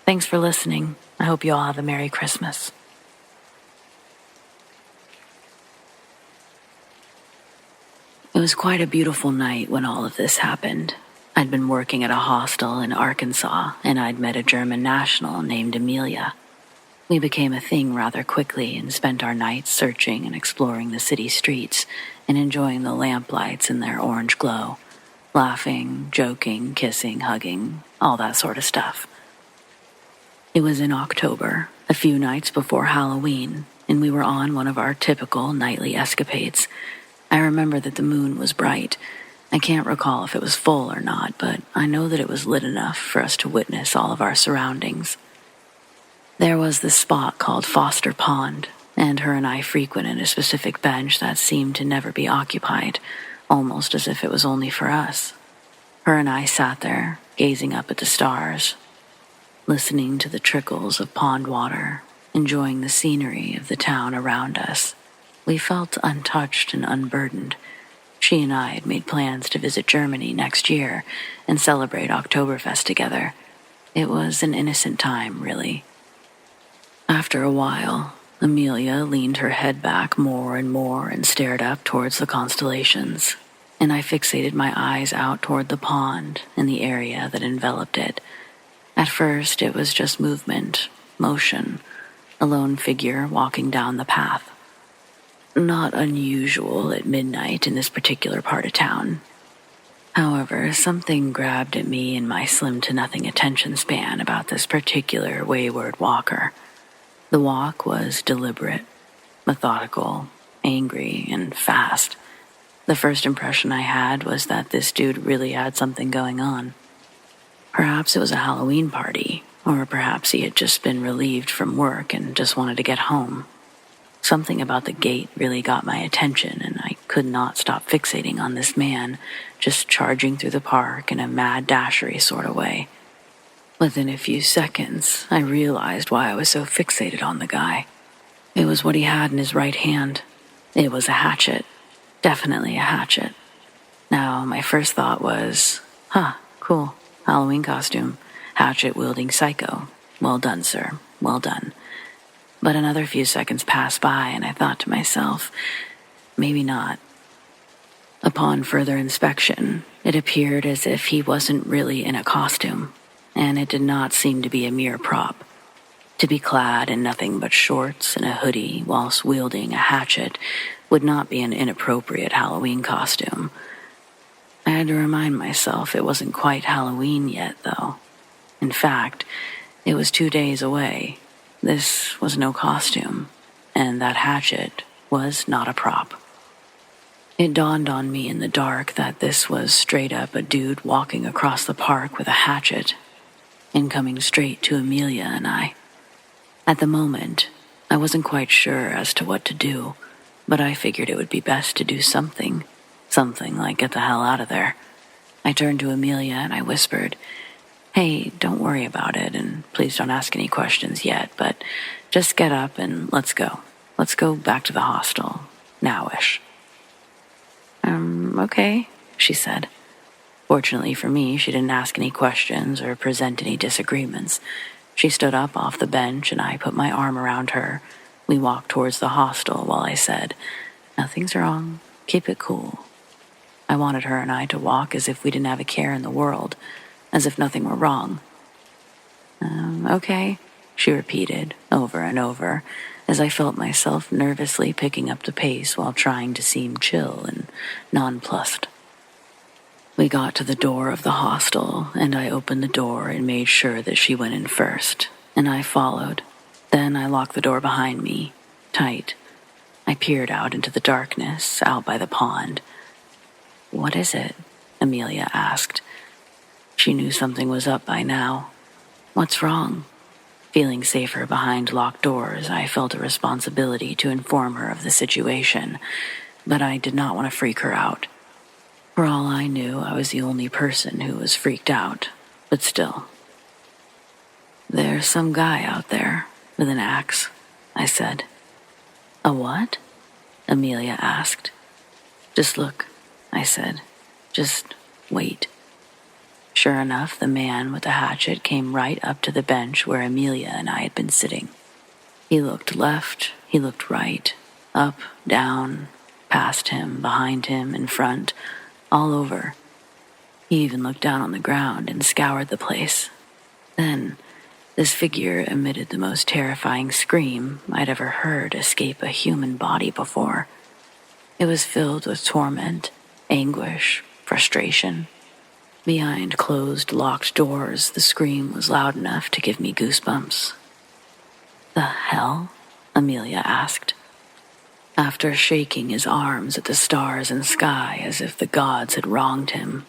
thanks for listening. I hope you all have a Merry Christmas. It was quite a beautiful night when all of this happened. I'd been working at a hostel in Arkansas, and I'd met a German national named Amelia. We became a thing rather quickly and spent our nights searching and exploring the city streets and enjoying the lamplights in their orange glow, laughing, joking, kissing, hugging, all that sort of stuff. It was in October, a few nights before Halloween, and we were on one of our typical nightly escapades. I remember that the moon was bright. I can't recall if it was full or not, but I know that it was lit enough for us to witness all of our surroundings. There was this spot called Foster Pond, and her and I frequented a specific bench that seemed to never be occupied, almost as if it was only for us. Her and I sat there, gazing up at the stars, listening to the trickles of pond water, enjoying the scenery of the town around us. We felt untouched and unburdened. She and I had made plans to visit Germany next year and celebrate Oktoberfest together. It was an innocent time, really. After a while, Amelia leaned her head back more and more and stared up towards the constellations, and I fixated my eyes out toward the pond and the area that enveloped it. At first, it was just movement, motion, a lone figure walking down the path. Not unusual at midnight in this particular part of town. However, something grabbed at me in my slim-to-nothing attention span about this particular wayward walker. The walk was deliberate, methodical, angry, and fast. The first impression I had was that this dude really had something going on. Perhaps it was a Halloween party, or perhaps he had just been relieved from work and just wanted to get home. Something about the gait really got my attention, and I could not stop fixating on this man, just charging through the park in a mad dashery sort of way. Within a few seconds, I realized why I was so fixated on the guy. It was what he had in his right hand. It was a hatchet. Definitely a hatchet. Now, my first thought was, cool, Halloween costume, hatchet-wielding psycho. Well done, sir, well done. But another few seconds passed by, and I thought to myself, maybe not. Upon further inspection, it appeared as if he wasn't really in a costume, and it did not seem to be a mere prop. To be clad in nothing but shorts and a hoodie whilst wielding a hatchet would not be an inappropriate Halloween costume. I had to remind myself it wasn't quite Halloween yet, though. In fact, it was 2 days away. This was no costume, and that hatchet was not a prop. It dawned on me in the dark that this was straight up a dude walking across the park with a hatchet and coming straight to Amelia and I. At the moment, I wasn't quite sure as to what to do, but I figured it would be best to do something like get the hell out of there. I turned to Amelia and I whispered, "Hey, don't worry about it, and please don't ask any questions yet, but just get up and let's go. Let's go back to the hostel, now-ish." Okay, she said. Fortunately for me, she didn't ask any questions or present any disagreements. She stood up off the bench and I put my arm around her. We walked towards the hostel while I said, "Nothing's wrong. Keep it cool." I wanted her and I to walk as if we didn't have a care in the world, as if nothing were wrong. Okay, she repeated over and over, as I felt myself nervously picking up the pace while trying to seem chill and nonplussed. We got to the door of the hostel, and I opened the door and made sure that she went in first, and I followed. Then I locked the door behind me, tight. I peered out into the darkness, out by the pond. "What is it?" Amelia asked. She knew something was up by now. "What's wrong?" Feeling safer behind locked doors, I felt a responsibility to inform her of the situation, but I did not want to freak her out. For all I knew, I was the only person who was freaked out, but still. "There's some guy out there with an axe," I said. "A what?" Amelia asked. "Just look," I said. "Just wait." Sure enough, the man with the hatchet came right up to the bench where Amelia and I had been sitting. He looked left, he looked right, up, down, past him, behind him, in front, all over. He even looked down on the ground and scoured the place. Then, this figure emitted the most terrifying scream I'd ever heard escape a human body before. It was filled with torment, anguish, frustration. Behind closed, locked doors, the scream was loud enough to give me goosebumps. "The hell?" Amelia asked. After shaking his arms at the stars and sky as if the gods had wronged him,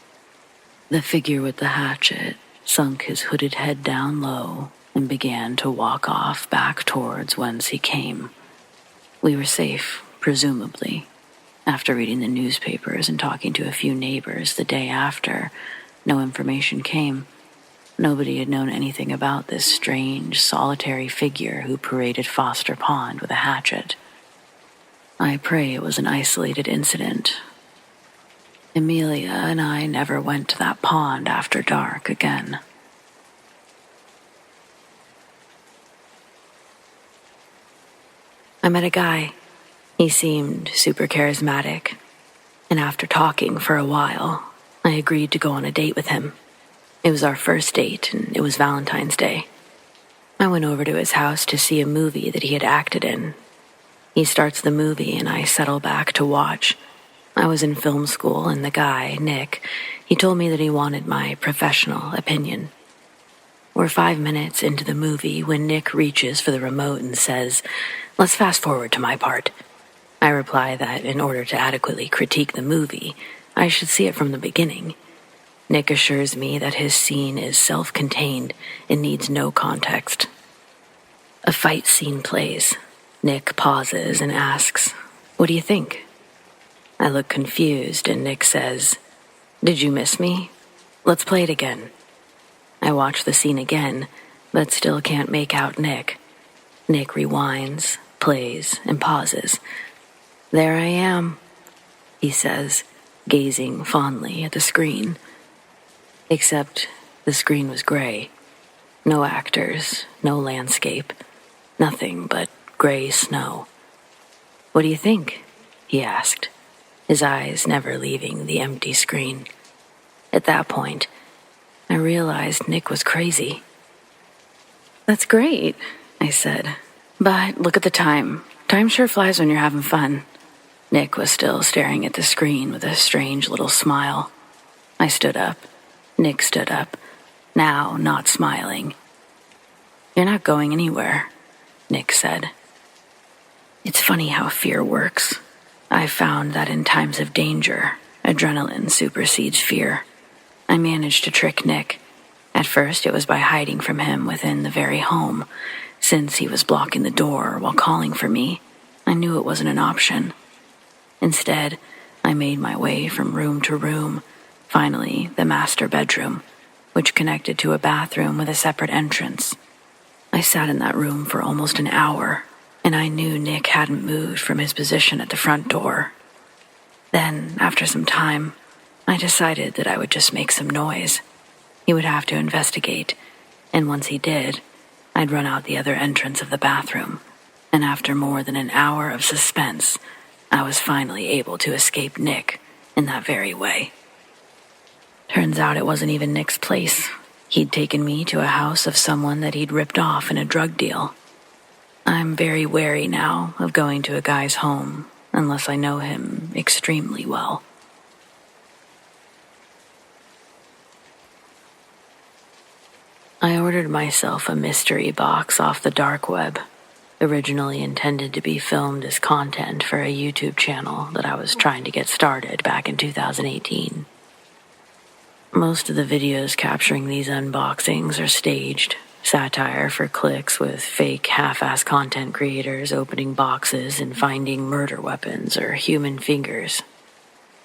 the figure with the hatchet sunk his hooded head down low and began to walk off back towards whence he came. We were safe, presumably. After reading the newspapers and talking to a few neighbors the day after, no information came. Nobody had known anything about this strange, solitary figure who paraded Foster Pond with a hatchet. I pray it was an isolated incident. Amelia and I never went to that pond after dark again. I met a guy. He seemed super charismatic, and after talking for a while, I agreed to go on a date with him. It was our first date, and it was Valentine's Day. I went over to his house to see a movie that he had acted in. He starts the movie, and I settle back to watch. I was in film school, and the guy, Nick, he told me that he wanted my professional opinion. We're 5 minutes into the movie when Nick reaches for the remote and says, "Let's fast forward to my part." I reply that in order to adequately critique the movie, I should see it from the beginning. Nick assures me that his scene is self-contained and needs no context. A fight scene plays. Nick pauses and asks, "What do you think?" I look confused and Nick says, "Did you miss me? Let's play it again." I watch the scene again, but still can't make out Nick. Nick rewinds, plays, and pauses. "There I am," he says, gazing fondly at the screen. Except the screen was gray. No actors, no landscape, nothing but gray snow. "What do you think?" he asked, his eyes never leaving the empty screen. At that point, I realized Nick was crazy. "That's great," I said. "But look at the time. Time sure flies when you're having fun." Nick was still staring at the screen with a strange little smile. I stood up. Nick stood up, now not smiling. "You're not going anywhere," Nick said. It's funny how fear works. I've found that in times of danger, adrenaline supersedes fear. I managed to trick Nick. At first, it was by hiding from him within the very home. Since he was blocking the door while calling for me, I knew it wasn't an option. Instead, I made my way from room to room, finally the master bedroom, which connected to a bathroom with a separate entrance. I sat in that room for almost an hour, and I knew Nick hadn't moved from his position at the front door. Then, after some time, I decided that I would just make some noise. He would have to investigate, and once he did, I'd run out the other entrance of the bathroom, and after more than an hour of suspense, I was finally able to escape Nick in that very way. Turns out it wasn't even Nick's place. He'd taken me to a house of someone that he'd ripped off in a drug deal. I'm very wary now of going to a guy's home unless I know him extremely well. I ordered myself a mystery box off the dark web, originally intended to be filmed as content for a YouTube channel that I was trying to get started back in 2018. Most of the videos capturing these unboxings are staged, satire for clicks with fake half-ass content creators opening boxes and finding murder weapons or human fingers.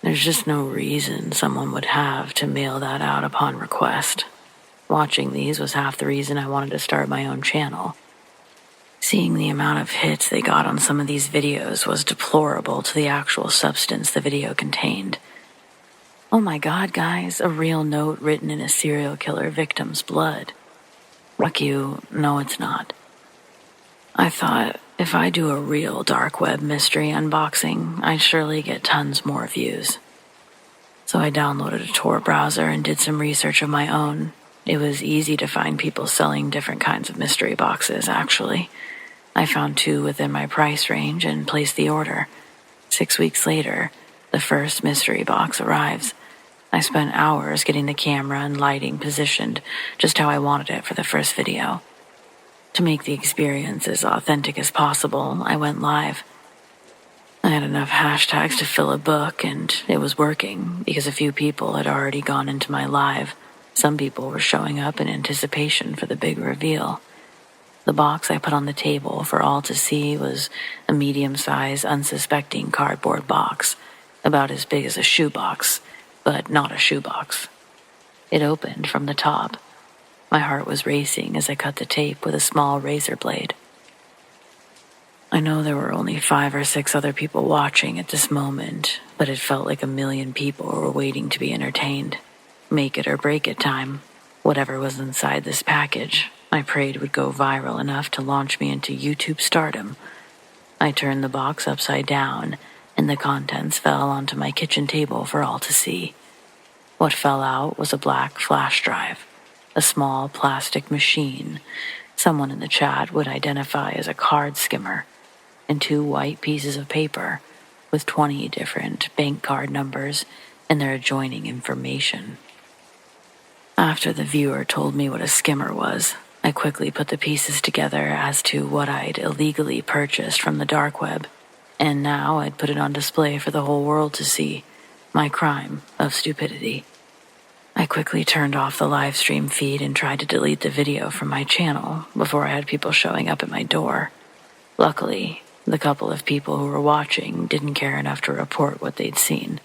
There's just no reason someone would have to mail that out upon request. Watching these was half the reason I wanted to start my own channel. Seeing the amount of hits they got on some of these videos was deplorable to the actual substance the video contained. "Oh my God, guys, a real note written in a serial killer victim's blood." Fuck you, no it's not. I thought, if I do a real dark web mystery unboxing, I'd surely get tons more views. So I downloaded a Tor browser and did some research of my own. It was easy to find people selling different kinds of mystery boxes, actually. I found 2 within my price range and placed the order. 6 weeks later, the first mystery box arrives. I spent hours getting the camera and lighting positioned just how I wanted it for the first video. To make the experience as authentic as possible, I went live. I had enough hashtags to fill a book, and it was working because a few people had already gone into my live. Some people were showing up in anticipation for the big reveal. The box I put on the table for all to see was a medium-sized, unsuspecting cardboard box, about as big as a shoebox, but not a shoebox. It opened from the top. My heart was racing as I cut the tape with a small razor blade. I know there were only 5 or 6 other people watching at this moment, but it felt like 1,000,000 people were waiting to be entertained. Make it or break it time. Whatever was inside this package, I prayed would go viral enough to launch me into YouTube stardom. I turned the box upside down, and the contents fell onto my kitchen table for all to see. What fell out was a black flash drive, a small plastic machine someone in the chat would identify as a card skimmer, and 2 white pieces of paper with 20 different bank card numbers and their adjoining information. After the viewer told me what a skimmer was, I quickly put the pieces together as to what I'd illegally purchased from the dark web, and now I'd put it on display for the whole world to see, my crime of stupidity. I quickly turned off the live stream feed and tried to delete the video from my channel before I had people showing up at my door. Luckily, the couple of people who were watching didn't care enough to report what they'd seen.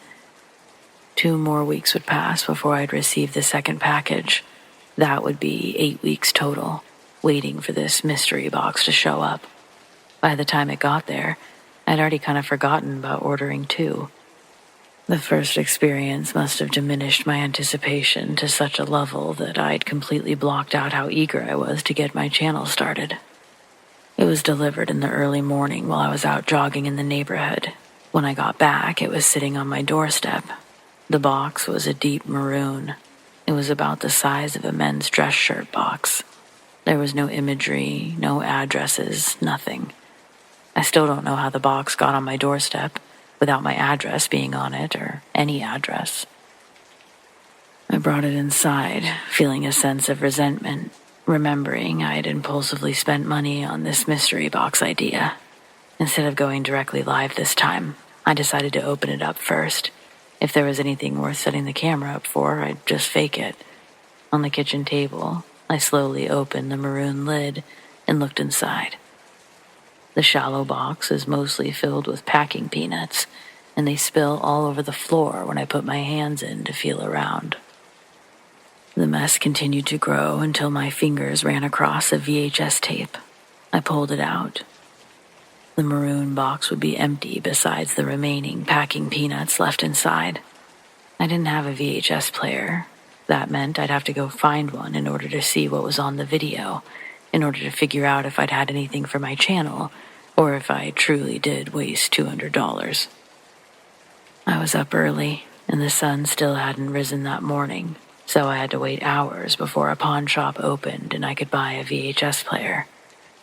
2 more weeks would pass before I'd receive the second package. That would be 8 weeks total, waiting for this mystery box to show up. By the time it got there, I'd already kind of forgotten about ordering 2. The first experience must have diminished my anticipation to such a level that I'd completely blocked out how eager I was to get my channel started. It was delivered in the early morning while I was out jogging in the neighborhood. When I got back, it was sitting on my doorstep. The box was a deep maroon. It was about the size of a men's dress shirt box. There was no imagery, no addresses, nothing. I still don't know how the box got on my doorstep without my address being on it or any address. I brought it inside, feeling a sense of resentment, remembering I had impulsively spent money on this mystery box idea. Instead of going directly live this time, I decided to open it up first. If there was anything worth setting the camera up for, I'd just fake it. On the kitchen table, I slowly opened the maroon lid and looked inside. The shallow box is mostly filled with packing peanuts, and they spill all over the floor when I put my hands in to feel around. The mess continued to grow until my fingers ran across a VHS tape. I pulled it out. The maroon box would be empty besides the remaining packing peanuts left inside. I didn't have a VHS player. That meant I'd have to go find one in order to see what was on the video, in order to figure out if I'd had anything for my channel, or if I truly did waste $200. I was up early, and the sun still hadn't risen that morning, so I had to wait hours before a pawn shop opened and I could buy a VHS player.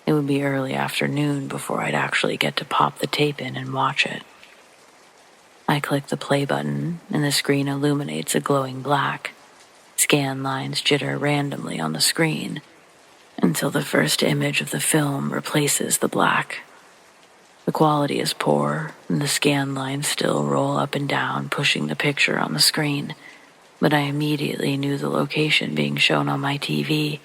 It would be early afternoon before I'd actually get to pop the tape in and watch it. I click the play button, and the screen illuminates a glowing black. Scan lines jitter randomly on the screen until the first image of the film replaces the black. The quality is poor, and the scan lines still roll up and down, pushing the picture on the screen, but I immediately knew the location being shown on my TV.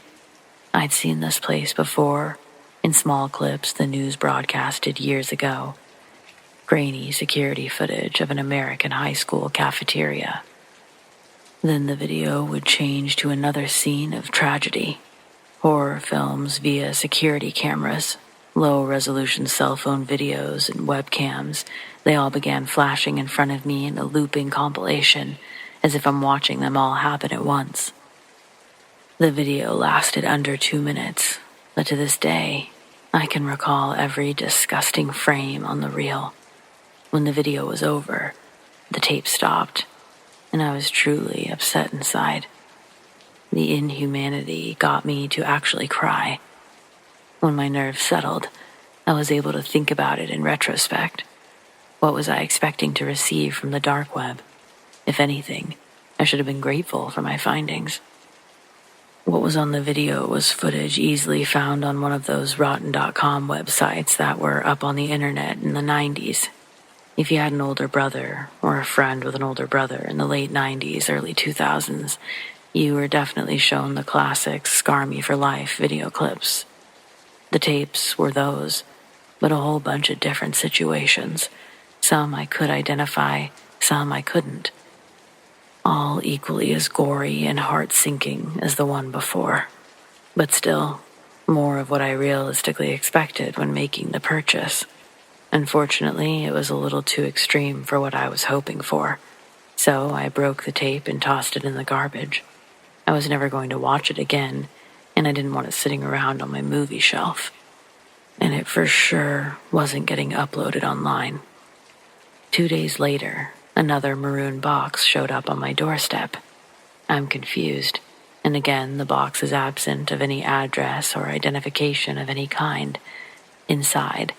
I'd seen this place before, in small clips the news broadcasted years ago. Grainy security footage of an American high school cafeteria. Then the video would change to another scene of tragedy. Horror films via security cameras, low-resolution cell phone videos and webcams, they all began flashing in front of me in a looping compilation, as if I'm watching them all happen at once. The video lasted under 2 minutes, but to this day, I can recall every disgusting frame on the reel. When the video was over, the tape stopped, and I was truly upset inside. The inhumanity got me to actually cry. When my nerves settled, I was able to think about it in retrospect. What was I expecting to receive from the dark web? If anything, I should have been grateful for my findings. What was on the video was footage easily found on one of those rotten.com websites that were up on the internet in the 90s. If you had an older brother or a friend with an older brother in the late 90s, early 2000s, you were definitely shown the classic Scar Me for Life video clips. The tapes were those, but a whole bunch of different situations. Some I could identify, some I couldn't. All equally as gory and heart-sinking as the one before. But still, more of what I realistically expected when making the purchase. Unfortunately, it was a little too extreme for what I was hoping for, so I broke the tape and tossed it in the garbage. I was never going to watch it again, and I didn't want it sitting around on my movie shelf. And it for sure wasn't getting uploaded online. 2 days later, another maroon box showed up on my doorstep. I'm confused, and again the box is absent of any address or identification of any kind. Inside,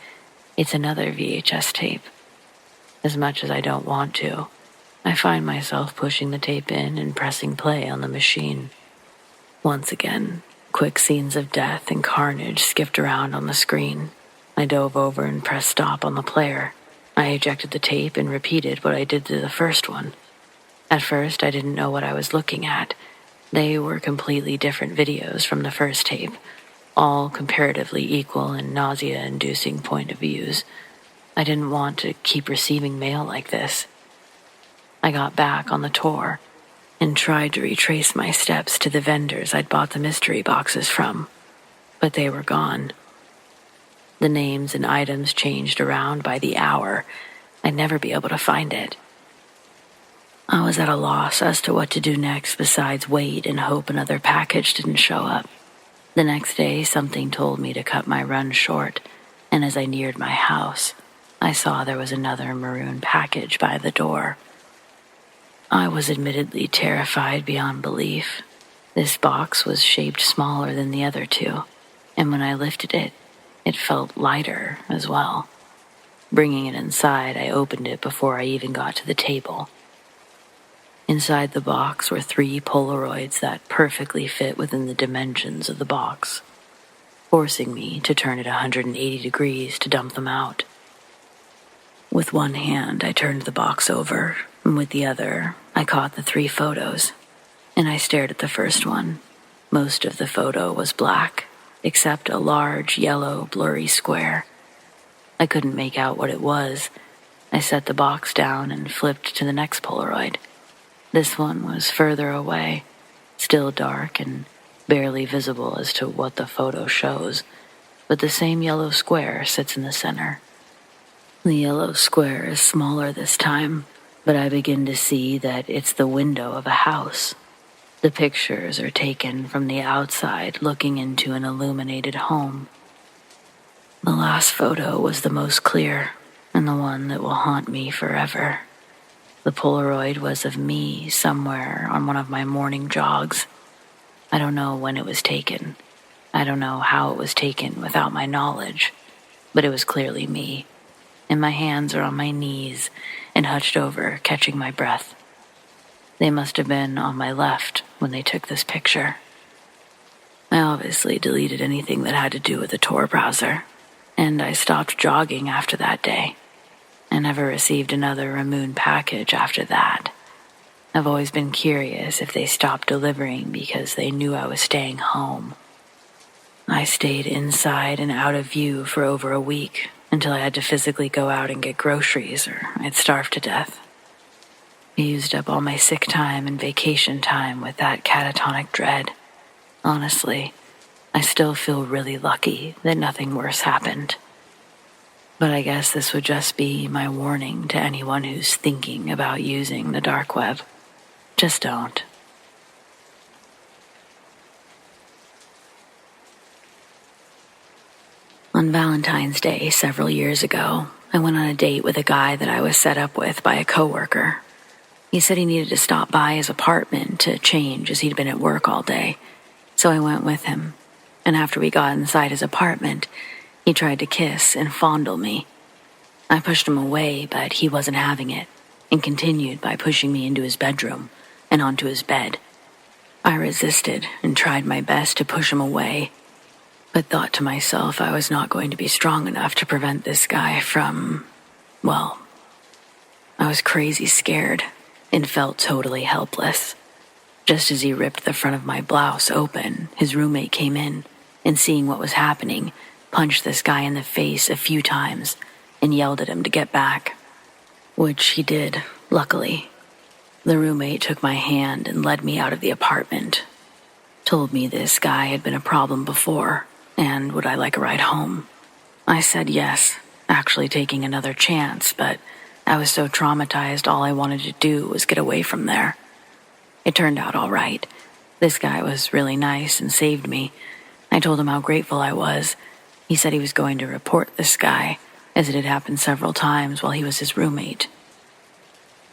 it's another VHS tape. As much as I don't want to, I find myself pushing the tape in and pressing play on the machine. Once again, quick scenes of death and carnage skipped around on the screen. I dove over and pressed stop on the player. I ejected the tape and repeated what I did to the first one. At first, I didn't know what I was looking at. They were completely different videos from the first tape, all comparatively equal in nausea-inducing point of views. I didn't want to keep receiving mail like this. I got back on the tour and tried to retrace my steps to the vendors I'd bought the mystery boxes from, but they were gone. The names and items changed around by the hour. I'd never be able to find it. I was at a loss as to what to do next besides wait and hope another package didn't show up. The next day, something told me to cut my run short, and as I neared my house, I saw there was another maroon package by the door. I was admittedly terrified beyond belief. This box was shaped smaller than the other two, and when I lifted it, it felt lighter as well. Bringing it inside, I opened it before I even got to the table. Inside the box were 3 Polaroids that perfectly fit within the dimensions of the box, forcing me to turn it 180 degrees to dump them out. With one hand, I turned the box over, and with the other, I caught the 3 photos, and I stared at the first one. Most of the photo was black, except a large, yellow, blurry square. I couldn't make out what it was. I set the box down and flipped to the next Polaroid. This one was further away, still dark and barely visible as to what the photo shows, but the same yellow square sits in the center. The yellow square is smaller this time, but I begin to see that it's the window of a house. The pictures are taken from the outside looking into an illuminated home. The last photo was the most clear, and the one that will haunt me forever. The Polaroid was of me somewhere on one of my morning jogs. I don't know when it was taken. I don't know how it was taken without my knowledge, but it was clearly me, and my hands are on my knees and hunched over, catching my breath. They must have been on my left when they took this picture. I obviously deleted anything that had to do with the Tor browser, and I stopped jogging after that day. I never received another Ramoon package after that. I've always been curious if they stopped delivering because they knew I was staying home. I stayed inside and out of view for over a week until I had to physically go out and get groceries or I'd starve to death. I used up all my sick time and vacation time with that catatonic dread. Honestly, I still feel really lucky that nothing worse happened. But I guess this would just be my warning to anyone who's thinking about using the dark web. Just don't. On Valentine's Day several years ago, I went on a date with a guy that I was set up with by a coworker. He said he needed to stop by his apartment to change as he'd been at work all day, so I went with him. And after we got inside his apartment, he tried to kiss and fondle me. I pushed him away, but he wasn't having it, and continued by pushing me into his bedroom and onto his bed. I resisted and tried my best to push him away, but thought to myself I was not going to be strong enough to prevent this guy from, well, I was crazy scared and felt totally helpless. Just as he ripped the front of my blouse open, his roommate came in, and seeing what was happening, punched this guy in the face a few times and yelled at him to get back. Which he did, luckily. The roommate took my hand and led me out of the apartment. Told me this guy had been a problem before, and would I like a ride home. I said yes, actually taking another chance, but I was so traumatized all I wanted to do was get away from there. It turned out all right. This guy was really nice and saved me. I told him how grateful I was. He said he was going to report this guy, as it had happened several times while he was his roommate.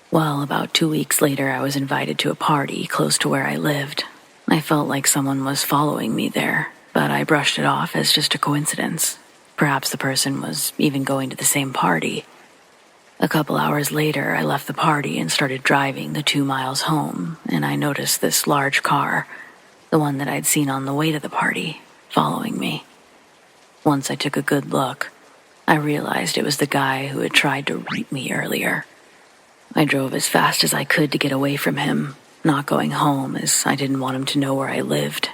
Well, about 2 weeks later, I was invited to a party close to where I lived. I felt like someone was following me there, but I brushed it off as just a coincidence. Perhaps the person was even going to the same party. A couple hours later, I left the party and started driving the 2 miles home, and I noticed this large car, the one that I'd seen on the way to the party, following me. Once I took a good look, I realized it was the guy who had tried to rape me earlier. I drove as fast as I could to get away from him, not going home as I didn't want him to know where I lived.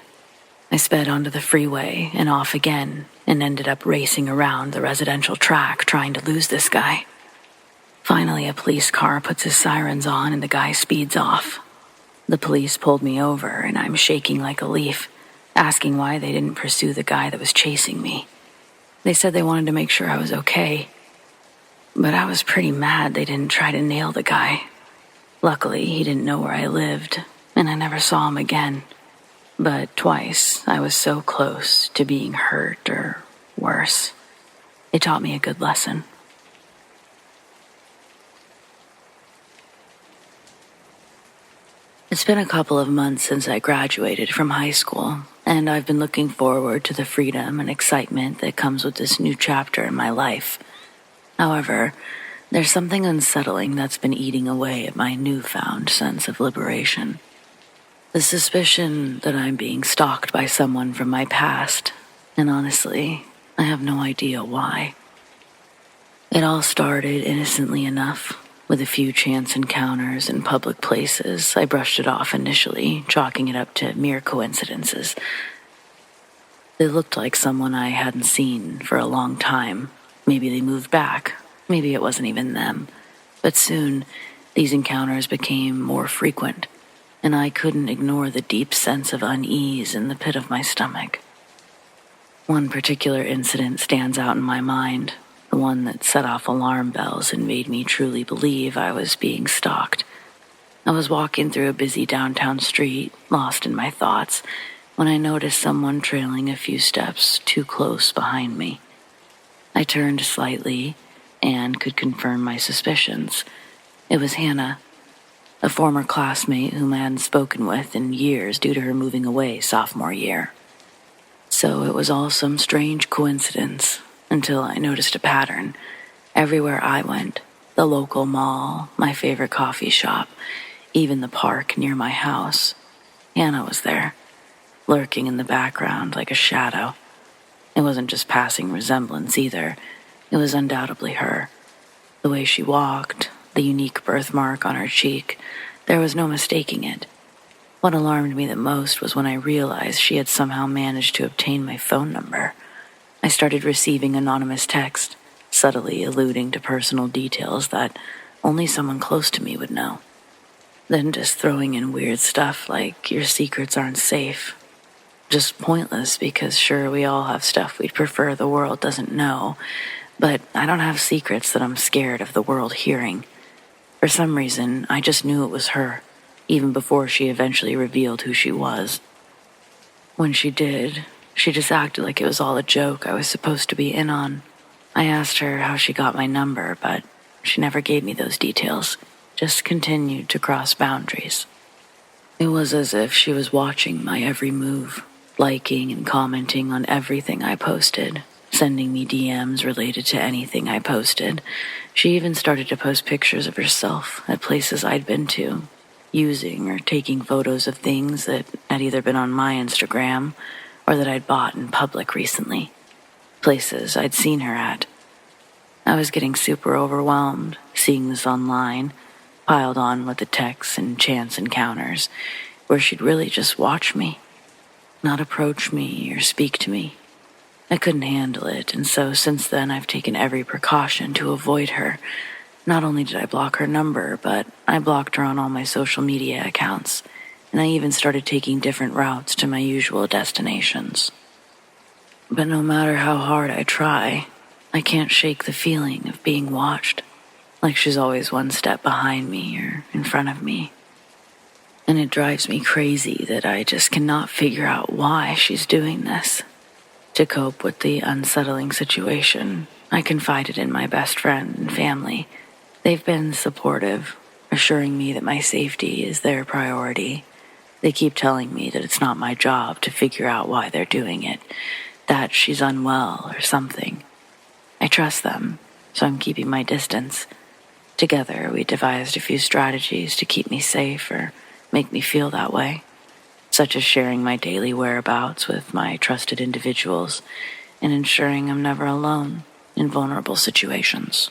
I sped onto the freeway and off again and ended up racing around the residential track trying to lose this guy. Finally, a police car puts his sirens on and the guy speeds off. The police pulled me over and I'm shaking like a leaf, asking why they didn't pursue the guy that was chasing me. They said they wanted to make sure I was okay. But I was pretty mad they didn't try to nail the guy. Luckily, he didn't know where I lived, and I never saw him again. But twice, I was so close to being hurt or worse. It taught me a good lesson. It's been a couple of months since I graduated from high school, and I've been looking forward to the freedom and excitement that comes with this new chapter in my life. However, there's something unsettling that's been eating away at my newfound sense of liberation. The suspicion that I'm being stalked by someone from my past, and honestly, I have no idea why. It all started innocently enough. With a few chance encounters in public places, I brushed it off initially, chalking it up to mere coincidences. They looked like someone I hadn't seen for a long time. Maybe they moved back. Maybe it wasn't even them. But soon, these encounters became more frequent, and I couldn't ignore the deep sense of unease in the pit of my stomach. One particular incident stands out in my mind. The one that set off alarm bells and made me truly believe I was being stalked. I was walking through a busy downtown street, lost in my thoughts, when I noticed someone trailing a few steps too close behind me. I turned slightly and could confirm my suspicions. It was Hannah, a former classmate whom I hadn't spoken with in years due to her moving away sophomore year. So it was all some strange coincidence. Until I noticed a pattern. Everywhere I went, the local mall, my favorite coffee shop, even the park near my house, Hannah was there, lurking in the background like a shadow. It wasn't just passing resemblance either. It was undoubtedly her. The way she walked, the unique birthmark on her cheek, there was no mistaking it. What alarmed me the most was when I realized she had somehow managed to obtain my phone number. I started receiving anonymous text, subtly alluding to personal details that only someone close to me would know. Then just throwing in weird stuff like your secrets aren't safe. Just pointless because sure, we all have stuff we'd prefer the world doesn't know, but I don't have secrets that I'm scared of the world hearing. For some reason, I just knew it was her, even before she eventually revealed who she was. When she did, she just acted like it was all a joke I was supposed to be in on. I asked her how she got my number, but she never gave me those details, just continued to cross boundaries. It was as if she was watching my every move, liking and commenting on everything I posted, sending me DMs related to anything I posted. She even started to post pictures of herself at places I'd been to, using or taking photos of things that had either been on my Instagram or that I'd bought in public recently, places I'd seen her at. I was getting super overwhelmed, seeing this online, piled on with the texts and chance encounters, where she'd really just watch me, not approach me or speak to me. I couldn't handle it, and so since then I've taken every precaution to avoid her. Not only did I block her number, but I blocked her on all my social media accounts, and I even started taking different routes to my usual destinations. But no matter how hard I try, I can't shake the feeling of being watched, like she's always one step behind me or in front of me. And it drives me crazy that I just cannot figure out why she's doing this. To cope with the unsettling situation, I confided in my best friend and family. They've been supportive, assuring me that my safety is their priority. They keep telling me that it's not my job to figure out why they're doing it, that she's unwell or something. I trust them, so I'm keeping my distance. Together, we devised a few strategies to keep me safe or make me feel that way, such as sharing my daily whereabouts with my trusted individuals and ensuring I'm never alone in vulnerable situations.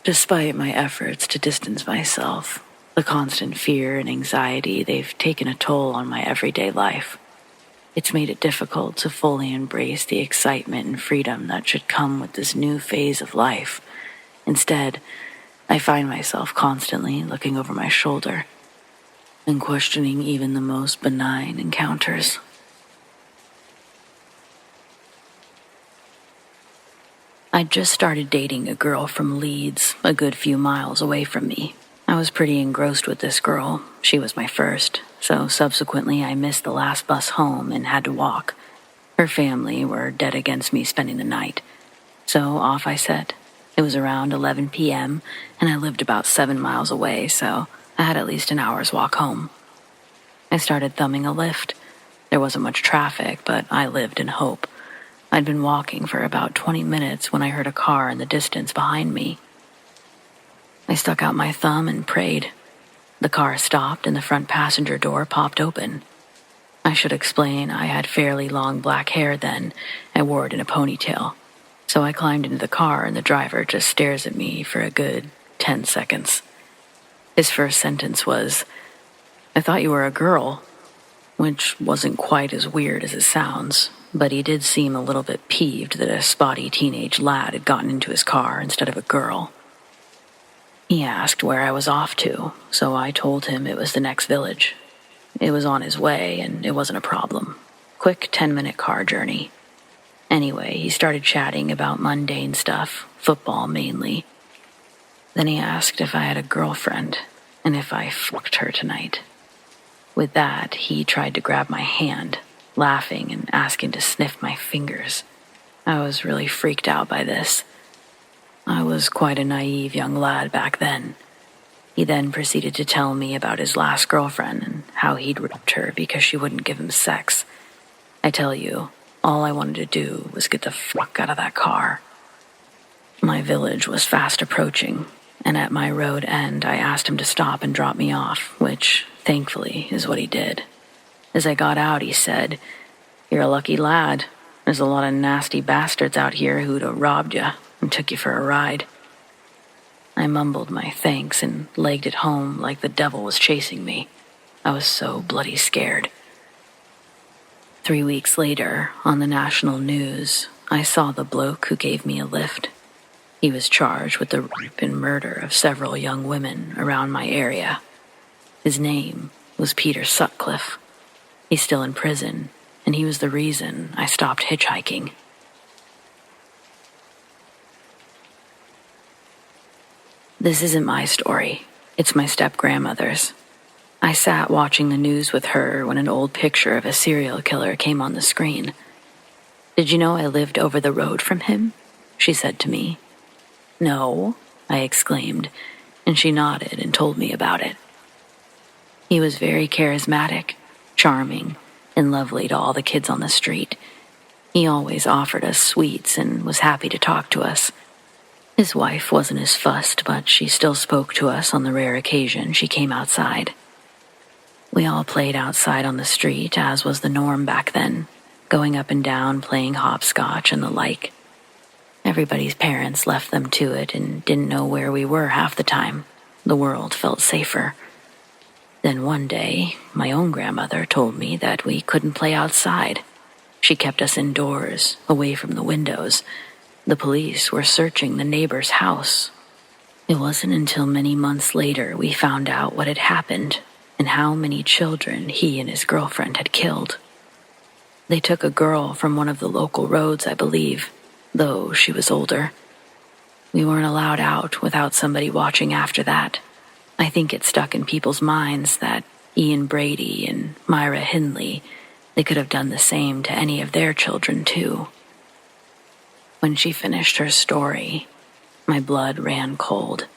Despite my efforts to distance myself, the constant fear and anxiety, they've taken a toll on my everyday life. It's made it difficult to fully embrace the excitement and freedom that should come with this new phase of life. Instead, I find myself constantly looking over my shoulder and questioning even the most benign encounters. I'd just started dating a girl from Leeds, a good few miles away from me. I was pretty engrossed with this girl. She was my first, so subsequently I missed the last bus home and had to walk. Her family were dead against me spending the night, so off I set. It was around 11 p.m., and I lived about 7 miles away, so I had at least an hour's walk home. I started thumbing a lift. There wasn't much traffic, but I lived in hope. I'd been walking for about 20 minutes when I heard a car in the distance behind me. I stuck out my thumb and prayed. The car stopped and the front passenger door popped open. I should explain I had fairly long black hair then. I wore it in a ponytail. So I climbed into the car and the driver just stares at me for a good 10 seconds. His first sentence was, "I thought you were a girl," which wasn't quite as weird as it sounds, but he did seem a little bit peeved that a spotty teenage lad had gotten into his car instead of a girl. He asked where I was off to, so I told him it was the next village. It was on his way, and it wasn't a problem. Quick 10-minute car journey. Anyway, he started chatting about mundane stuff, football mainly. Then he asked if I had a girlfriend, and if I fucked her tonight. With that, he tried to grab my hand, laughing and asking to sniff my fingers. I was really freaked out by this. I was quite a naive young lad back then. He then proceeded to tell me about his last girlfriend and how he'd ripped her because she wouldn't give him sex. I tell you, all I wanted to do was get the fuck out of that car. My village was fast approaching, and at my road end, I asked him to stop and drop me off, which, thankfully, is what he did. As I got out, he said, "You're a lucky lad. There's a lot of nasty bastards out here who'd have robbed you and took you for a ride." I mumbled my thanks and legged it home like the devil was chasing me. I was so bloody scared. 3 weeks later, on the national news, I saw the bloke who gave me a lift. He was charged with the rape and murder of several young women around my area. His name was Peter Sutcliffe. He's still in prison, and he was the reason I stopped hitchhiking. This isn't my story. It's my step-grandmother's. I sat watching the news with her when an old picture of a serial killer came on the screen. "Did you know I lived over the road from him?" she said to me. "No," I exclaimed, and she nodded and told me about it. He was very charismatic, charming, and lovely to all the kids on the street. He always offered us sweets and was happy to talk to us. His wife wasn't as fussed, but she still spoke to us on the rare occasion she came outside. We all played outside on the street, as was the norm back then, going up and down, playing hopscotch and the like. Everybody's parents left them to it and didn't know where we were half the time. The world felt safer. Then one day, my own grandmother told me that we couldn't play outside. She kept us indoors, away from the windows. The police were searching the neighbor's house. It wasn't until many months later we found out what had happened and how many children he and his girlfriend had killed. They took a girl from one of the local roads, I believe, though she was older. We weren't allowed out without somebody watching after that. I think it stuck in people's minds that Ian Brady and Myra Hindley, they could have done the same to any of their children, too. When she finished her story, my blood ran cold,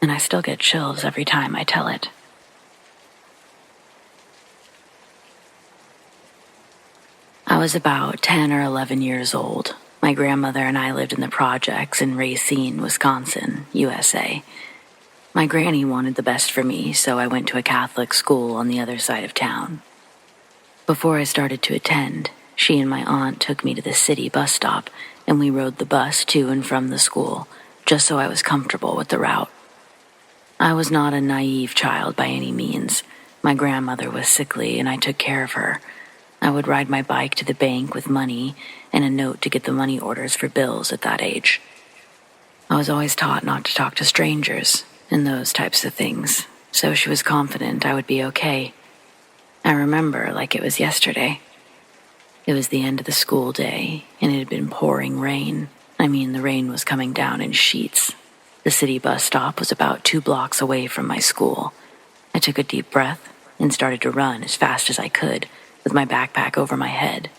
and I still get chills every time I tell it. I was about 10 or 11 years old. My grandmother and I lived in the projects in Racine, Wisconsin, USA. My granny wanted the best for me, so I went to a Catholic school on the other side of town. Before I started to attend, she and my aunt took me to the city bus stop, and we rode the bus to and from the school, just so I was comfortable with the route. I was not a naive child by any means. My grandmother was sickly, and I took care of her. I would ride my bike to the bank with money and a note to get the money orders for bills at that age. I was always taught not to talk to strangers and those types of things, so she was confident I would be okay. I remember like it was yesterday. It was the end of the school day, and it had been pouring rain. I mean, the rain was coming down in sheets. The city bus stop was about 2 blocks away from my school. I took a deep breath and started to run as fast as I could, with my backpack over my head.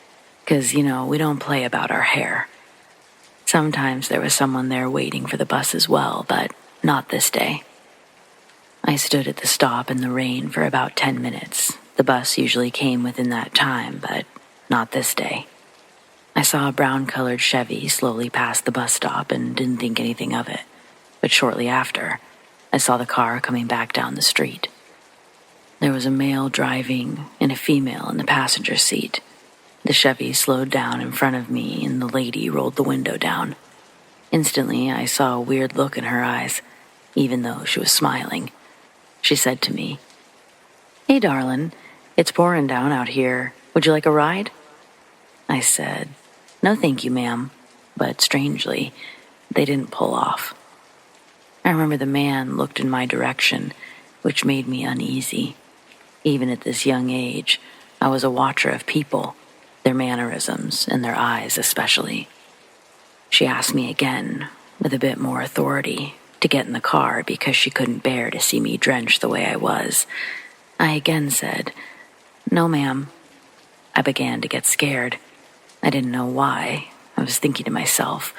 'Cause, we don't play about our hair. Sometimes there was someone there waiting for the bus as well, but not this day. I stood at the stop in the rain for about 10 minutes. The bus usually came within that time, but not this day. I saw a brown-colored Chevy slowly pass the bus stop and didn't think anything of it. But shortly after, I saw the car coming back down the street. There was a male driving and a female in the passenger seat. The Chevy slowed down in front of me, and the lady rolled the window down. Instantly, I saw a weird look in her eyes, even though she was smiling. She said to me, "Hey, darlin', it's pouring down out here. Would you like a ride?" I said, "No, thank you, ma'am." But strangely, they didn't pull off. I remember the man looked in my direction, which made me uneasy. Even at this young age, I was a watcher of people, their mannerisms, and their eyes especially. She asked me again, with a bit more authority, to get in the car because she couldn't bear to see me drenched the way I was. I again said, "No, ma'am." I began to get scared. I didn't know why. I was thinking to myself,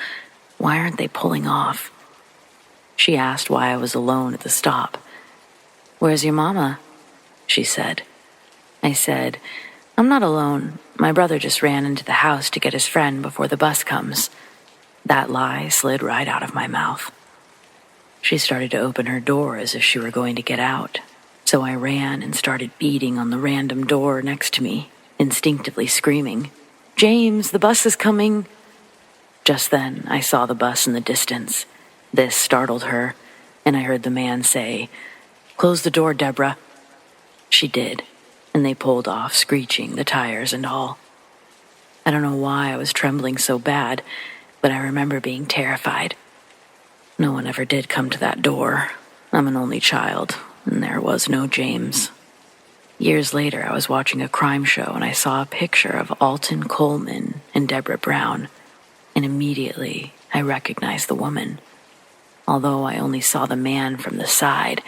why aren't they pulling off? She asked why I was alone at the stop. "Where's your mama?" she said. I said, "I'm not alone. My brother just ran into the house to get his friend before the bus comes." That lie slid right out of my mouth. She started to open her door as if she were going to get out, so I ran and started beating on the random door next to me, instinctively screaming, "James, the bus is coming!" Just then, I saw the bus in the distance. This startled her, and I heard the man say, "Close the door, Deborah." She did, and they pulled off, screeching, the tires and all. I don't know why I was trembling so bad, but I remember being terrified. No one ever did come to that door. I'm an only child, and there was no James. Years later, I was watching a crime show, and I saw a picture of Alton Coleman and Deborah Brown, and immediately I recognized the woman. Although I only saw the man from the side,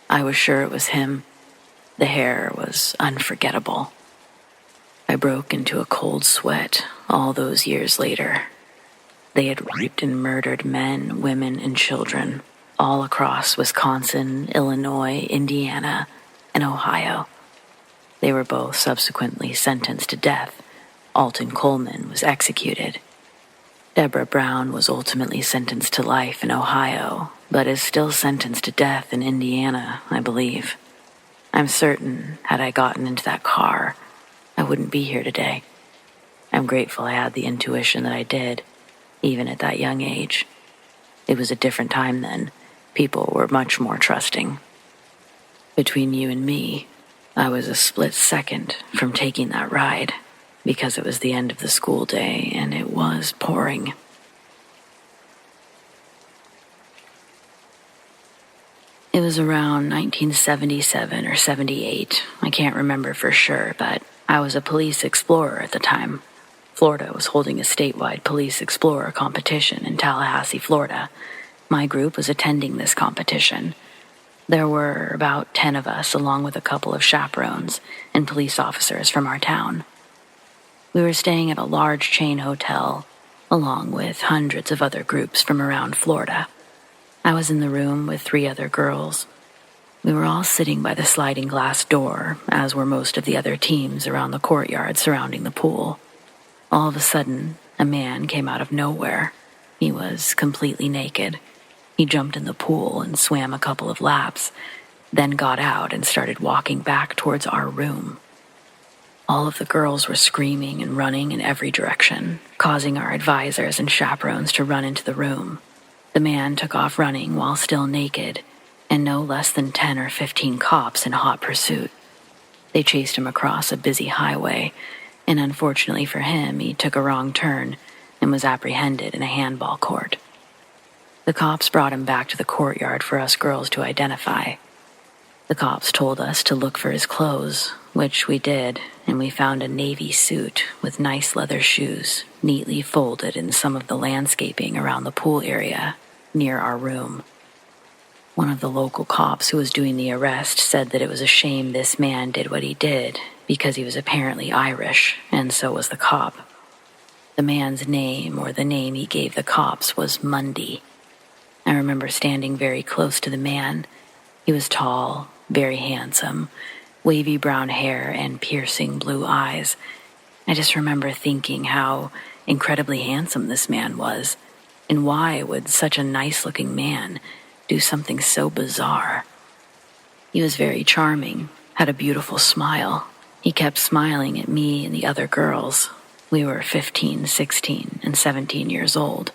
I was sure it was him. The hair was unforgettable. I broke into a cold sweat all those years later. They had raped and murdered men, women, and children all across Wisconsin, Illinois, Indiana, and Ohio. They were both subsequently sentenced to death. Alton Coleman was executed. Deborah Brown was ultimately sentenced to life in Ohio, but is still sentenced to death in Indiana, I believe. I'm certain, had I gotten into that car, I wouldn't be here today. I'm grateful I had the intuition that I did, even at that young age. It was a different time then. People were much more trusting. Between you and me, I was a split second from taking that ride, because it was the end of the school day and it was pouring. It was around 1977 or 78. I can't remember for sure, but I was a police explorer at the time. Florida was holding a statewide police explorer competition in Tallahassee, Florida. My group was attending this competition. There were about 10 of us, along with a couple of chaperones and police officers from our town. We were staying at a large chain hotel, along with hundreds of other groups from around Florida. I was in the room with 3 other girls. We were all sitting by the sliding glass door, as were most of the other teams around the courtyard surrounding the pool. All of a sudden, a man came out of nowhere. He was completely naked. He jumped in the pool and swam a couple of laps, then got out and started walking back towards our room. All of the girls were screaming and running in every direction, causing our advisors and chaperones to run into the room. The man took off running while still naked, and no less than 10 or 15 cops in hot pursuit. They chased him across a busy highway, and unfortunately for him, he took a wrong turn and was apprehended in a handball court. The cops brought him back to the courtyard for us girls to identify. The cops told us to look for his clothes, which we did, and we found a navy suit with nice leather shoes neatly folded in some of the landscaping around the pool area near our room. One of the local cops who was doing the arrest said that it was a shame this man did what he did because he was apparently Irish, and so was the cop. The man's name, or the name he gave the cops, was Mundy. I remember standing very close to the man. He was tall, very handsome, wavy brown hair and piercing blue eyes. I just remember thinking how incredibly handsome this man was, and why would such a nice-looking man do something so bizarre? He was very charming, had a beautiful smile. He kept smiling at me and the other girls. We were 15, 16, and 17 years old.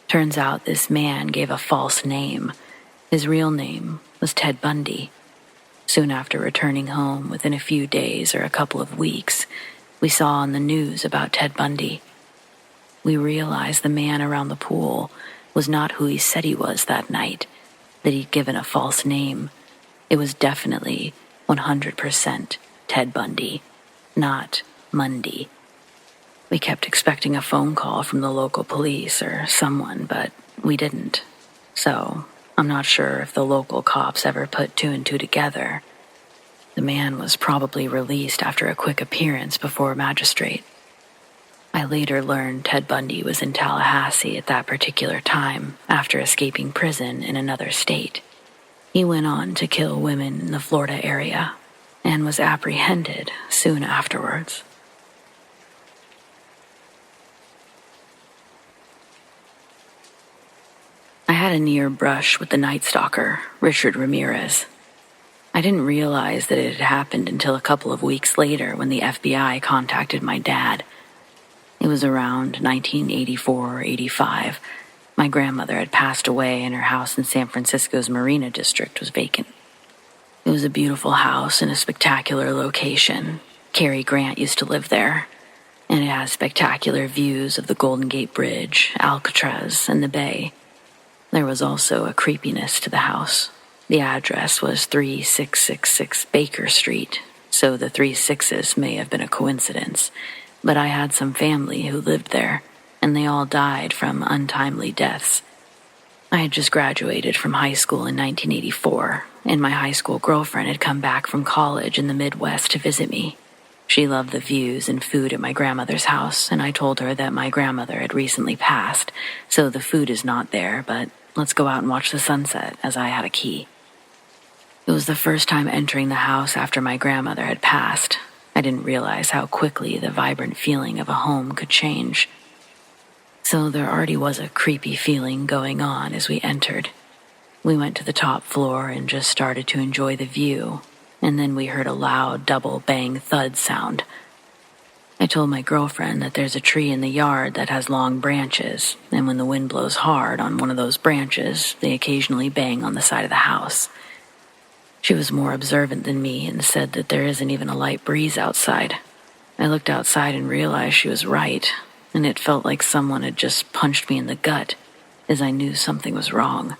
Turns out this man gave a false name. His real name was Ted Bundy. Soon after returning home, within a few days or a couple of weeks, we saw on the news about Ted Bundy. We realized the man around the pool was not who he said he was that night, that he'd given a false name. It was definitely 100% Ted Bundy, not Mundy. We kept expecting a phone call from the local police or someone, but we didn't. So, I'm not sure if the local cops ever put 2 and 2 together. The man was probably released after a quick appearance before a magistrate. I later learned Ted Bundy was in Tallahassee at that particular time after escaping prison in another state. He went on to kill women in the Florida area and was apprehended soon afterwards. I had a near brush with the Night Stalker, Richard Ramirez. I didn't realize that it had happened until a couple of weeks later when the FBI contacted my dad. It was around 1984 or 85. My grandmother had passed away and her house in San Francisco's Marina District was vacant. It was a beautiful house in a spectacular location. Cary Grant used to live there, and it has spectacular views of the Golden Gate Bridge, Alcatraz, and the bay. There was also a creepiness to the house. The address was 3666 Baker Street, so the 3 sixes may have been a coincidence, but I had some family who lived there, and they all died from untimely deaths. I had just graduated from high school in 1984, and my high school girlfriend had come back from college in the Midwest to visit me. She loved the views and food at my grandmother's house, and I told her that my grandmother had recently passed, so the food is not there, but let's go out and watch the sunset, as I had a key. It was the first time entering the house after my grandmother had passed. I didn't realize how quickly the vibrant feeling of a home could change. So there already was a creepy feeling going on as we entered. We went to the top floor and just started to enjoy the view, and then we heard a loud double bang thud sound. I told my girlfriend that there's a tree in the yard that has long branches, and when the wind blows hard on one of those branches, they occasionally bang on the side of the house. She was more observant than me and said that there isn't even a light breeze outside. I looked outside and realized she was right, and it felt like someone had just punched me in the gut, as I knew something was wrong.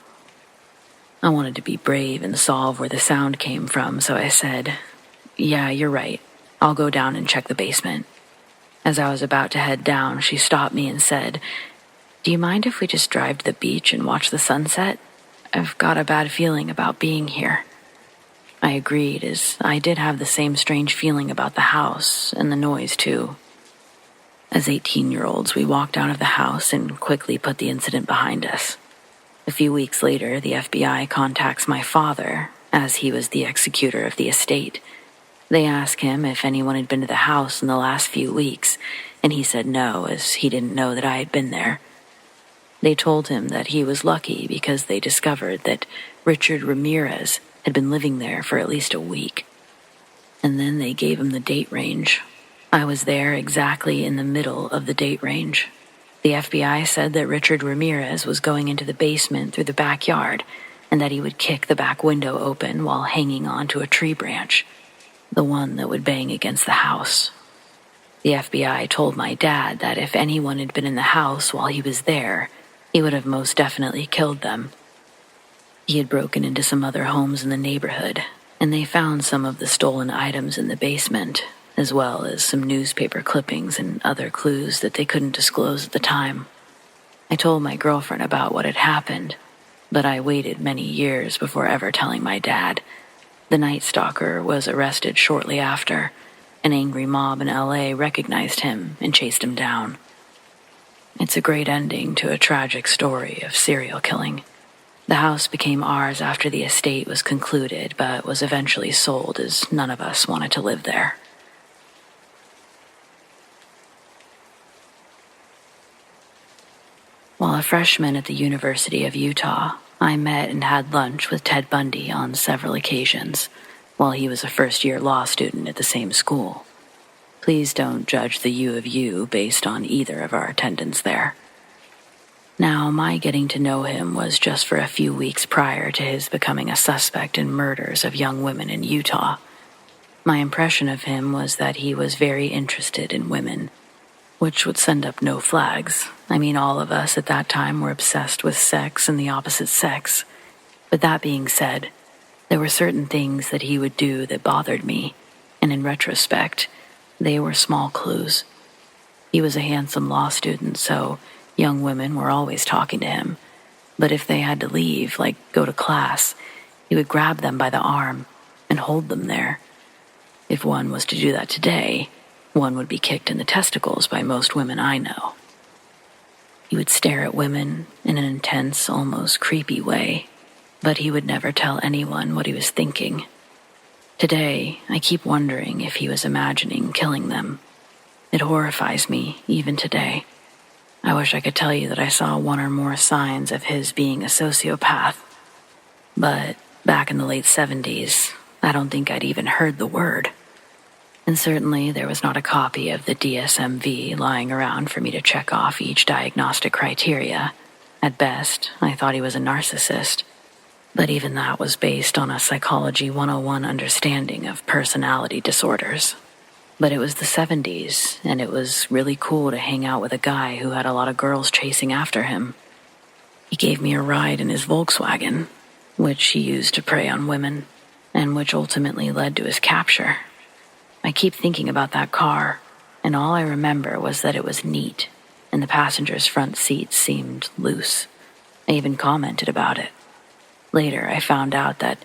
I wanted to be brave and solve where the sound came from, so I said, "Yeah, you're right. I'll go down and check the basement." As I was about to head down, she stopped me and said, "Do you mind if we just drive to the beach and watch the sunset? I've got a bad feeling about being here." I agreed, as I did have the same strange feeling about the house and the noise too. As 18-year-olds, we walked out of the house and quickly put the incident behind us. A few weeks later, the FBI contacts my father, as he was the executor of the estate. They ask him if anyone had been to the house in the last few weeks, and he said no, as he didn't know that I had been there. They told him that he was lucky because they discovered that Richard Ramirez had been living there for at least a week. And then they gave him the date range. I was there exactly in the middle of the date range. The FBI said that Richard Ramirez was going into the basement through the backyard and that he would kick the back window open while hanging onto a tree branch, the one that would bang against the house. The FBI told my dad that if anyone had been in the house while he was there, he would have most definitely killed them. He had broken into some other homes in the neighborhood, and they found some of the stolen items in the basement, as well as some newspaper clippings and other clues that they couldn't disclose at the time. I told my girlfriend about what had happened, but I waited many years before ever telling my dad. The Night Stalker was arrested shortly after. An angry mob in LA recognized him and chased him down. It's a great ending to a tragic story of serial killing. The house became ours after the estate was concluded, but was eventually sold as none of us wanted to live there. While a freshman at the University of Utah, I met and had lunch with Ted Bundy on several occasions, while he was a first-year law student at the same school. Please don't judge the U of U based on either of our attendance there. Now, my getting to know him was just for a few weeks prior to his becoming a suspect in murders of young women in Utah. My impression of him was that he was very interested in women, which would send up no flags. I mean, all of us at that time were obsessed with sex and the opposite sex. But that being said, there were certain things that he would do that bothered me, and in retrospect, they were small clues. He was a handsome law student, so young women were always talking to him. But if they had to leave, like go to class, he would grab them by the arm and hold them there. If one was to do that today, one would be kicked in the testicles by most women I know. He would stare at women in an intense, almost creepy way, but he would never tell anyone what he was thinking. Today, I keep wondering if he was imagining killing them. It horrifies me, even today. I wish I could tell you that I saw one or more signs of his being a sociopath. But back in the late 70s, I don't think I'd even heard the word. And certainly there was not a copy of the DSM-V lying around for me to check off each diagnostic criteria. At best, I thought he was a narcissist. But even that was based on a Psychology 101 understanding of personality disorders. But it was the 70s, and it was really cool to hang out with a guy who had a lot of girls chasing after him. He gave me a ride in his Volkswagen, which he used to prey on women, and which ultimately led to his capture. I keep thinking about that car, and all I remember was that it was neat, and the passenger's front seats seemed loose. I even commented about it. Later, I found out that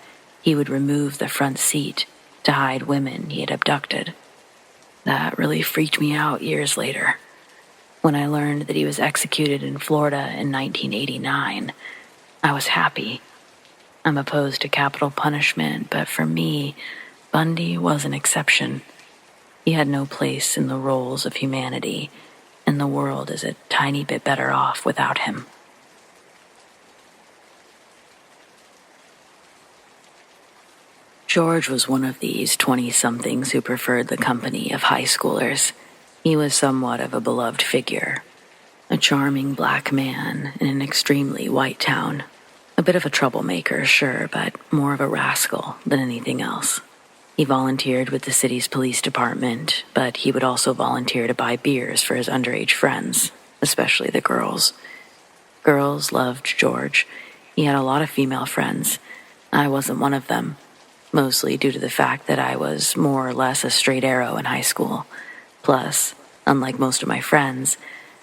he would remove the front seat to hide women he had abducted. That really freaked me out years later. When I learned that he was executed in Florida in 1989, I was happy. I'm opposed to capital punishment, but for me, Bundy was an exception. He had no place in the roles of humanity, and the world is a tiny bit better off without him. George was one of these 20-somethings who preferred the company of high schoolers. He was somewhat of a beloved figure. A charming black man in an extremely white town. A bit of a troublemaker, sure, but more of a rascal than anything else. He volunteered with the city's police department, but he would also volunteer to buy beers for his underage friends, especially the girls. Girls loved George. He had a lot of female friends. I wasn't one of them. mostly due to the fact that I was more or less a straight arrow in high school. Plus, unlike most of my friends,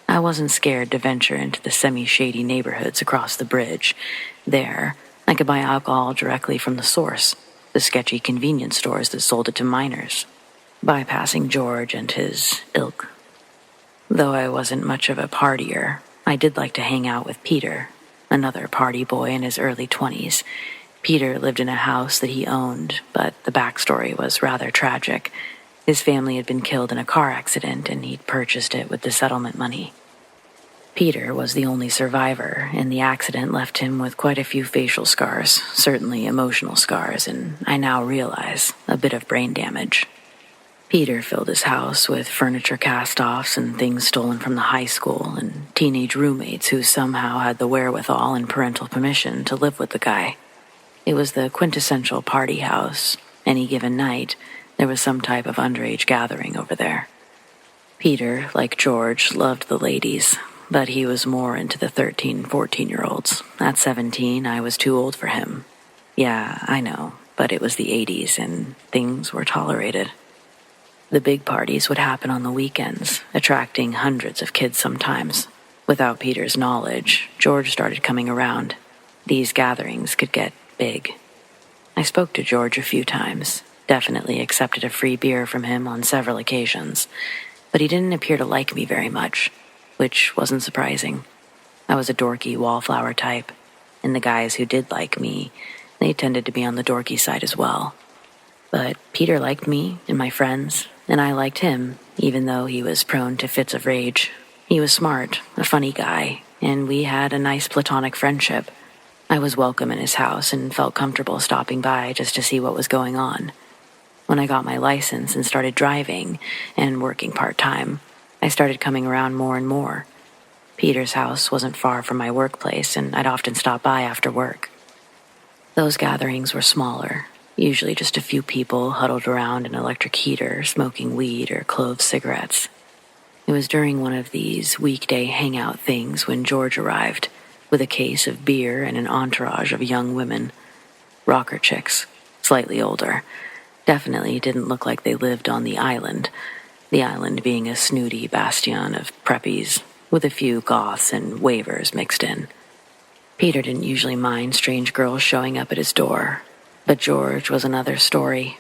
I wasn't scared to venture into the semi-shady neighborhoods across the bridge. There, I could buy alcohol directly from the source, the sketchy convenience stores that sold it to minors, bypassing George and his ilk. Though I wasn't much of a partier, I did like to hang out with Peter, another party boy in his early 20s. Peter lived in a house that he owned, but the backstory was rather tragic. His family had been killed in a car accident, and he'd purchased it with the settlement money. Peter was the only survivor, and the accident left him with quite a few facial scars, certainly emotional scars, and I now realize a bit of brain damage. Peter filled his house with furniture cast-offs and things stolen from the high school, and teenage roommates who somehow had the wherewithal and parental permission to live with the guy. It was the quintessential party house. Any given night, there was some type of underage gathering over there. Peter, like George, loved the ladies, but he was more into the 13, 14-year-olds. At 17, I was too old for him. Yeah, I know, but it was the 80s, and things were tolerated. The big parties would happen on the weekends, attracting hundreds of kids sometimes. Without Peter's knowledge, George started coming around. These gatherings could get big. I spoke to George a few times, definitely accepted a free beer from him on several occasions, but he didn't appear to like me very much, which wasn't surprising. I was a dorky wallflower type, and the guys who did like me, they tended to be on the dorky side as well. But Peter liked me and my friends, and I liked him, even though he was prone to fits of rage. He was smart, a funny guy, and we had a nice platonic friendship. I was welcome in his house and felt comfortable stopping by just to see what was going on. When I got my license and started driving and working part-time, I started coming around more and more. Peter's house wasn't far from my workplace, and I'd often stop by after work. Those gatherings were smaller, usually just a few people huddled around an electric heater, smoking weed or clove cigarettes. It was during one of these weekday hangout things when George arrived, with a case of beer and an entourage of young women. Rocker chicks, slightly older. Definitely didn't look like they lived on the island being a snooty bastion of preppies, with a few goths and waivers mixed in. Peter didn't usually mind strange girls showing up at his door, but George was another story.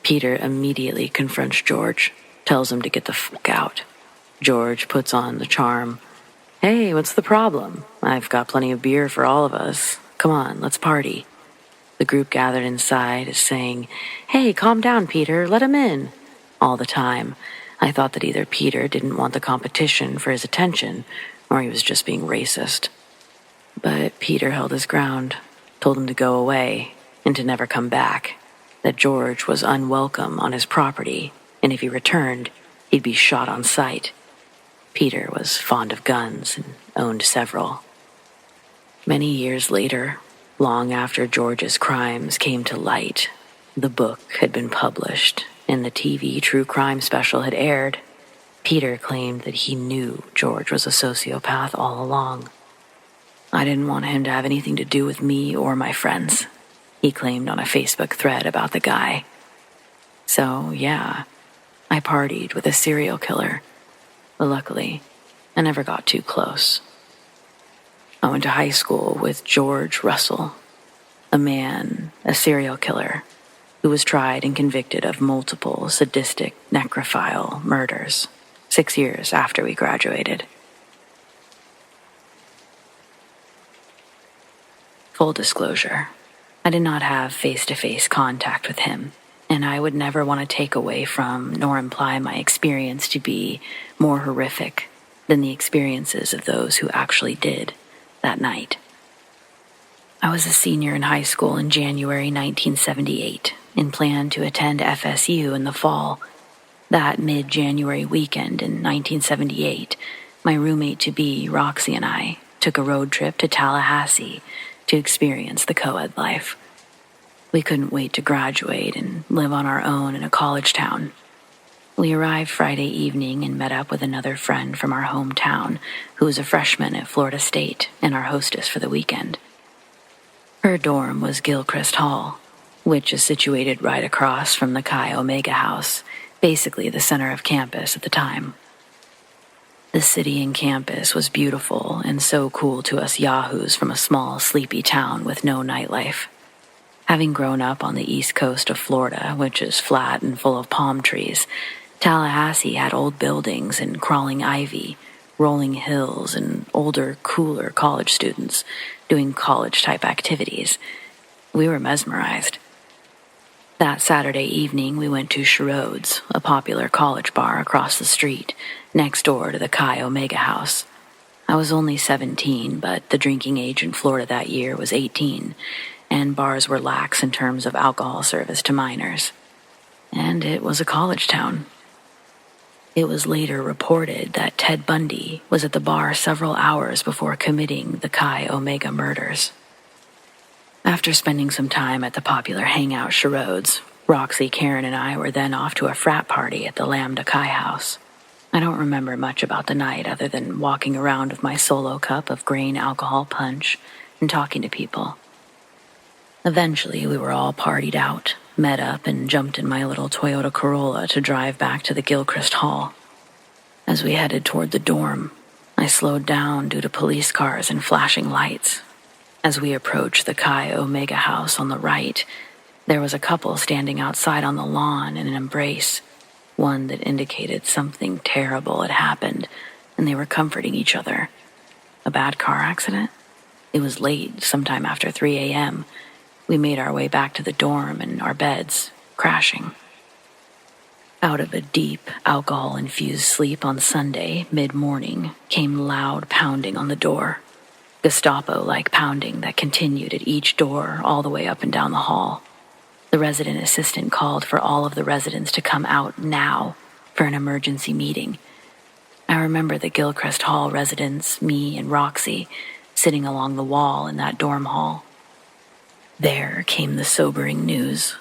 Peter immediately confronts George, tells him to get the fuck out. George puts on the charm. Hey, what's the problem? I've got plenty of beer for all of us. Come on, let's party. The group gathered inside is saying, Hey, calm down, Peter, let him in. All the time, I thought that either Peter didn't want the competition for his attention, or he was just being racist. But Peter held his ground, told him to go away, and to never come back, that George was unwelcome on his property, and if he returned, he'd be shot on sight. Peter was fond of guns and owned several. Many years later, long after George's crimes came to light, the book had been published and the TV true crime special had aired. Peter claimed that he knew George was a sociopath all along. I didn't want him to have anything to do with me or my friends, he claimed on a Facebook thread about the guy. So, yeah, I partied with a serial killer. But luckily, I never got too close. I went to high school with George Russell, a serial killer, who was tried and convicted of multiple sadistic necrophile murders 6 years after we graduated. Full disclosure, I did not have face-to-face contact with him, and I would never want to take away from nor imply my experience to be more horrific than the experiences of those who actually did that night. I was a senior in high school in January 1978 and planned to attend FSU in the fall. That mid-January weekend in 1978, my roommate-to-be, Roxy, and I took a road trip to Tallahassee to experience the co-ed life. We couldn't wait to graduate and live on our own in a college town. We arrived Friday evening and met up with another friend from our hometown who was a freshman at Florida State and our hostess for the weekend. Her dorm was Gilchrist Hall. which is situated right across from the Chi Omega House, basically the center of campus at the time. The city and campus was beautiful and so cool to us yahoos from a small, sleepy town with no nightlife. Having grown up on the east coast of Florida, which is flat and full of palm trees, Tallahassee had old buildings and crawling ivy, rolling hills, and older, cooler college students doing college-type activities. We were mesmerized. That Saturday evening, we went to Sherrod's, a popular college bar across the street, next door to the Chi Omega House. I was only 17, but the drinking age in Florida that year was 18, and bars were lax in terms of alcohol service to minors. And it was a college town. It was later reported that Ted Bundy was at the bar several hours before committing the Chi Omega murders. After spending some time at the popular hangout Sherrod's, Roxy, Karen, and I were then off to a frat party at the Lambda Chi house. I don't remember much about the night other than walking around with my solo cup of grain alcohol punch and talking to people. Eventually, we were all partied out, met up, and jumped in my little Toyota Corolla to drive back to the Gilchrist Hall. As we headed toward the dorm, I slowed down due to police cars and flashing lights. As we approached the Chi Omega house on the right, there was a couple standing outside on the lawn in an embrace, one that indicated something terrible had happened, and they were comforting each other. A bad car accident? It was late, sometime after 3 a.m., We made our way back to the dorm and our beds, crashing. Out of a deep, alcohol-infused sleep on Sunday, mid-morning, came loud pounding on the door. Gestapo-like pounding that continued at each door all the way up and down the hall. The resident assistant called for all of the residents to come out now for an emergency meeting. I remember the Gilchrist Hall residents, me and Roxy, sitting along the wall in that dorm hall. There came the sobering news.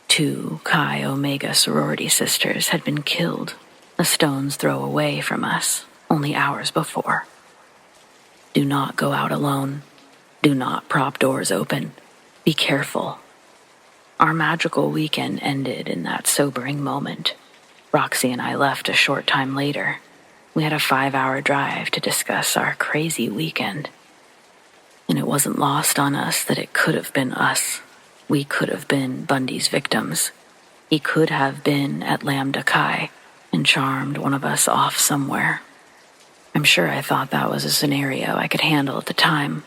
2 Chi Omega sorority sisters had been killed, a stone's throw away from us, only hours before. Do not go out alone. Do not prop doors open. Be careful. Our magical weekend ended in that sobering moment. Roxy and I left a short time later. We had a 5-hour drive to discuss our crazy weekend. And it wasn't lost on us that it could have been us. We could have been Bundy's victims. He could have been at Lambda Chi and charmed one of us off somewhere. I'm sure I thought that was a scenario I could handle at the time.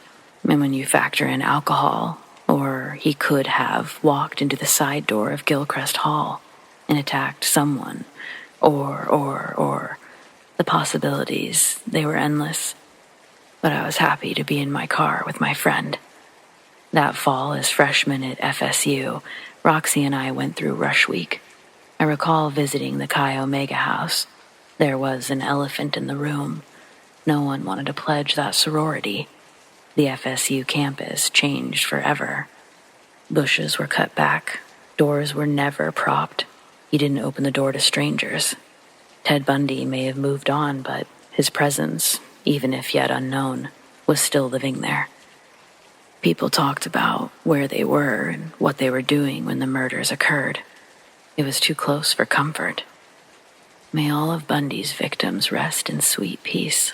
And when you factor in alcohol, or he could have walked into the side door of Gilchrist Hall and attacked someone, or the possibilities, they were endless. But I was happy to be in my car with my friend. That fall, as freshmen at FSU, Roxy and I went through Rush Week. I recall visiting the Chi Omega house. There was an elephant in the room. No one wanted to pledge that sorority. The FSU campus changed forever. Bushes were cut back. Doors were never propped. You didn't open the door to strangers. Ted Bundy may have moved on, but his presence, even if yet unknown, was still living there. People talked about where they were and what they were doing when the murders occurred. It was too close for comfort. May all of Bundy's victims rest in sweet peace.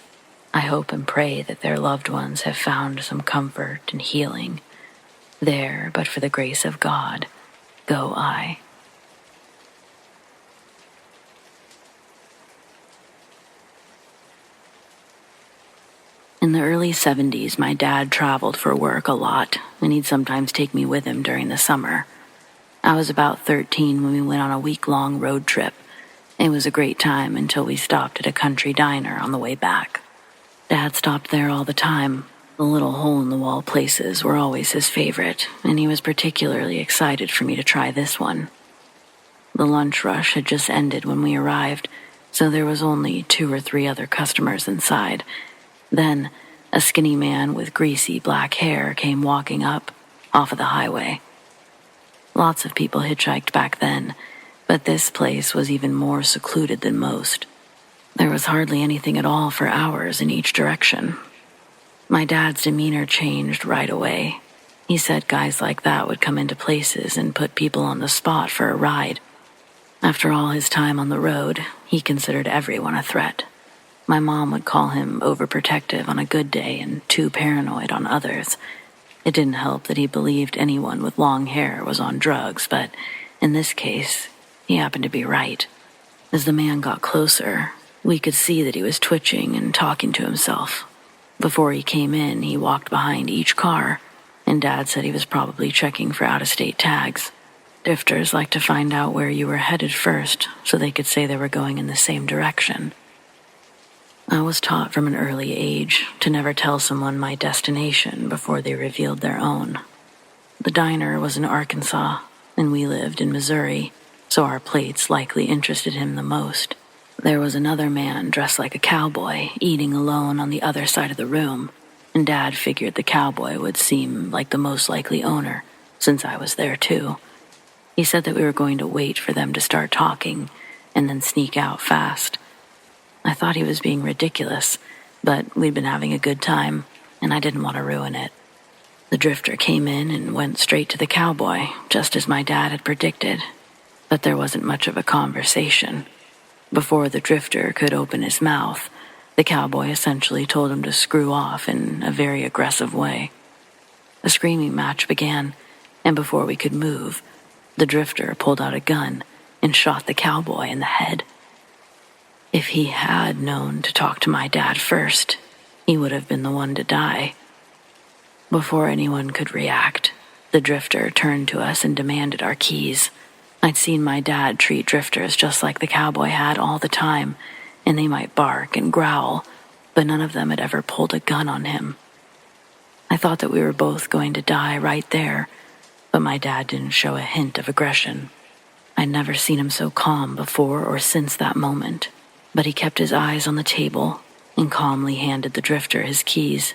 I hope and pray that their loved ones have found some comfort and healing. There, but for the grace of God, go I. In the early 70s, my dad traveled for work a lot, and he'd sometimes take me with him during the summer. I was about 13 when we went on a week-long road trip. It was a great time until we stopped at a country diner on the way back. Dad stopped there all the time. The little hole-in-the-wall places were always his favorite, and he was particularly excited for me to try this one. The lunch rush had just ended when we arrived, so there was only 2 or 3 other customers inside. Then, a skinny man with greasy black hair came walking up, off of the highway. Lots of people hitchhiked back then, but this place was even more secluded than most. There was hardly anything at all for hours in each direction. My dad's demeanor changed right away. He said guys like that would come into places and put people on the spot for a ride. After all his time on the road, he considered everyone a threat. My mom would call him overprotective on a good day and too paranoid on others. It didn't help that he believed anyone with long hair was on drugs, but in this case, he happened to be right. As the man got closer, we could see that he was twitching and talking to himself. Before he came in, he walked behind each car, and Dad said he was probably checking for out-of-state tags. Drifters like to find out where you were headed first, so they could say they were going in the same direction. I was taught from an early age to never tell someone my destination before they revealed their own. The diner was in Arkansas, and we lived in Missouri, so our plates likely interested him the most. There was another man dressed like a cowboy eating alone on the other side of the room, and Dad figured the cowboy would seem like the most likely owner, since I was there too. He said that we were going to wait for them to start talking, and then sneak out fast. I thought he was being ridiculous, but we'd been having a good time, and I didn't want to ruin it. The drifter came in and went straight to the cowboy, just as my dad had predicted. But there wasn't much of a conversation. Before the drifter could open his mouth, the cowboy essentially told him to screw off in a very aggressive way. A screaming match began, and before we could move, the drifter pulled out a gun and shot the cowboy in the head. If he had known to talk to my dad first, he would have been the one to die. Before anyone could react, the drifter turned to us and demanded our keys. I'd seen my dad treat drifters just like the cowboy had all the time, and they might bark and growl, but none of them had ever pulled a gun on him. I thought that we were both going to die right there, but my dad didn't show a hint of aggression. I'd never seen him so calm before or since that moment, but he kept his eyes on the table and calmly handed the drifter his keys.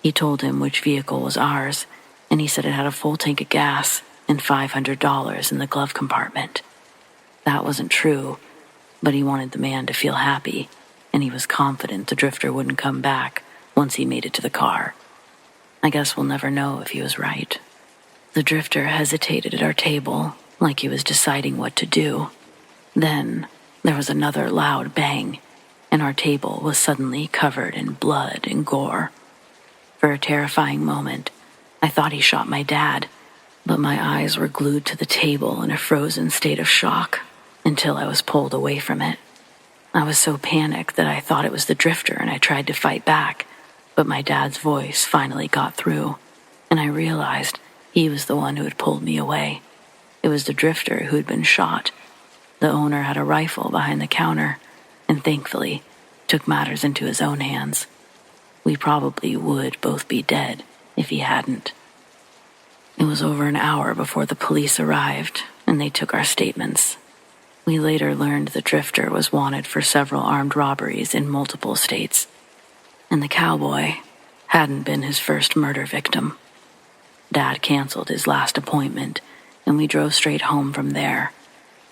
He told him which vehicle was ours, and he said it had a full tank of gas and $500 in the glove compartment. That wasn't true, but he wanted the man to feel happy, and he was confident the drifter wouldn't come back once he made it to the car. I guess we'll never know if he was right. The drifter hesitated at our table, like he was deciding what to do. Then there was another loud bang, and our table was suddenly covered in blood and gore. For a terrifying moment, I thought he shot my dad, but my eyes were glued to the table in a frozen state of shock until I was pulled away from it. I was so panicked that I thought it was the drifter, and I tried to fight back, but my dad's voice finally got through, and I realized he was the one who had pulled me away. It was the drifter who had been shot. The owner had a rifle behind the counter, and thankfully took matters into his own hands. We probably would both be dead if he hadn't. It was over an hour before the police arrived, and they took our statements. We later learned the drifter was wanted for several armed robberies in multiple states, and the cowboy hadn't been his first murder victim. Dad canceled his last appointment, and we drove straight home from there,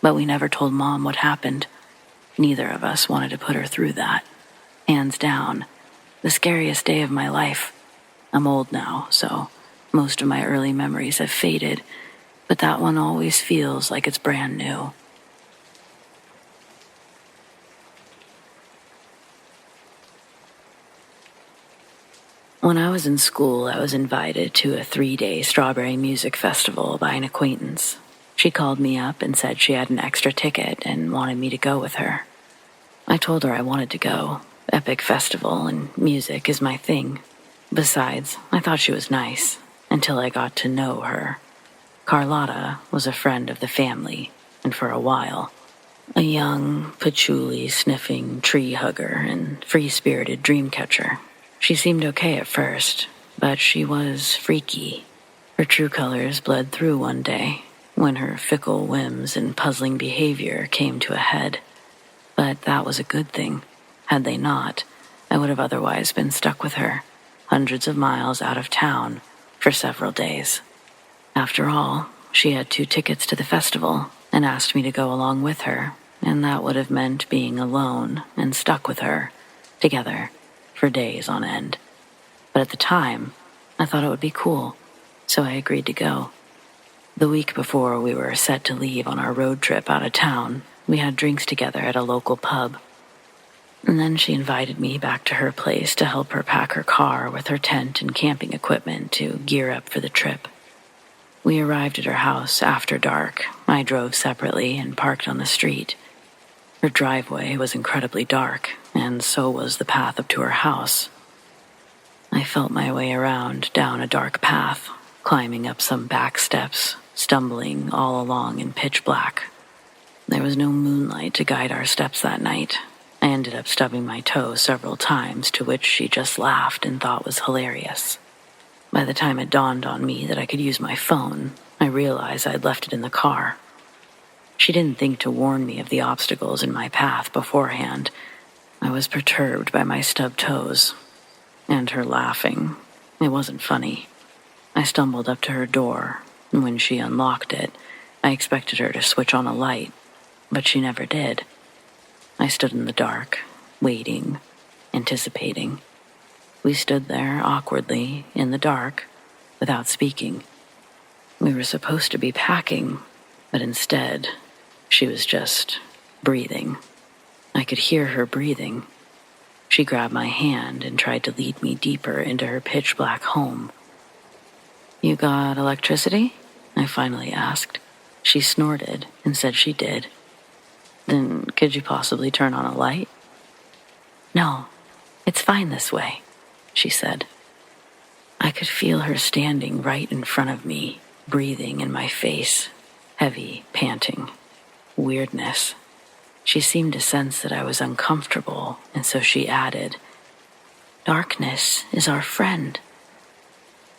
but we never told Mom what happened. Neither of us wanted to put her through that. Hands down, the scariest day of my life. I'm old now, so most of my early memories have faded, but that one always feels like it's brand new. When I was in school, I was invited to a 3-day strawberry music festival by an acquaintance. She called me up and said she had an extra ticket and wanted me to go with her. I told her I wanted to go. Epic festival and music is my thing. Besides, I thought she was nice until I got to know her. Carlotta was a friend of the family, and for a while, a young, patchouli-sniffing tree hugger and free-spirited dream catcher. She seemed okay at first, but she was freaky. Her true colors bled through one day when her fickle whims and puzzling behavior came to a head. But that was a good thing. Had they not, I would have otherwise been stuck with her, hundreds of miles out of town, for several days. After all, she had 2 tickets to the festival and asked me to go along with her, and that would have meant being alone and stuck with her, together, for days on end. But at the time, I thought it would be cool, so I agreed to go. The week before we were set to leave on our road trip out of town, we had drinks together at a local pub. And then she invited me back to her place to help her pack her car with her tent and camping equipment to gear up for the trip. We arrived at her house after dark. I drove separately and parked on the street. Her driveway was incredibly dark, and so was the path up to her house. I felt my way around down a dark path, climbing up some back steps, stumbling all along in pitch black. There was no moonlight to guide our steps that night. I ended up stubbing my toe several times, to which she just laughed and thought was hilarious. By the time it dawned on me that I could use my phone, I realized I'd left it in the car. She didn't think to warn me of the obstacles in my path beforehand. I was perturbed by my stubbed toes, and her laughing. It wasn't funny. I stumbled up to her door, and when she unlocked it, I expected her to switch on a light, but she never did. I stood in the dark, waiting, anticipating. We stood there awkwardly, in the dark, without speaking. We were supposed to be packing, but instead, she was just breathing. I could hear her breathing. She grabbed my hand and tried to lead me deeper into her pitch-black home. "You got electricity?" I finally asked. She snorted and said she did. "Then could you possibly turn on a light?" "No, it's fine this way," she said. I could feel her standing right in front of me, breathing in my face, heavy, panting. Weirdness. She seemed to sense that I was uncomfortable, and so she added, "Darkness is our friend."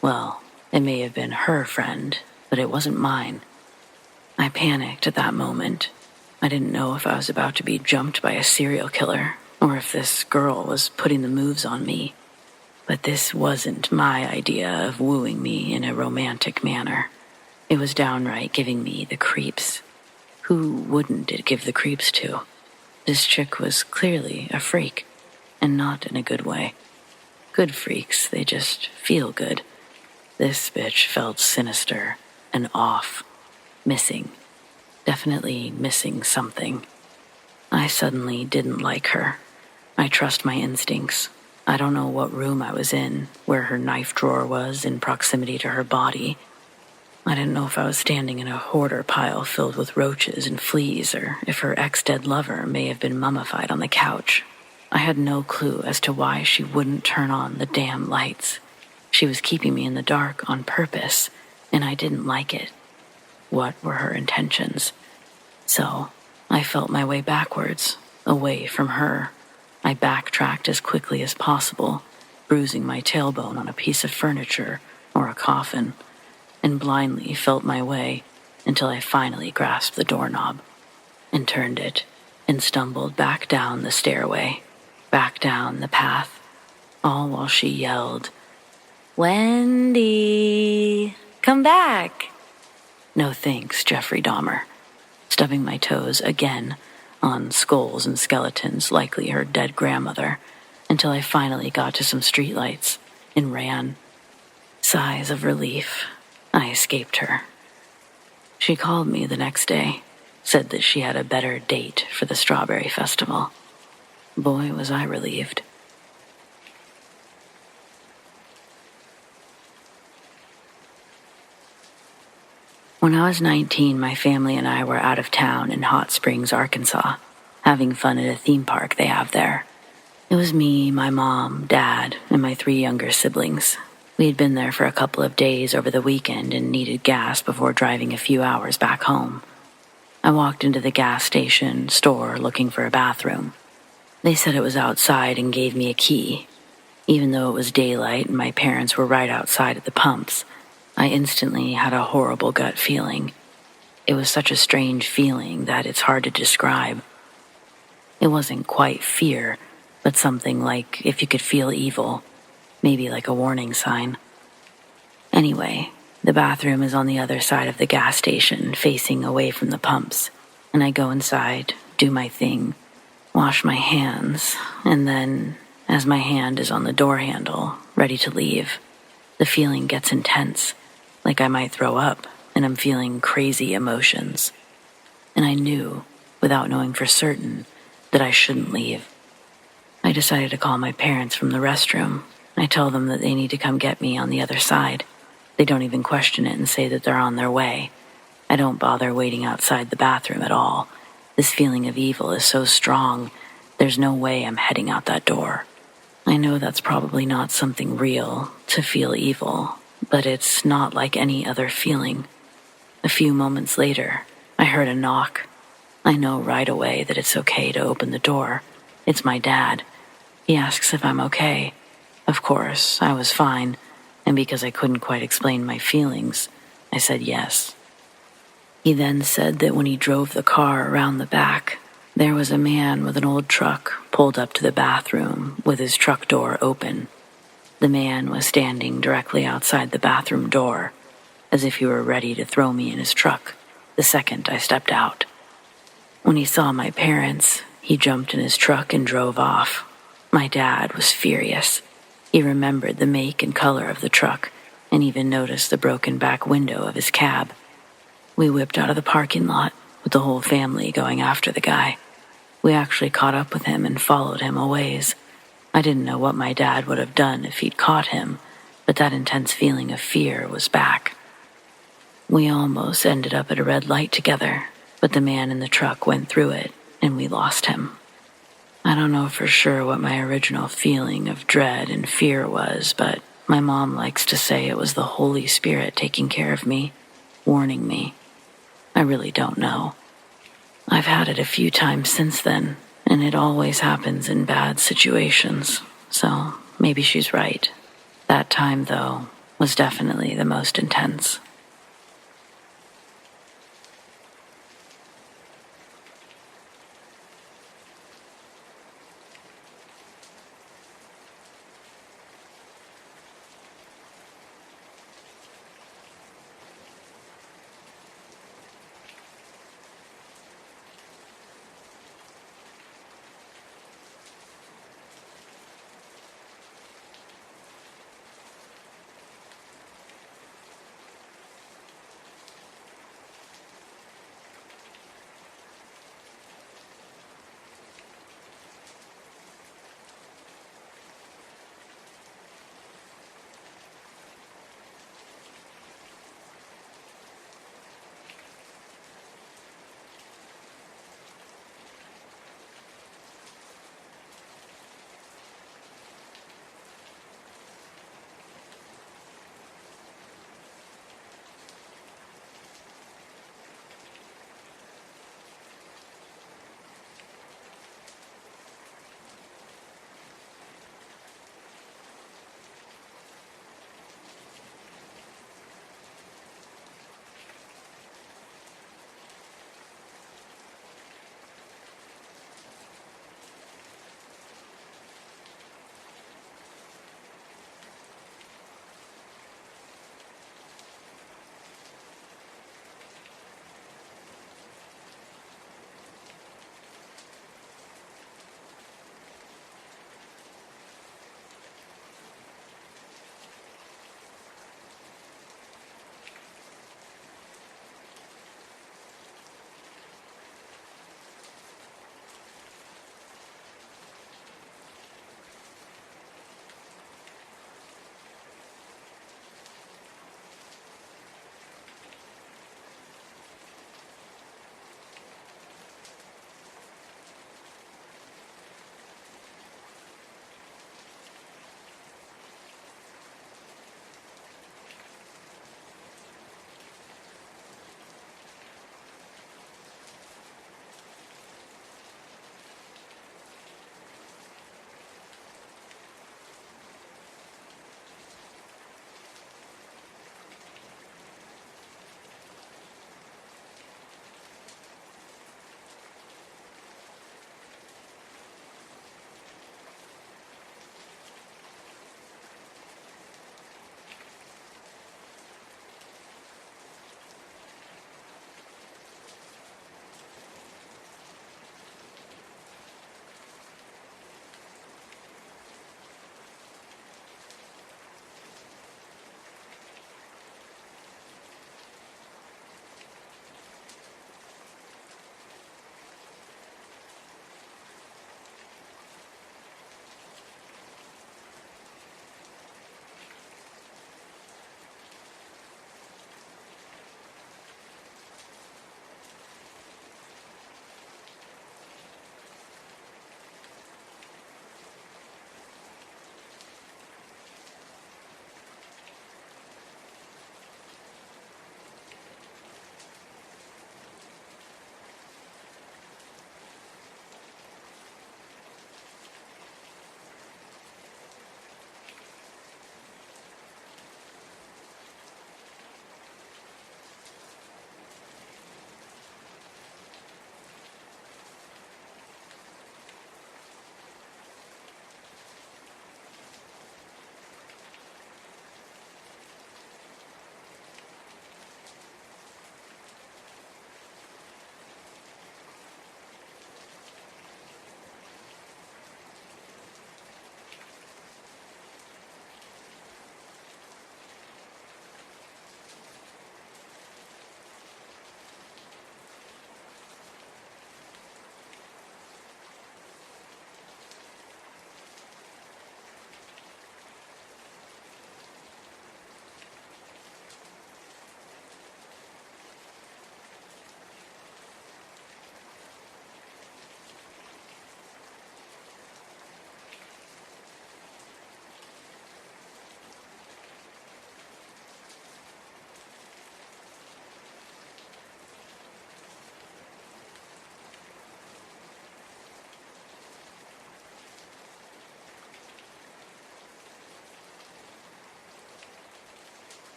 Well, it may have been her friend, but it wasn't mine. I panicked at that moment. I didn't know if I was about to be jumped by a serial killer, or if this girl was putting the moves on me. But this wasn't my idea of wooing me in a romantic manner. It was downright giving me the creeps. Who wouldn't it give the creeps to? This chick was clearly a freak, and not in a good way. Good freaks, they just feel good. This bitch felt sinister and off, missing. Definitely missing something. I suddenly didn't like her. I trust my instincts. I don't know what room I was in, where her knife drawer was in proximity to her body. I didn't know if I was standing in a hoarder pile filled with roaches and fleas, or if her ex-dead lover may have been mummified on the couch. I had no clue as to why she wouldn't turn on the damn lights. She was keeping me in the dark on purpose, and I didn't like it. What were her intentions? So, I felt my way backwards, away from her. I backtracked as quickly as possible, bruising my tailbone on a piece of furniture or a coffin, and blindly felt my way until I finally grasped the doorknob and turned it and stumbled back down the stairway, back down the path, all while she yelled, "Wendy, come back!" No thanks, Jeffrey Dahmer. Stubbing my toes again on skulls and skeletons, likely her dead grandmother, until I finally got to some streetlights and ran. Sighs of relief. I escaped her. She called me the next day, said that she had a better date for the Strawberry Festival. Boy, was I relieved. When I was 19, my family and I were out of town in Hot Springs, Arkansas, having fun at a theme park they have there. It was me, my mom, dad, and my 3 younger siblings. We had been there for a couple of days over the weekend and needed gas before driving a few hours back home. I walked into the gas station store looking for a bathroom. They said it was outside and gave me a key. Even though it was daylight and my parents were right outside at the pumps, I instantly had a horrible gut feeling. It was such a strange feeling that it's hard to describe. It wasn't quite fear, but something like if you could feel evil, maybe like a warning sign. Anyway, the bathroom is on the other side of the gas station, facing away from the pumps, and I go inside, do my thing, wash my hands, and then, as my hand is on the door handle, ready to leave, the feeling gets intense. like I might throw up, and I'm feeling crazy emotions. And I knew, without knowing for certain, that I shouldn't leave. I decided to call my parents from the restroom. I tell them that they need to come get me on the other side. They don't even question it and say that they're on their way. I don't bother waiting outside the bathroom at all. This feeling of evil is so strong, there's no way I'm heading out that door. I know that's probably not something real, to feel evil, but it's not like any other feeling. A few moments later, I heard a knock. I know right away that it's okay to open the door. It's my dad. He asks if I'm okay. Of course, I was fine, and because I couldn't quite explain my feelings, I said yes. He then said that when he drove the car around the back, there was a man with an old truck pulled up to the bathroom with his truck door open. The man was standing directly outside the bathroom door, as if he were ready to throw me in his truck the second I stepped out. When he saw my parents, he jumped in his truck and drove off. My dad was furious. He remembered the make and color of the truck and even noticed the broken back window of his cab. We whipped out of the parking lot with the whole family going after the guy. We actually caught up with him and followed him a ways. I didn't know what my dad would have done if he'd caught him, but that intense feeling of fear was back. We almost ended up at a red light together, but the man in the truck went through it, and we lost him. I don't know for sure what my original feeling of dread and fear was, but my mom likes to say it was the Holy Spirit taking care of me, warning me. I really don't know. I've had it a few times since then, and it always happens in bad situations, so maybe she's right. That time, though, was definitely the most intense.